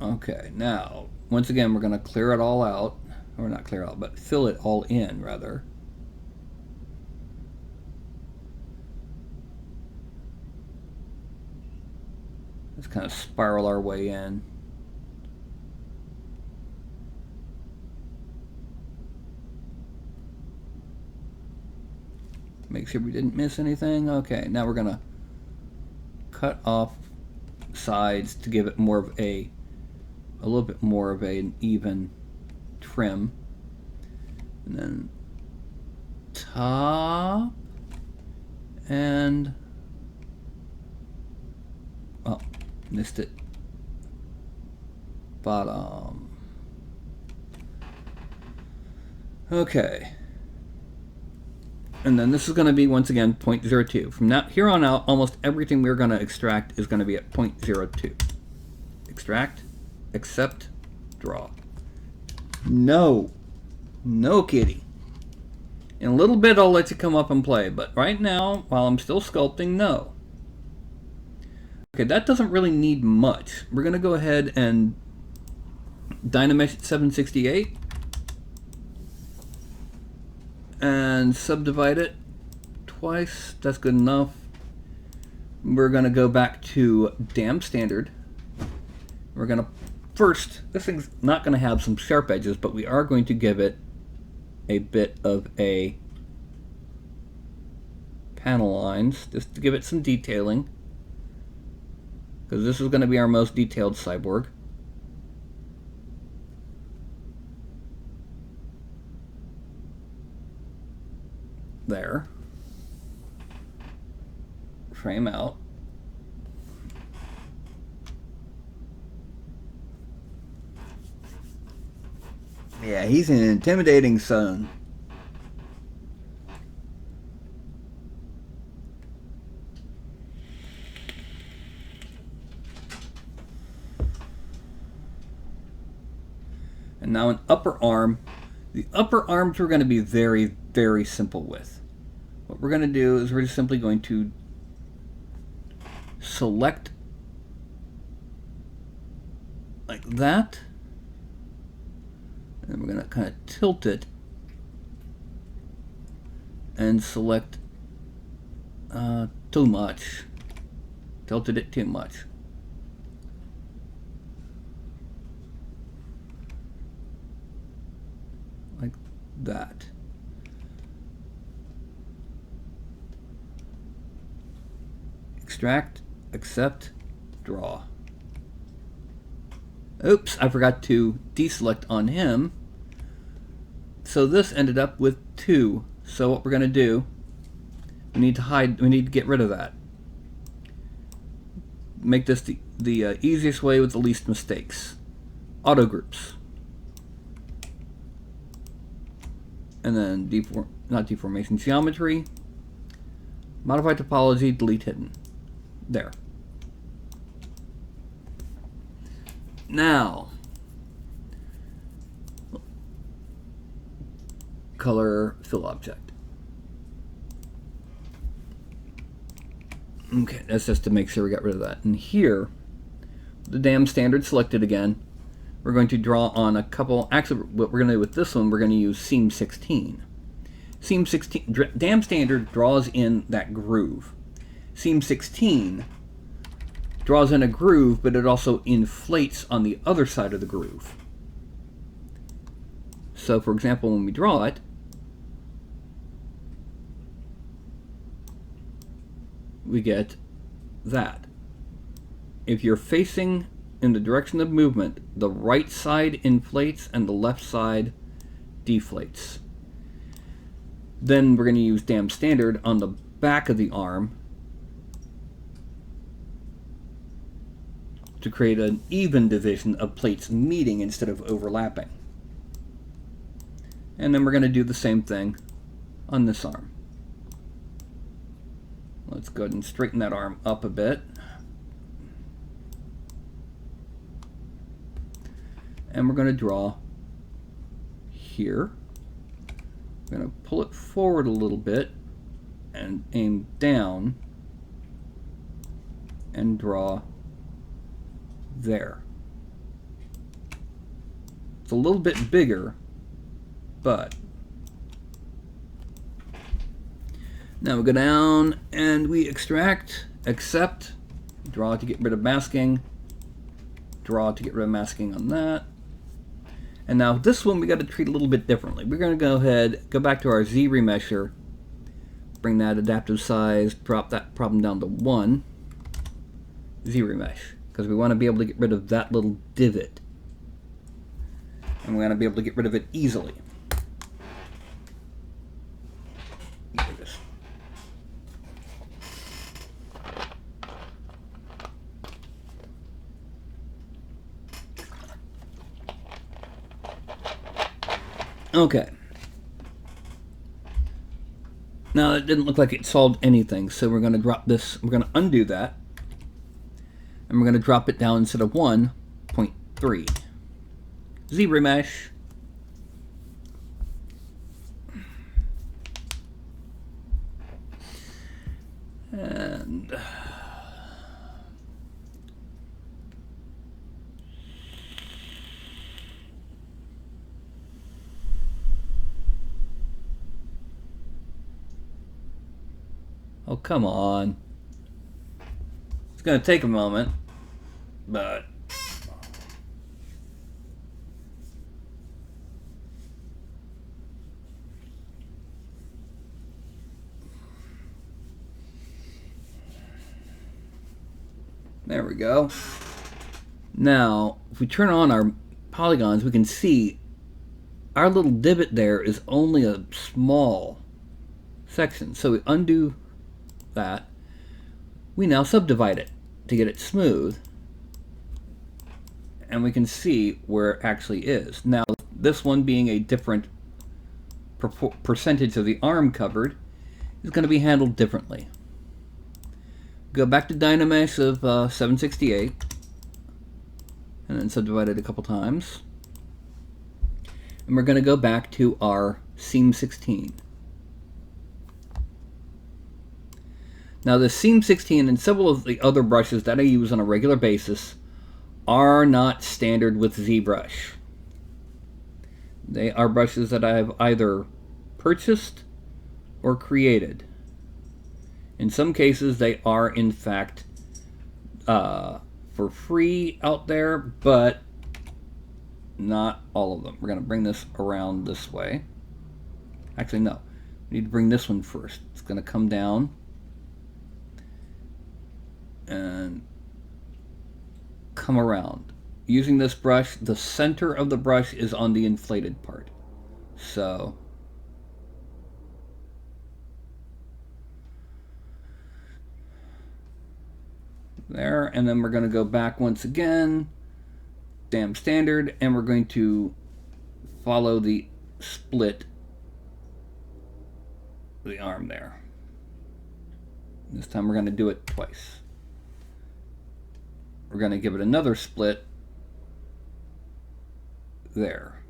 okay, now, once again, we're going to clear it all out, or not clear out, but fill it all in, rather. Let's kind of spiral our way in. Make sure we didn't miss anything. Okay, now we're gonna cut off sides to give it more of a little bit more of an even trim. And then top and, oh, missed it. Bottom. Okay. And then this is going to be, once again, 0.02. From now here on out, almost everything we're going to extract is going to be at 0.02. Extract, accept, draw. No. No, kitty. In a little bit, I'll let you come up and play. But right now, while I'm still sculpting, no. Okay, that doesn't really need much. We're going to go ahead and Dynamesh at 768. And subdivide it twice. That's good enough. We're going to go back to Dam Standard. We're going to first, this thing's not going to have some sharp edges, but we are going to give it a bit of a panel lines, just to give it some detailing, because this is going to be our most detailed cyborg. There. Frame out. Yeah, he's an intimidating son. And now an upper arm. The upper arms we're going to be very, very simple with. What we're going to do is we're just simply going to select like that. And we're going to kind of tilt it and select too much. Tilted it too much. Like that. Extract, accept, draw. Oops, I forgot to deselect on him. So this ended up with 2. So what we're going to do, we need to get rid of that. Make this the easiest way with the least mistakes. Auto groups. And then not deformation, geometry. Modify topology, delete hidden. There. Now, color fill object. Okay, that's just to make sure we got rid of that. And here, the Dam Standard selected again. We're going to draw on a couple. Actually, what we're going to do with this one, we're going to use seam 16. Seam 16, Dam Standard draws in that groove. Seam 16 draws in a groove, but it also inflates on the other side of the groove. So, for example, when we draw it, we get that. If you're facing in the direction of movement, the right side inflates and the left side deflates. Then we're going to use Daz Standard on the back of the arm to create an even division of plates meeting instead of overlapping. And then we're going to do the same thing on this arm. Let's go ahead and straighten that arm up a bit. And we're going to draw here. I'm going to pull it forward a little bit and aim down and draw there. It's a little bit bigger, but now we go down and we extract, accept, draw to get rid of masking, draw to get rid of masking on that. And now this one we got to treat a little bit differently. We're going to go ahead, go back to our Z remesher, bring that adaptive size, drop that problem down to 1, Z remesh, because we want to be able to get rid of that little divot. And we want to be able to get rid of it easily. There it is. Okay. Now it didn't look like it solved anything, so we're going to drop this, we're going to undo that, and we're going to drop it down instead of 1.3. Z remesh. And oh, come on. It's going to take a moment, but there we go. Now, if we turn on our polygons, we can see our little divot there is only a small section. So we undo that. We now subdivide it to get it smooth. And we can see where it actually is. Now, this one being a different percentage of the arm covered is going to be handled differently. Go back to Dynamesh of 768 and then subdivide it a couple times. And we're going to go back to our seam 16. Now the seam 16 and several of the other brushes that I use on a regular basis are not standard with ZBrush. They are brushes that I have either purchased or created. In some cases, they are, in fact, for free out there, but not all of them. We're going to bring this around this way. Actually, no. We need to bring this one first. It's going to come down and come around. Using this brush, the center of the brush is on the inflated part. So there, and then we're going to go back once again, Daz Standard, and we're going to follow the split of the arm there. This time we're going to do it twice. We're going to give it another split there.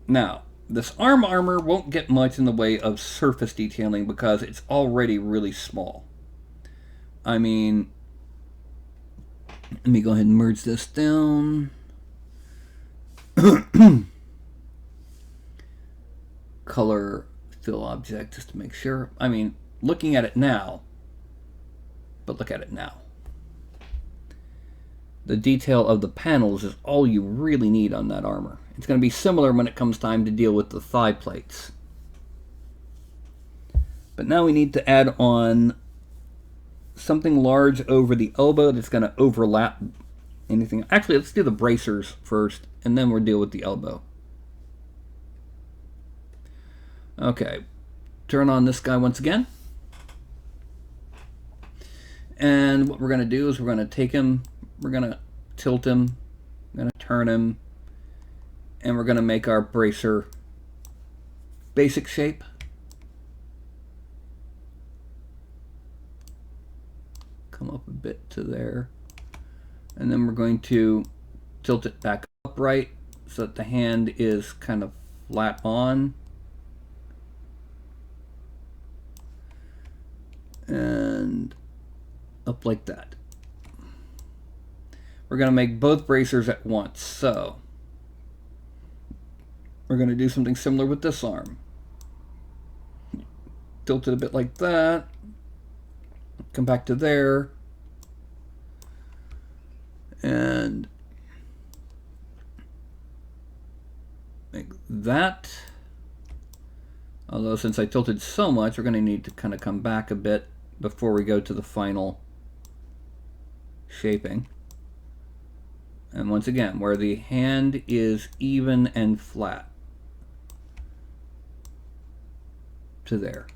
Now, this arm armor won't get much in the way of surface detailing because it's already really small. I mean, let me go ahead and merge this down. Color fill object just to make sure. I mean, looking at it now, but look at it now. The detail of the panels is all you really need on that armor. It's going to be similar when it comes time to deal with the thigh plates. But now we need to add on something large over the elbow that's going to overlap anything. Actually, let's do the bracers first, and then we'll deal with the elbow. Okay, turn on this guy once again. And what we're going to do is we're going to take him, we're going to tilt him, we're going to turn him, and we're going to make our bracer basic shape. Come up a bit to there. And then we're going to tilt it back upright so that the hand is kind of flat on. And up like that. We're going to make both bracers at once. So we're going to do something similar with this arm. Tilt it a bit like that. Come back to there. And make that. Although since I tilted so much, we're going to need to kind of come back a bit before we go to the final shaping. And once again, where the hand is even and flat to there.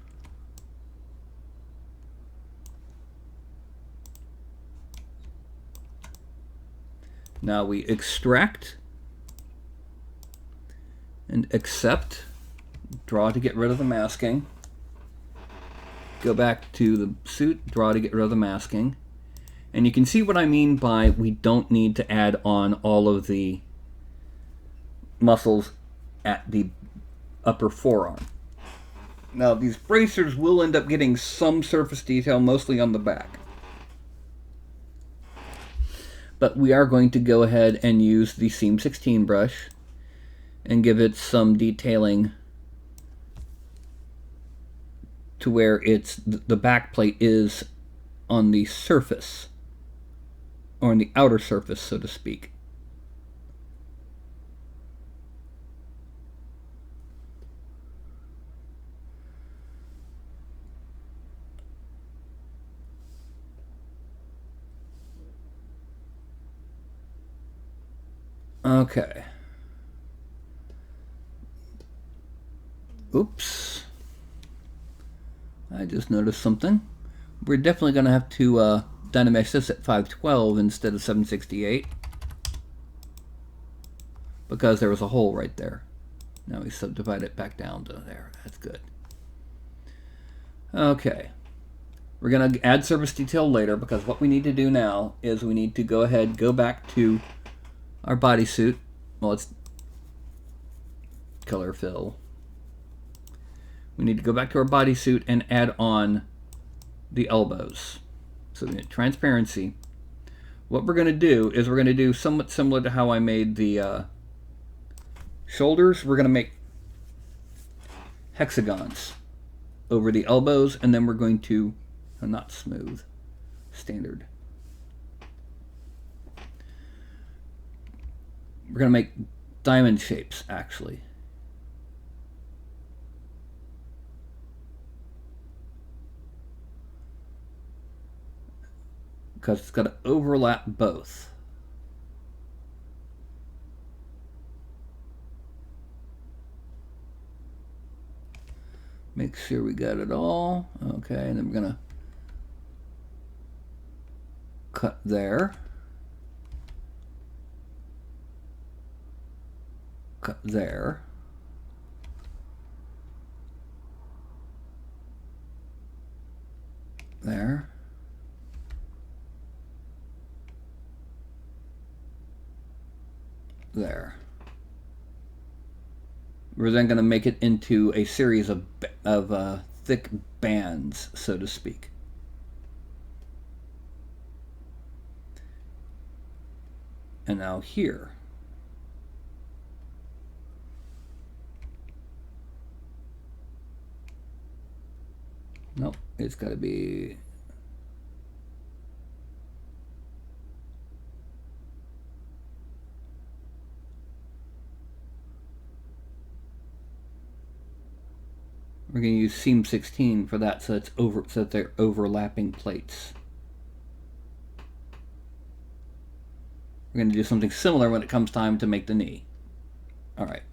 Now we extract and accept, draw to get rid of the masking, go back to the suit, draw to get rid of the masking, and you can see what I mean by we don't need to add on all of the muscles at the upper forearm. Now these bracers will end up getting some surface detail, mostly on the back. But we are going to go ahead and use the Seam 16 brush and give it some detailing to where it's the back plate is on the surface, or on the outer surface, so to speak. Okay. Oops. I just noticed something. We're definitely going to have to Dynamesh this at 512 instead of 768. Because there was a hole right there. Now we subdivide it back down to there. That's good. Okay. We're going to add surface detail later because what we need to do now is we need to go ahead, go back to our bodysuit. Well, it's color fill. We need to go back to our bodysuit and add on the elbows. So we need transparency. What we're going to do is we're going to do somewhat similar to how I made the shoulders. We're going to make hexagons over the elbows, and then we're going to, not smooth, standard. We're going to make diamond shapes, actually. Because it's got to overlap both. Make sure we got it all. Okay, and then we're going to cut there. Cut there. There. There. We're then going to make it into a series of thick bands, so to speak. And now here. Nope, it's got to be... We're going to use seam 16 for that, so that they're overlapping plates. We're going to do something similar when it comes time to make the knee. All right.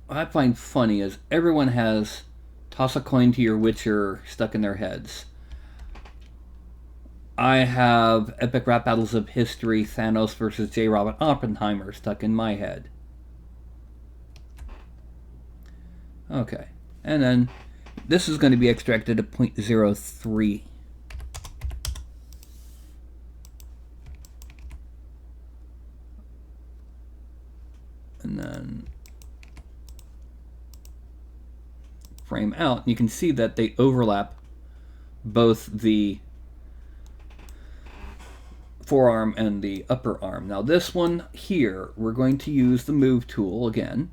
What I find funny is everyone has toss a coin to your Witcher stuck in their heads. I have Epic Rap Battles of History, Thanos versus J. Robert Oppenheimer stuck in my head. Okay, and then this is going to be extracted at 0.03. And then frame out. You can see that they overlap both the forearm and the upper arm. Now this one here, we're going to use the move tool again.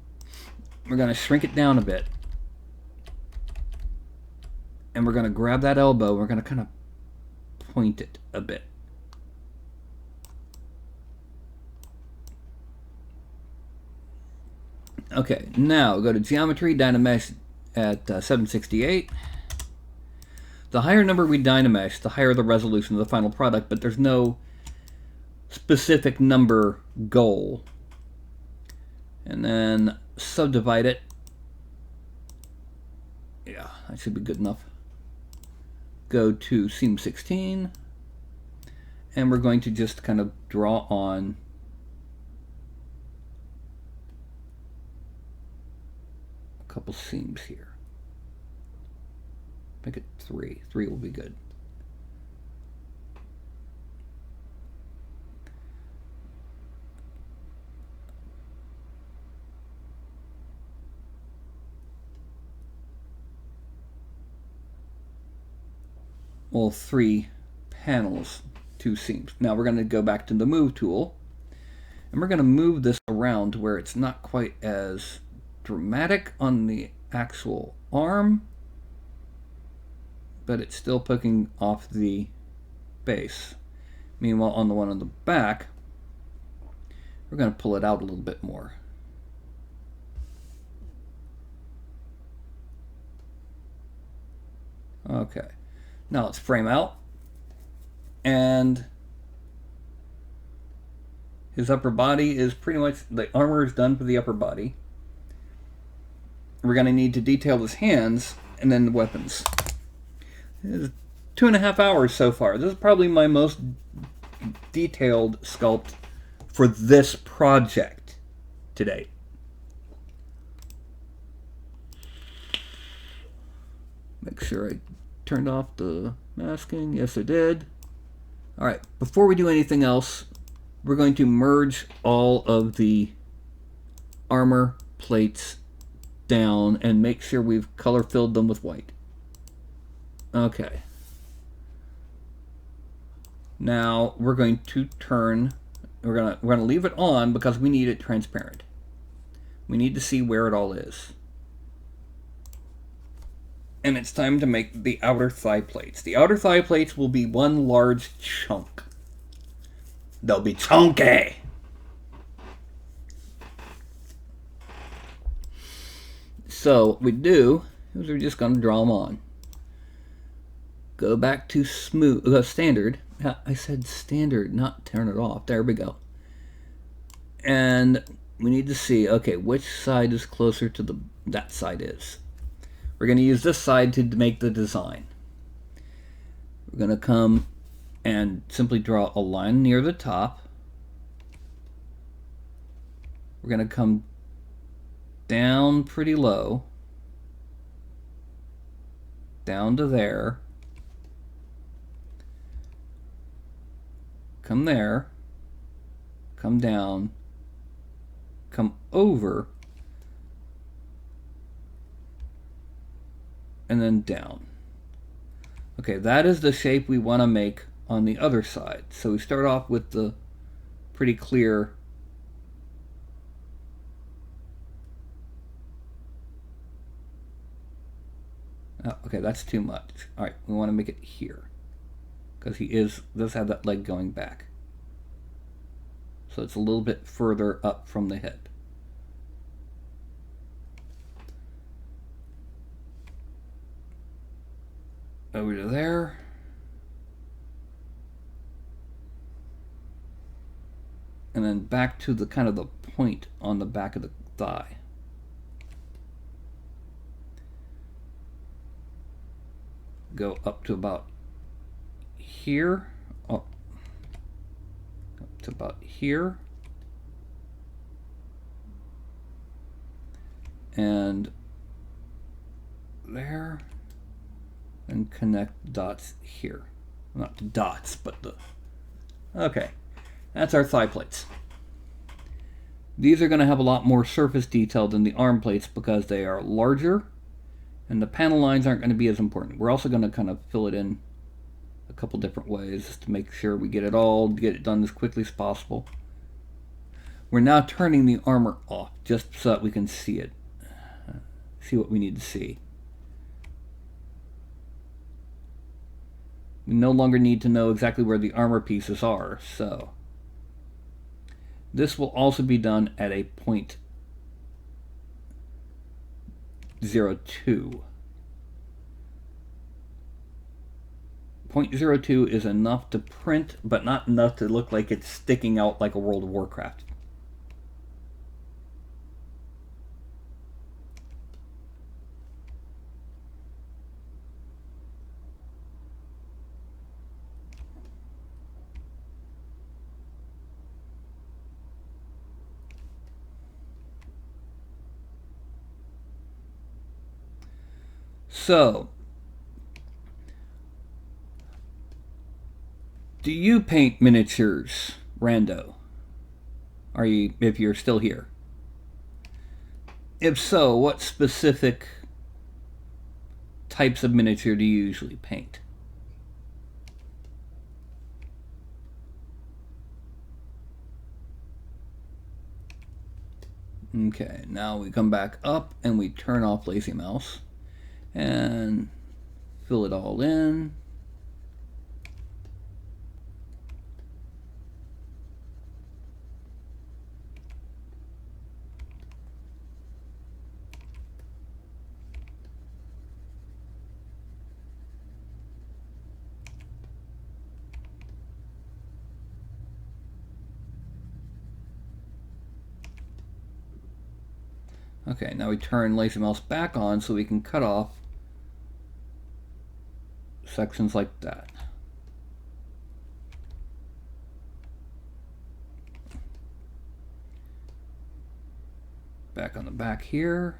We're going to shrink it down a bit. And we're going to grab that elbow. We're going to kind of point it a bit. Okay, now go to Geometry, Dynamesh at 768. The higher number we Dynamesh, the higher the resolution of the final product, but there's no specific number goal. And then subdivide it. Yeah, that should be good enough. Go to seam 16, and we're going to just kind of draw on a couple seams here. Make it 3. 3 will be good. Well, 3 panels, 2 seams. Now we're going to go back to the move tool, and we're going to move this around to where it's not quite as dramatic on the actual arm, but it's still poking off the base. Meanwhile, on the one on the back, we're going to pull it out a little bit more. Okay. Now let's frame out, and his upper body is pretty much, the armor is done for the upper body. We're going to need to detail his hands and then the weapons. It's 2.5 hours so far. This is probably my most detailed sculpt for this project to date. Make sure I turned off the masking. Yes, I did. All right, before we do anything else, we're going to merge all of the armor plates down and make sure we've color filled them with white. Okay. Now we're going to we're gonna leave it on because we need it transparent. We need to see where it all is. And it's time to make the outer thigh plates. The outer thigh plates will be one large chunk. They'll be chunky. So what we do is we're just going to draw them on. Go back to standard. I said standard, not turn it off. There we go. And we need to see, okay, which side is closer to that side is. We're going to use this side to make the design. We're going to come and simply draw a line near the top. We're going to come down pretty low, down to there, come there, come down, come over, and then down. Okay, that is the shape we want to make on the other side. So we start off with the pretty clear Oh, okay, that's too much. All right, we want to make it here because he does have that leg going back. So it's a little bit further up from the hip. Over to there. And then back to the kind of the point on the back of the thigh. Go up to about here. Oh, up to about here. And there. And connect dots here. Not dots, but the... Okay. That's our thigh plates. These are going to have a lot more surface detail than the arm plates because they are larger and the panel lines aren't going to be as important. We're also going to kind of fill it in a couple different ways to make sure we get it done as quickly as possible. We're now turning the armor off just so that we can see it. See what we need to see. We no longer need to know exactly where the armor pieces are, so... This will also be done at a 0.02. 0.02 is enough to print, but not enough to look like it's sticking out like a World of Warcraft. So, do you paint miniatures, Rando? If you're still here? If so, what specific types of miniature do you usually paint? Okay, now we come back up and we turn off Lazy Mouse and fill it all in. Okay, now we turn Lazy Mouse back on so we can cut off sections like that. Back on the back here.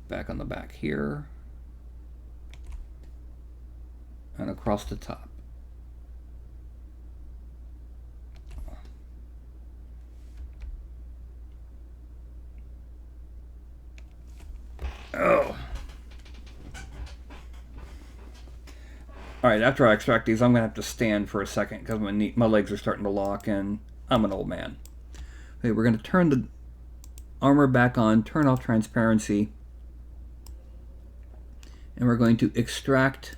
Back on the back here. And across the top. Oh. Alright, after I extract these, I'm going to have to stand for a second because my legs are starting to lock and I'm an old man. Okay, we're going to turn the armor back on, turn off transparency, and we're going to extract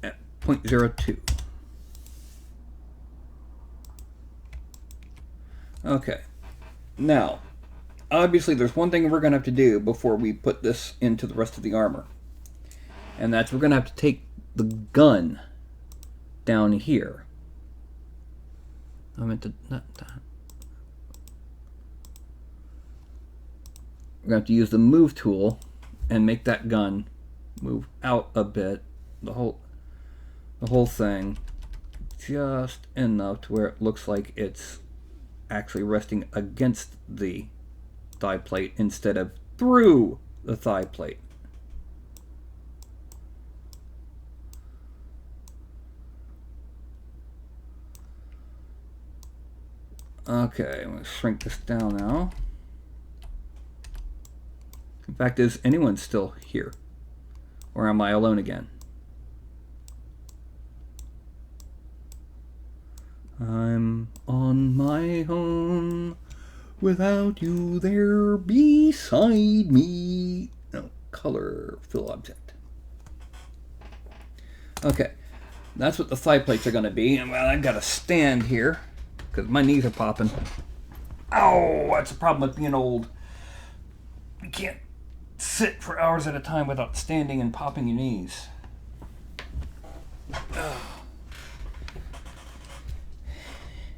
at 0.02. Okay, now, obviously there's one thing we're going to have to do before we put this into the rest of the armor. And that's we're going to have to take the gun down here. I meant to... Not that. We're going to have to use the move tool and make that gun move out a bit. The whole thing. Just enough to where it looks like it's actually resting against the thigh plate instead of through the thigh plate. Okay, I'm going to shrink this down now. In fact, is anyone still here? Or am I alone again? I'm on my own. Without you there beside me. No, color, fill object. Okay, that's what the thigh plates are going to be. And well, I've got to stand here because my knees are popping. Ow, that's a problem with being old. You can't sit for hours at a time without standing and popping your knees.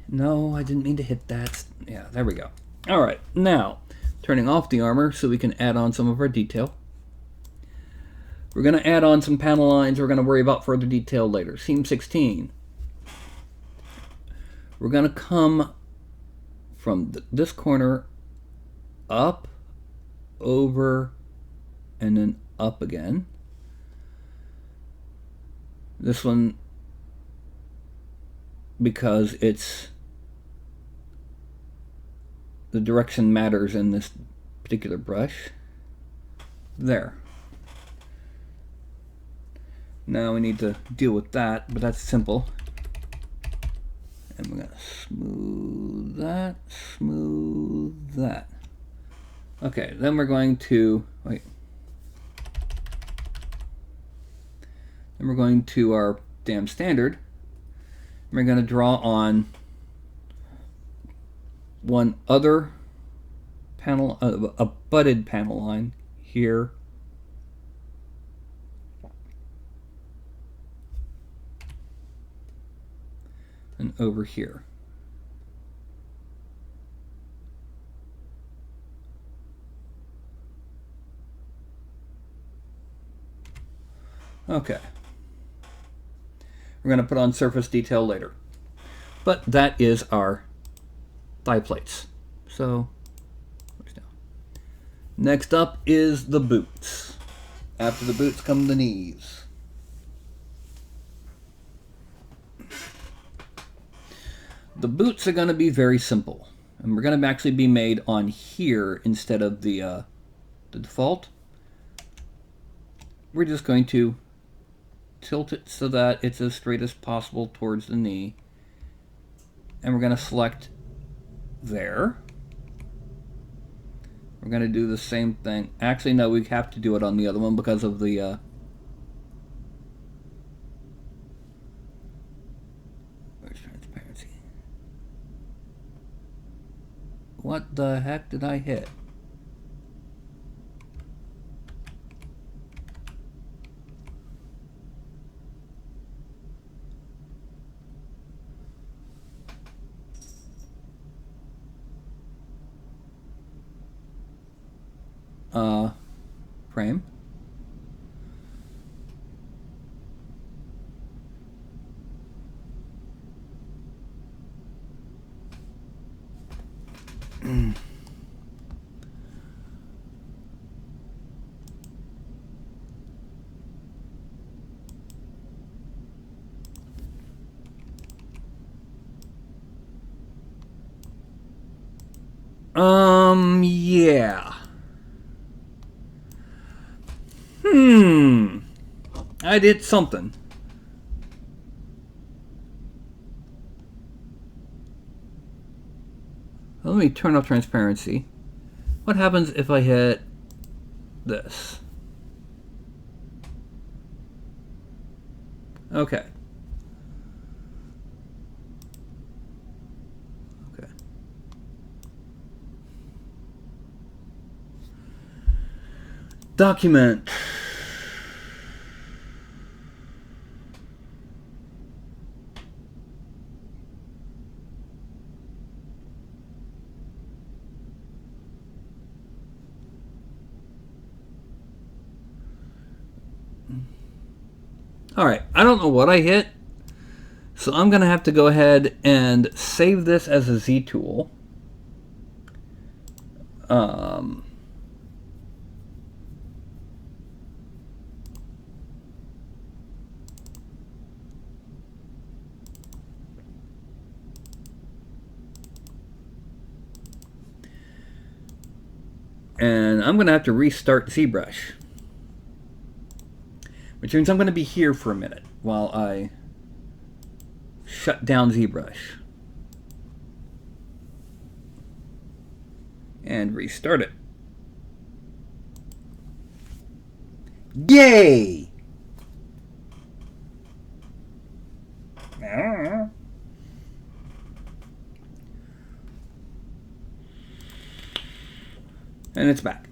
No, I didn't mean to hit that. Yeah, there we go. All right, now turning off the armor so we can add on some of our detail. We're going to add on some panel lines. We're going to worry about further detail later. Seam 16. We're going to come from this corner up, over, and then up again. This one, because it's the direction matters in this particular brush. There. Now we need to deal with that, but that's simple. And we're going to smooth that, smooth that. Okay, then we're going to, wait. Then we're going to our damn standard. We're going to draw on one other panel, a butted panel line here. And over here. Okay. We're going to put on surface detail later. But that is our thigh plates. So, next up is the boots. After the boots come the knees. The boots are going to be very simple. And we're going to actually be made on here instead of the default. We're just going to tilt it so that it's as straight as possible towards the knee. And we're going to select there. We're going to do the same thing. Actually, no, we have to do it on the other one because of the where's transparency? What the heck did I hit? Frame. Yeah. I did something. Let me turn off transparency. What happens if I hit this? Okay. Okay. Document. Alright, I don't know what I hit, so I'm going to have to go ahead and save this as a Z tool. And I'm going to have to restart ZBrush. Which means I'm going to be here for a minute while I shut down ZBrush. and restart it. Yay! And it's back.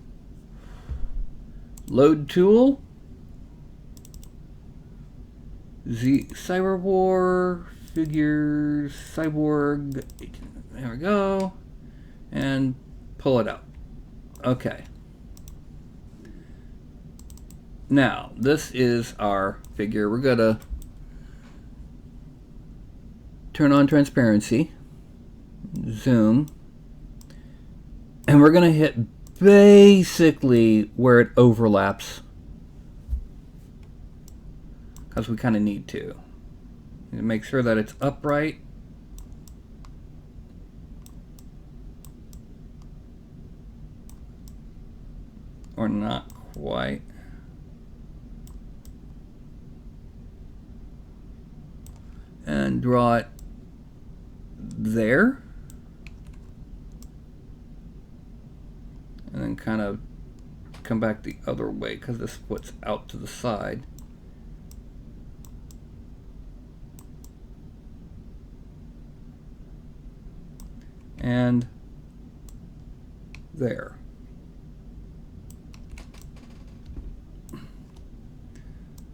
Load tool. Cyberwar figures cyborg. There we go. And pull it out. Okay. Now, this is our figure. We're gonna turn on transparency, zoom, and we're gonna hit basically where it overlaps, because we kind of need to. Make sure that it's upright. Or not quite. And draw it there. And then kind of come back the other way, because this puts out to the side. And there.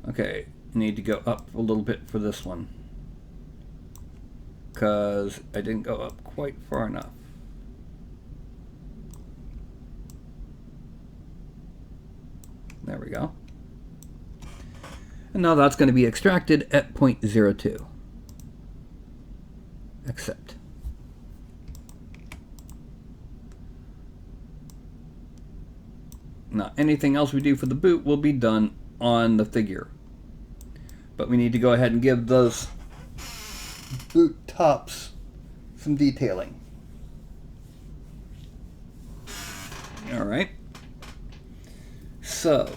Okay, need to go up a little bit for this one, because I didn't go up quite far enough. There we go. And now that's going to be extracted at 0.02. Accept. Now anything else we do for the boot will be done on the figure. But we need to go ahead and give those boot tops some detailing. Alright. So,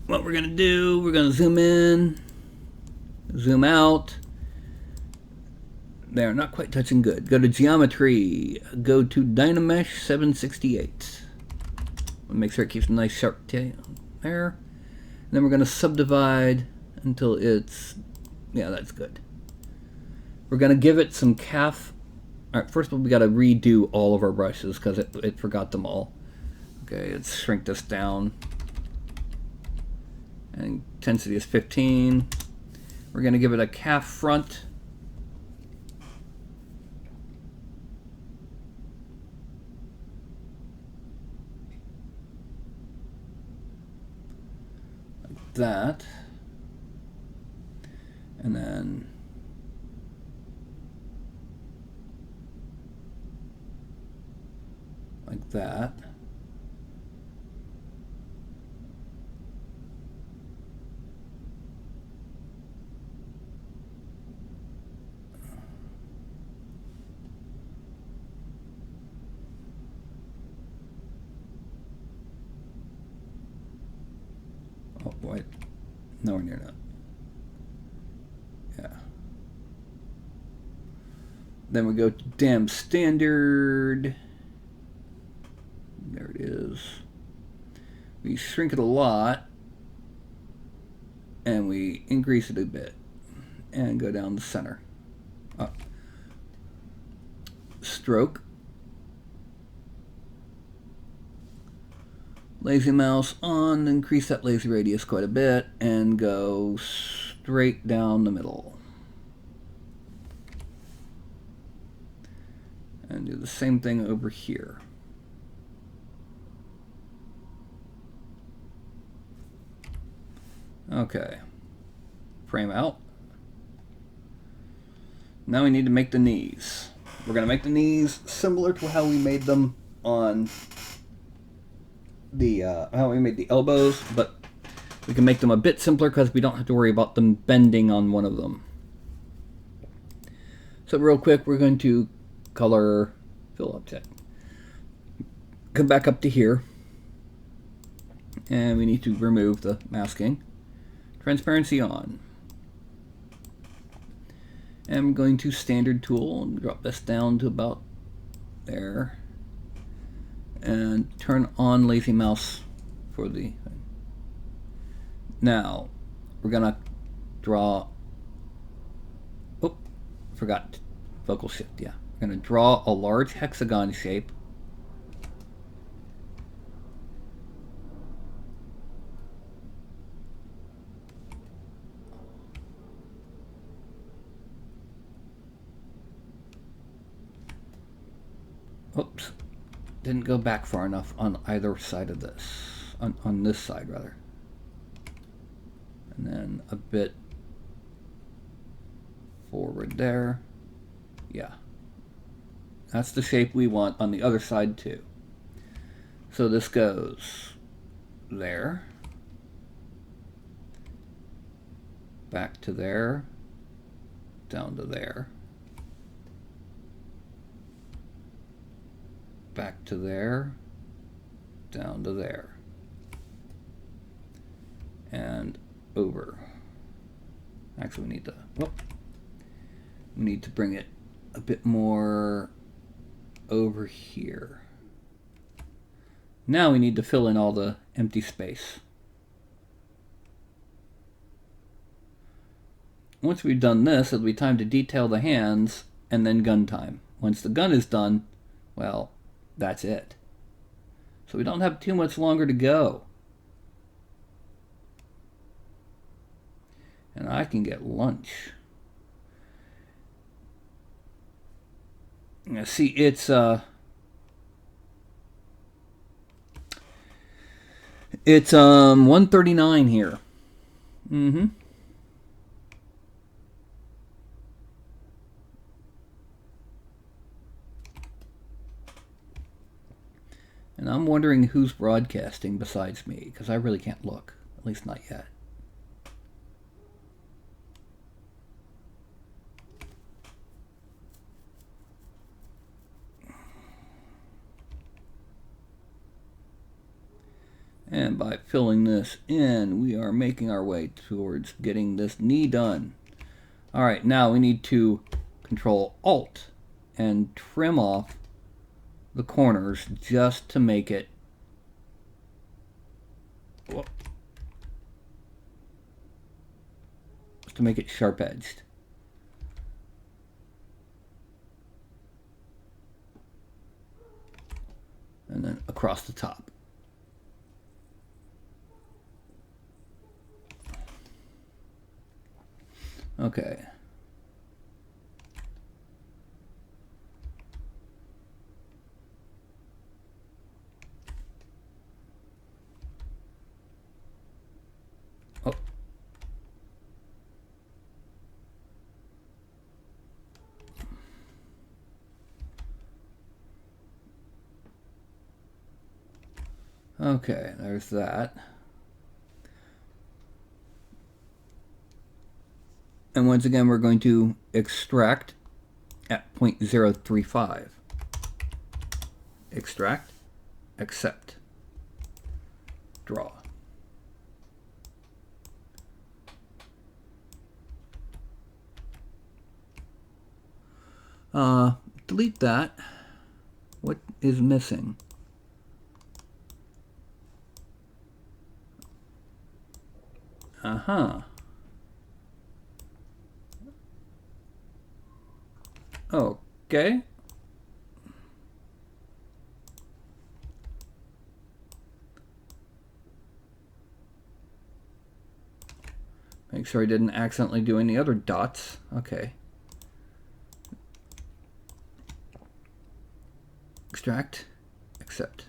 what we're going to do, we're going to zoom in, zoom out. They're not quite touching good. Go to geometry, go to Dynamesh 768. Make sure it keeps a nice sharp tail there. And then we're going to subdivide until it's, yeah, that's good. We're going to give it some calf. All right, first of all, we got to redo all of our brushes because it forgot them all. Okay, let's shrink this down. And intensity is 15. We're going to give it a calf front. Like that. And then like that. Oh, wait. Nowhere near that. Yeah. Then we go to Dam Standard. There it is. We shrink it a lot. And we increase it a bit. And go down the center. Up. Stroke. Lazy mouse on, increase that lazy radius quite a bit, and go straight down the middle. And do the same thing over here. Okay. Frame out. Now we need to make the knees. We're going to make the knees similar to how we made them on the how we made the elbows, but we can make them a bit simpler because we don't have to worry about them bending on one of them. So real quick, we're going to color fill object. Come back up to here, and we need to remove the masking. Transparency on. And I'm going to standard tool and drop this down to about there. And turn on lazy mouse for the... Now, we're gonna draw... Oh, forgot. Focal shift, yeah. We're gonna draw a large hexagon shape. Oops. Didn't go back far enough on either side of this. On this side, rather. And then a bit forward there. Yeah. That's the shape we want on the other side, too. So this goes there. Back to there. Down to there. Back to there, down to there, and over. Actually, we need to bring it a bit more over here. Now we need to fill in all the empty space. Once we've done this, it'll be time to detail the hands and then gun time. Once the gun is done, well, that's it. So we don't have too much longer to go. And I can get lunch. Now see, it's 1:39 here. Mm-hmm. And I'm wondering who's broadcasting besides me, because I really can't look. At least not yet. And by filling this in, we are making our way towards getting this knee done. Alright, now we need to Control-Alt and trim off the corners just to make it sharp edged. And then across the top. Okay. Oh. Okay, there's that. And once again, we're going to extract at 0.035. Extract, accept, draw. Delete that. What is missing? Uh-huh. Okay. Make sure I didn't accidentally do any other dots. Okay. Extract, accept.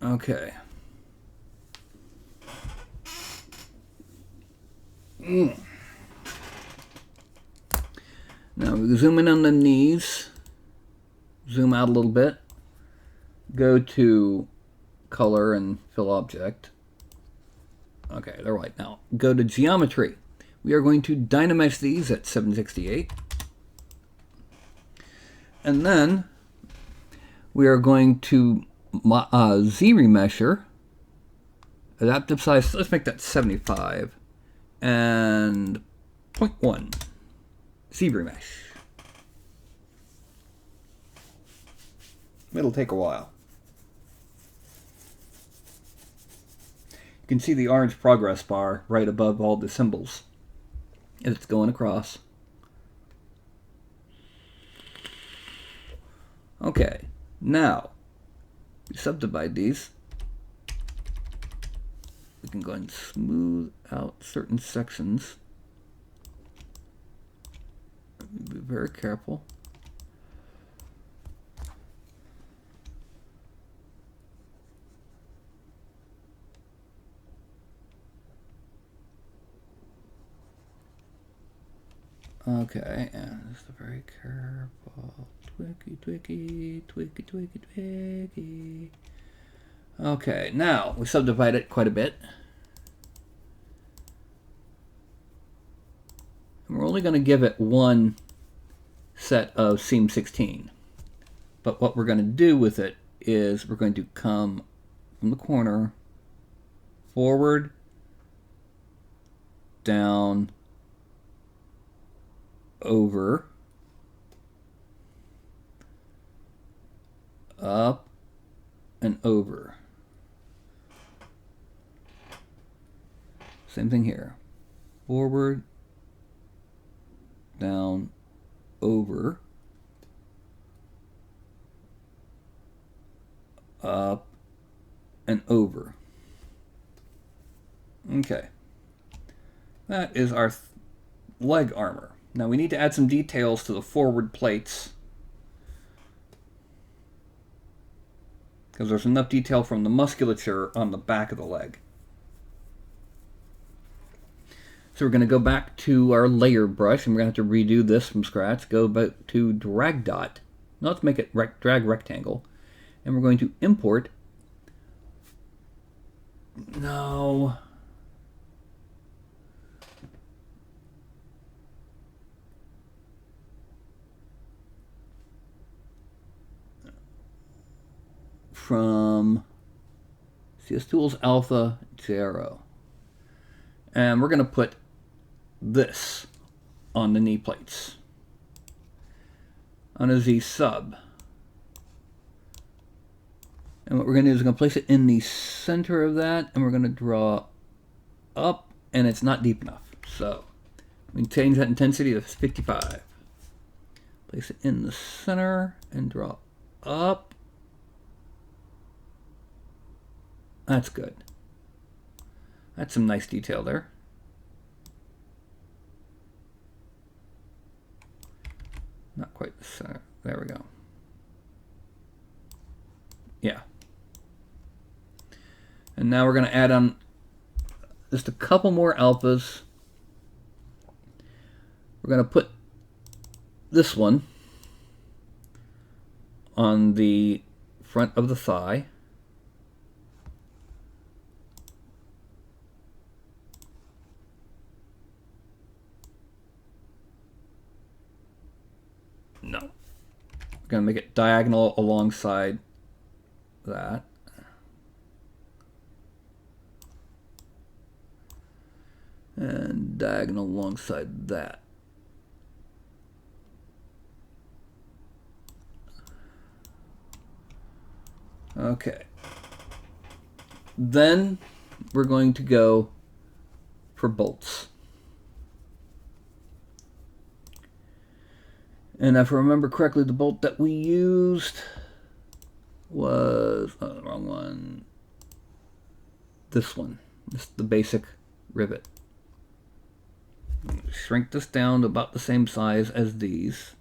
Okay. Now we zoom in on the knees, zoom out a little bit, go to color and fill object. Okay, they're white now. Go to geometry. We are going to dynamesh these at 768. And then we are going to Z-remesher, adaptive size, let's make that 75, and 0.1, Z-remesh. It'll take a while. You can see the orange progress bar right above all the symbols as it's going across. Okay, now we subdivide these. We can go ahead and smooth out certain sections. Be very careful. Okay, and just very careful. Twicky, twicky, twicky, twicky, twicky. Okay, now we subdivide it quite a bit. And we're only going to give it one set of seam 16. But what we're going to do with it is we're going to come from the corner, forward, down, over, up, and over. Same thing here. Forward, down, over, up, and over. Okay. That is our leg armor. Now we need to add some details to the forward plates, because there's enough detail from the musculature on the back of the leg. So we're going to go back to our layer brush, and we're going to have to redo this from scratch. Go back to drag dot. Now let's make it drag rectangle. And we're going to import. No. From CS Tools Alpha 0. And we're going to put this on the knee plates on a Z sub. And what we're going to do is we're going to place it in the center of that, and we're going to draw up, and it's not deep enough. So we can change that intensity to 55. Place it in the center and draw up. That's good. That's some nice detail there. Not quite the center. There we go. Yeah. And now we're going to add on just a couple more alphas. We're going to put this one on the front of the thigh. No. We're going to make it diagonal alongside that. And diagonal alongside that. Okay. Then we're going to go for bolts. And if I remember correctly, the bolt that we used was the wrong one. This one. This is the basic rivet. Shrink this down to about the same size as these.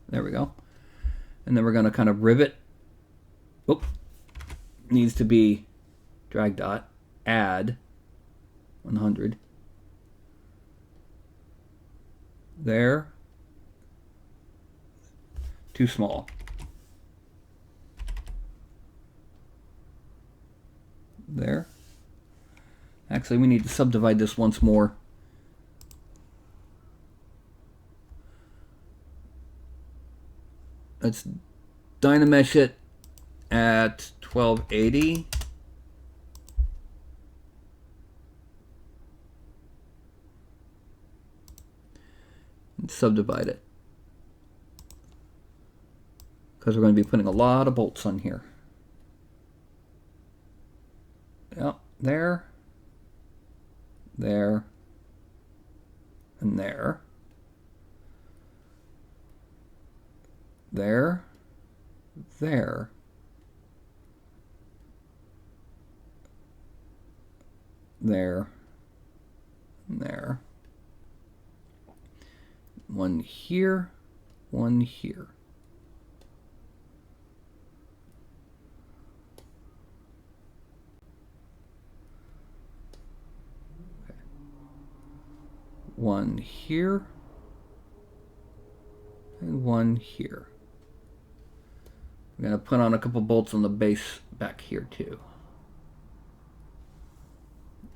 There we go. And then we're going to kind of rivet. Oop. Needs to be drag dot, add 100. There. Too small. There. Actually, we need to subdivide this once more. Let's Dynamesh it at 1280. And subdivide it. because we're going to be putting a lot of bolts on here. Yep, there, there, and there. There, there, there, and there. One here, one here. Okay. One here, and one here. I'm going to put on a couple bolts on the base back here too.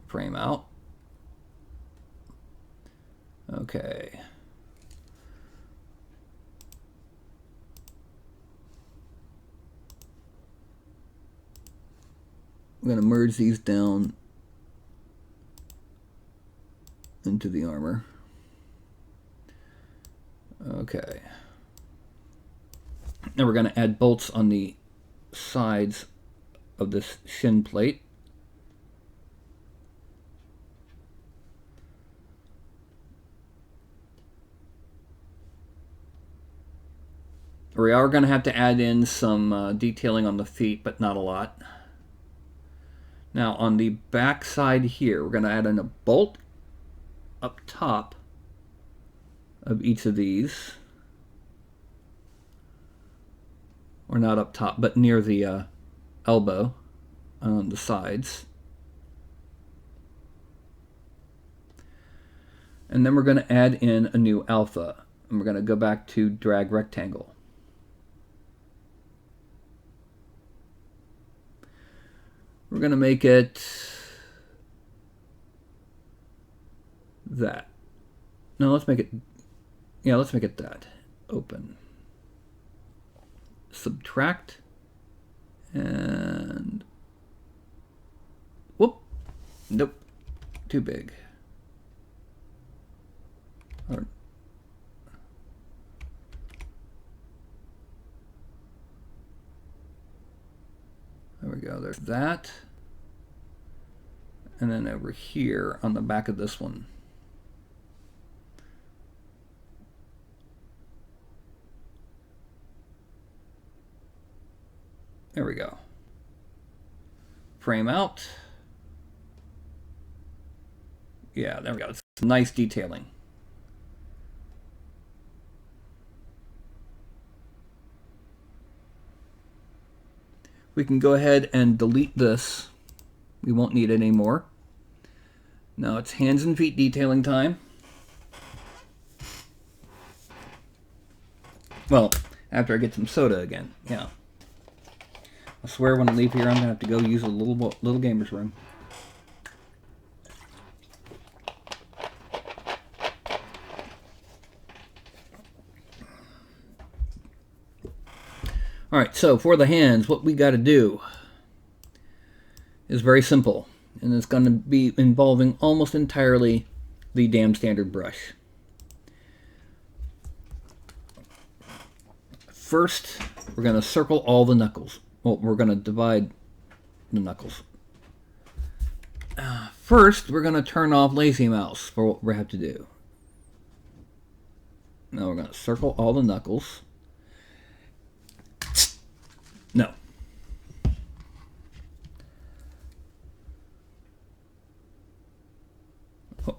Frame out. Okay. I'm going to merge these down into the armor. Okay. Now we're going to add bolts on the sides of this shin plate. We are going to have to add in some detailing on the feet, but not a lot. Now on the back side here, we're going to add in a bolt up top of each of these. Or not up top, but near the elbow on the sides. And then we're going to add in a new alpha. And we're going to go back to drag rectangle. We're going to make it that. No, let's make it, yeah, let's make it that. Open. Subtract. And whoop. Nope. Too big. Or, there we go. There's that. And then over here on the back of this one. There we go. Frame out. Yeah, there we go. It's nice detailing. We can go ahead and delete this. We won't need it anymore. Now it's hands and feet detailing time. Well, after I get some soda again, yeah. I swear when I leave here, I'm gonna have to go use a little gamer's room. All right, so for the hands, what we got to do is very simple, and it's going to be involving almost entirely the damn standard brush. First, we're going to circle all the knuckles. Well, we're going to divide the knuckles. First, we're going to turn off lazy mouse for what we have to do. Now we're going to circle all the knuckles. No. Oh.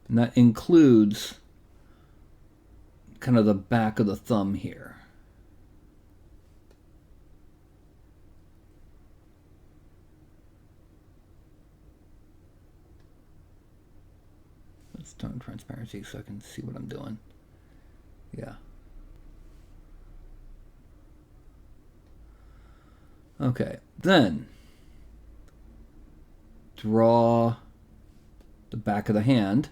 And that includes kind of the back of the thumb here. Let's turn transparency so I can see what I'm doing. Yeah. Okay, then draw the back of the hand.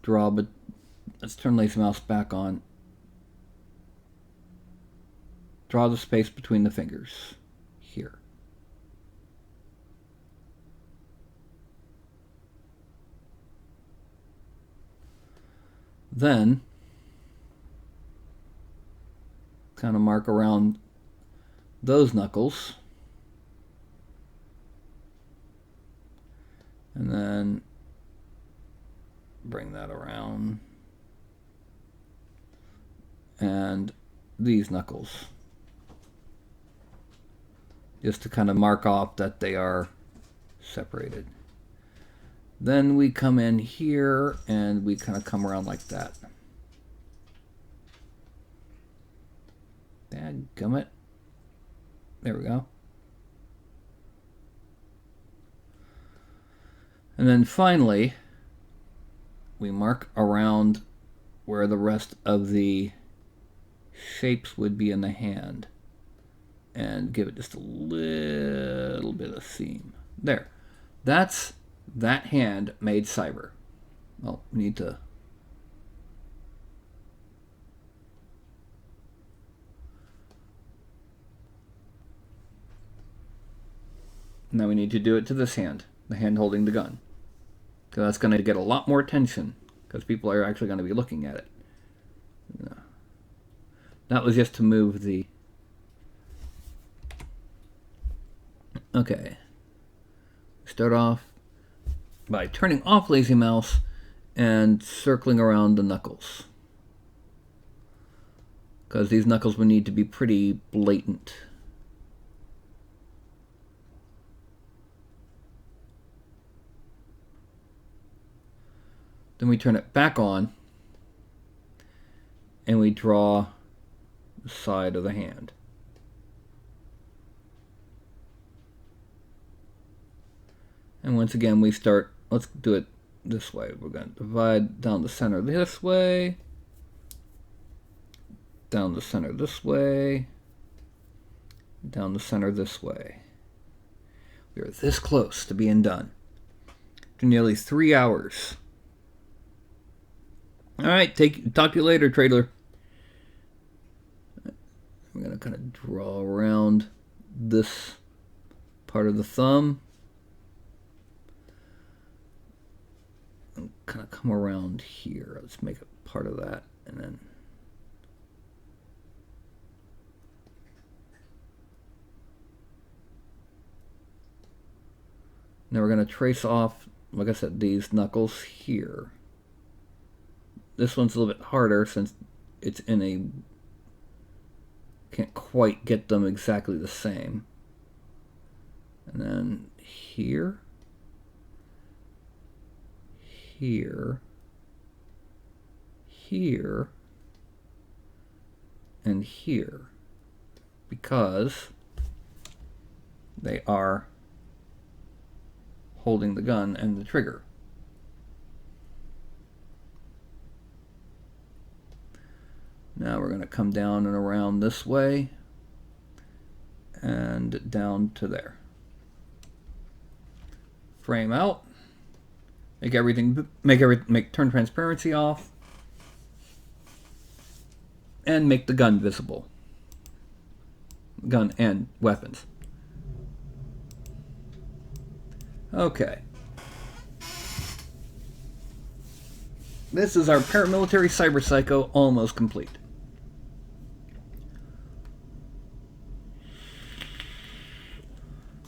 Draw, but let's turn lazy mouse back on. draw the space between the fingers here. Then kind of mark around those knuckles, and then bring that around, and these knuckles, just to kind of mark off that they are separated. Then we come in here and we kind of come around like that. Dadgummit. There we go. And then finally, we mark around where the rest of the shapes would be in the hand and give it just a little bit of seam. There. That's that hand made cyber. Well, we need to now we need to do it to this hand, the hand holding the gun. Because that's going to get a lot more attention because people are actually going to be looking at it. That was just to move the... Okay. Start off by turning off Lazy Mouse and circling around the knuckles. Because these knuckles would need to be pretty blatant. Then we turn it back on and we draw the side of the hand. And once again we start, let's do it this way. We're going to divide down the center this way, down the center this way, down the center this way. We are this close to being done. For nearly 3 hours. Alright, talk to you later, Trader. I'm going to kind of draw around this part of the thumb. And kind of come around here. Let's make it part of that. And then... Now we're going to trace off, like I said, these knuckles here. This one's a little bit harder since it's in a... Can't quite get them exactly the same. And then here. Here. Here. And here. Because they are holding the gun and the trigger. Now we're going to come down and around this way and down to there. Frame out. Make turn transparency off and make the gun visible. Gun and weapons. Okay. This is our paramilitary cyber psycho almost complete.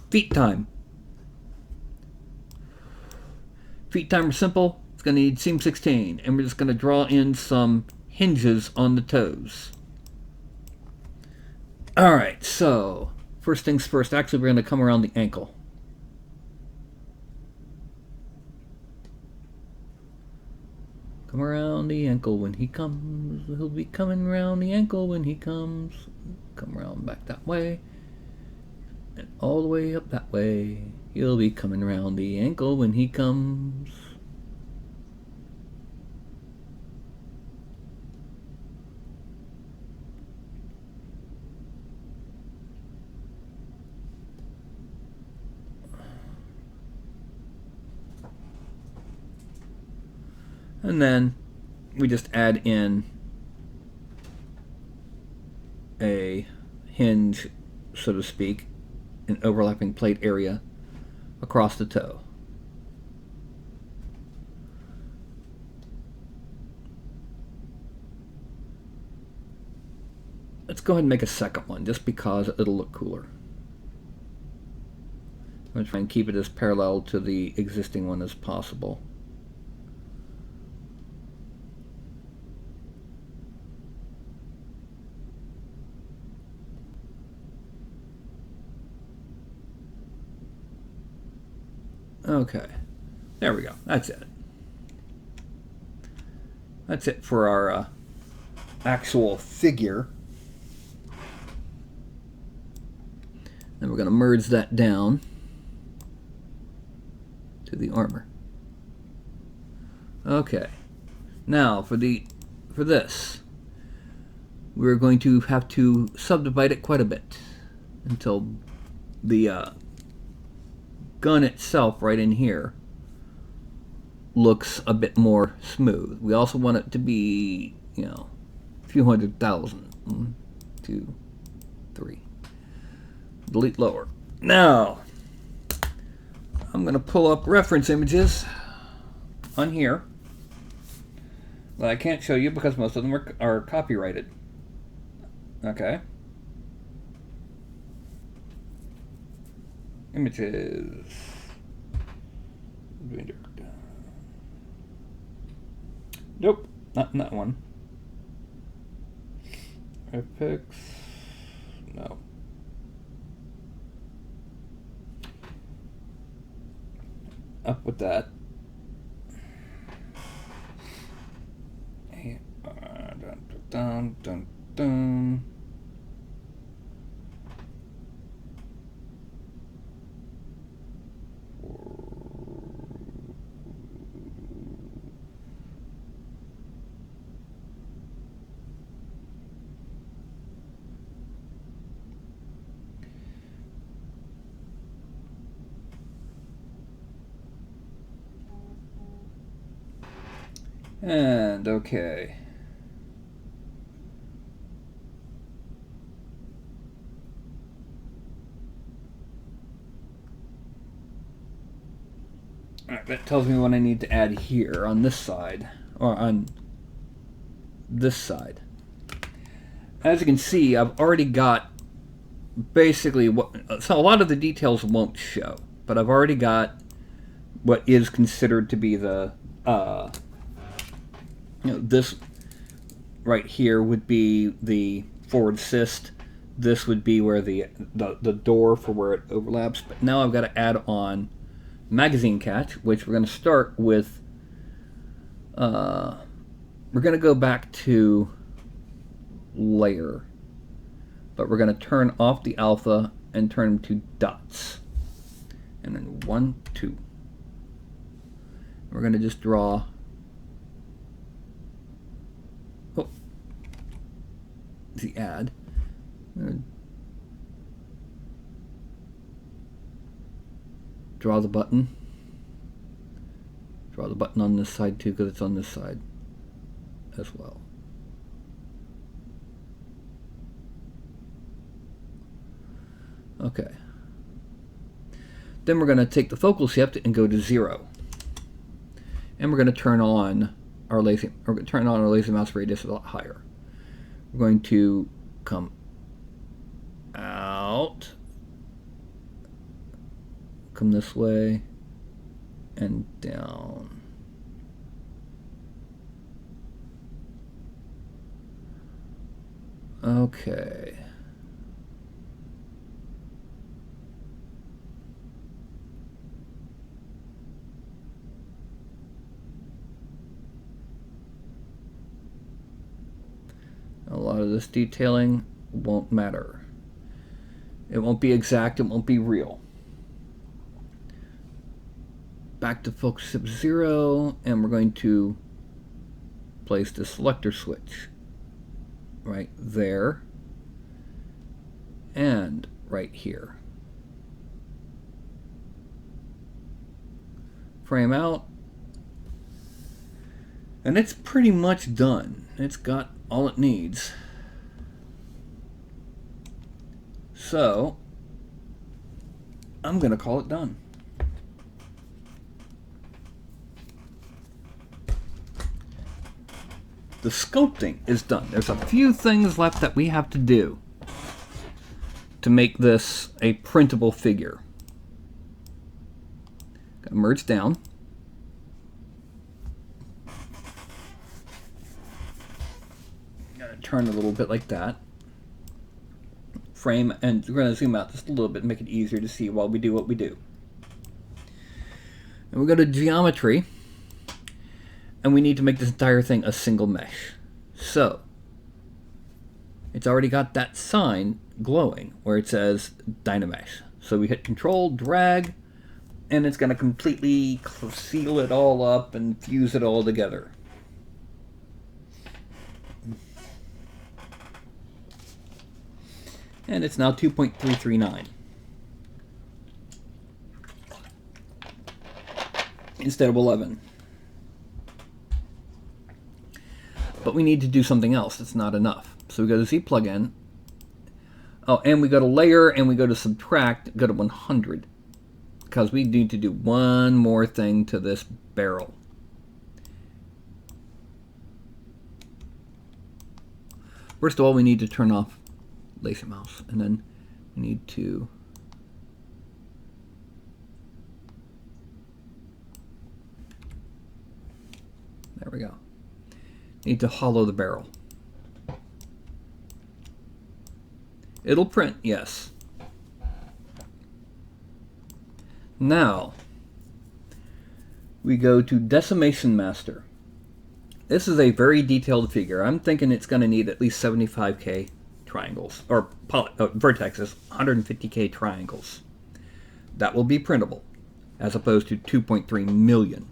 Feet time. Feet time are simple. It's going to need seam 16, and we're just going to draw in some hinges on the toes. Alright, so first things first. Actually, we're going to come around the ankle. Come around the ankle when he comes. He'll be coming around the ankle when he comes. Come around back that way. And all the way up that way. He'll be coming around the ankle when he comes. And then we just add in a hinge, so to speak, an overlapping plate area across the toe. Let's go ahead and make a second one, just because it'll look cooler. I'm going to try and keep it as parallel to the existing one as possible. Okay, there we go. That's it. That's it for our actual figure. Then we're going to merge that down to the armor. Okay, now for this, we're going to have to subdivide it quite a bit until the gun itself right in here looks a bit more smooth. We also want it to be, you know, a few 100,000. 1, 2, 3. Delete lower. Now, I'm going to pull up reference images on here that I can't show you because most of them are copyrighted. Okay. Images. Nope, not in that one. Epics. No. Up with that. Dun, dun, dun. And okay. Alright, that tells me what I need to add here on this side, or on this side. As you can see, I've already got basically what, so a lot of the details won't show, but I've already got what is considered to be the this right here would be the forward cyst. This would be where the door for where it overlaps. But now I've got to add on magazine catch, which we're going to start with. We're going to go back to layer, but we're going to turn off the alpha and turn them to dots. And then 1, 2. We're going to just draw. The add. Draw the button. Draw the button on this side too, because it's on this side as well. Okay. Then we're going to take the focal shift and go to 0. And we're going to turn on our lazy mouse radius a lot higher. We're going to come out, come this way, and down. Okay. A lot of this detailing won't matter. It won't be exact, it won't be real. Back to focus of 0, and we're going to place the selector switch right there and right here. Frame out, and it's pretty much done. It's got all it needs. So, I'm going to call it done. The sculpting is done. There's a few things left that we have to do to make this a printable figure. Got to merge down. Got to turn a little bit like that. Frame, and we're going to zoom out just a little bit and make it easier to see while we do what we do. And we go to geometry, and we need to make this entire thing a single mesh. So, it's already got that sign glowing where it says Dynamesh. So we hit Control, drag, and it's going to completely seal it all up and fuse it all together. And it's now 2.339 instead of 11. But we need to do something else. It's not enough. So we go to Z plugin. Oh, and we go to layer and we go to subtract, go to 100. Because we need to do one more thing to this barrel. First of all, we need to turn off laser mouse. And then we need to there we go. Need to hollow the barrel. It'll print, yes. Now, we go to Decimation Master. This is a very detailed figure. I'm thinking it's going to need at least 75k triangles, or vertexes, 150k triangles. That will be printable, as opposed to 2.3 million.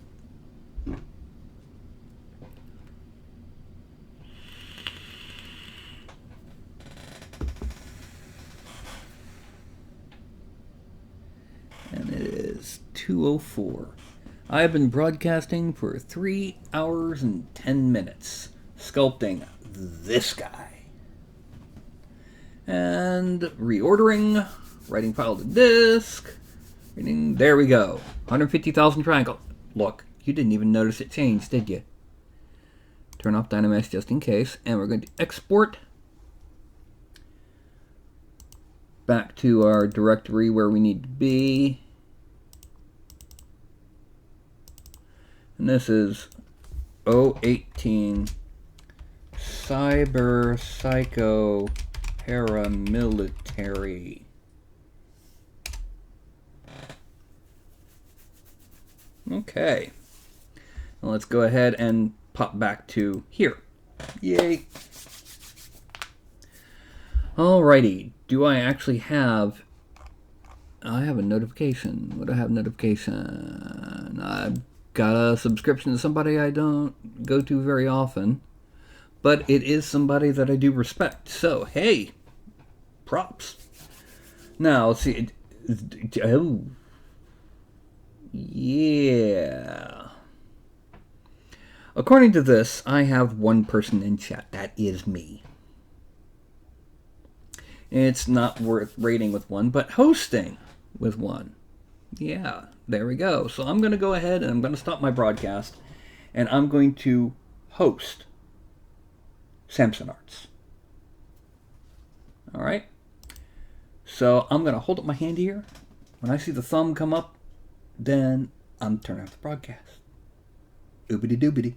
And it is 2:04. I have been broadcasting for 3 hours and 10 minutes, sculpting this guy. And reordering, writing file to disk, reading, there we go. 150,000 triangle. Look, you didn't even notice it changed, did you? Turn off Dynamesh just in case, and we're going to export back to our directory where we need to be. And this is 018 Cyber Psycho Paramilitary. Okay. Now let's go ahead and pop back to here. Yay. Alrighty. Do I actually have... I have a notification. What do I have notification? I've got a subscription to somebody I don't go to very often. But it is somebody that I do respect. So, hey, props. Now, let's see. Oh, yeah. According to this, I have one person in chat. That is me. It's not worth rating with one, but hosting with one. Yeah, there we go. So I'm going to go ahead and I'm going to stop my broadcast. And I'm going to host Samson Arts. All right. So I'm going to hold up my hand here. When I see the thumb come up, then I'm turning off the broadcast. Oobity doobity.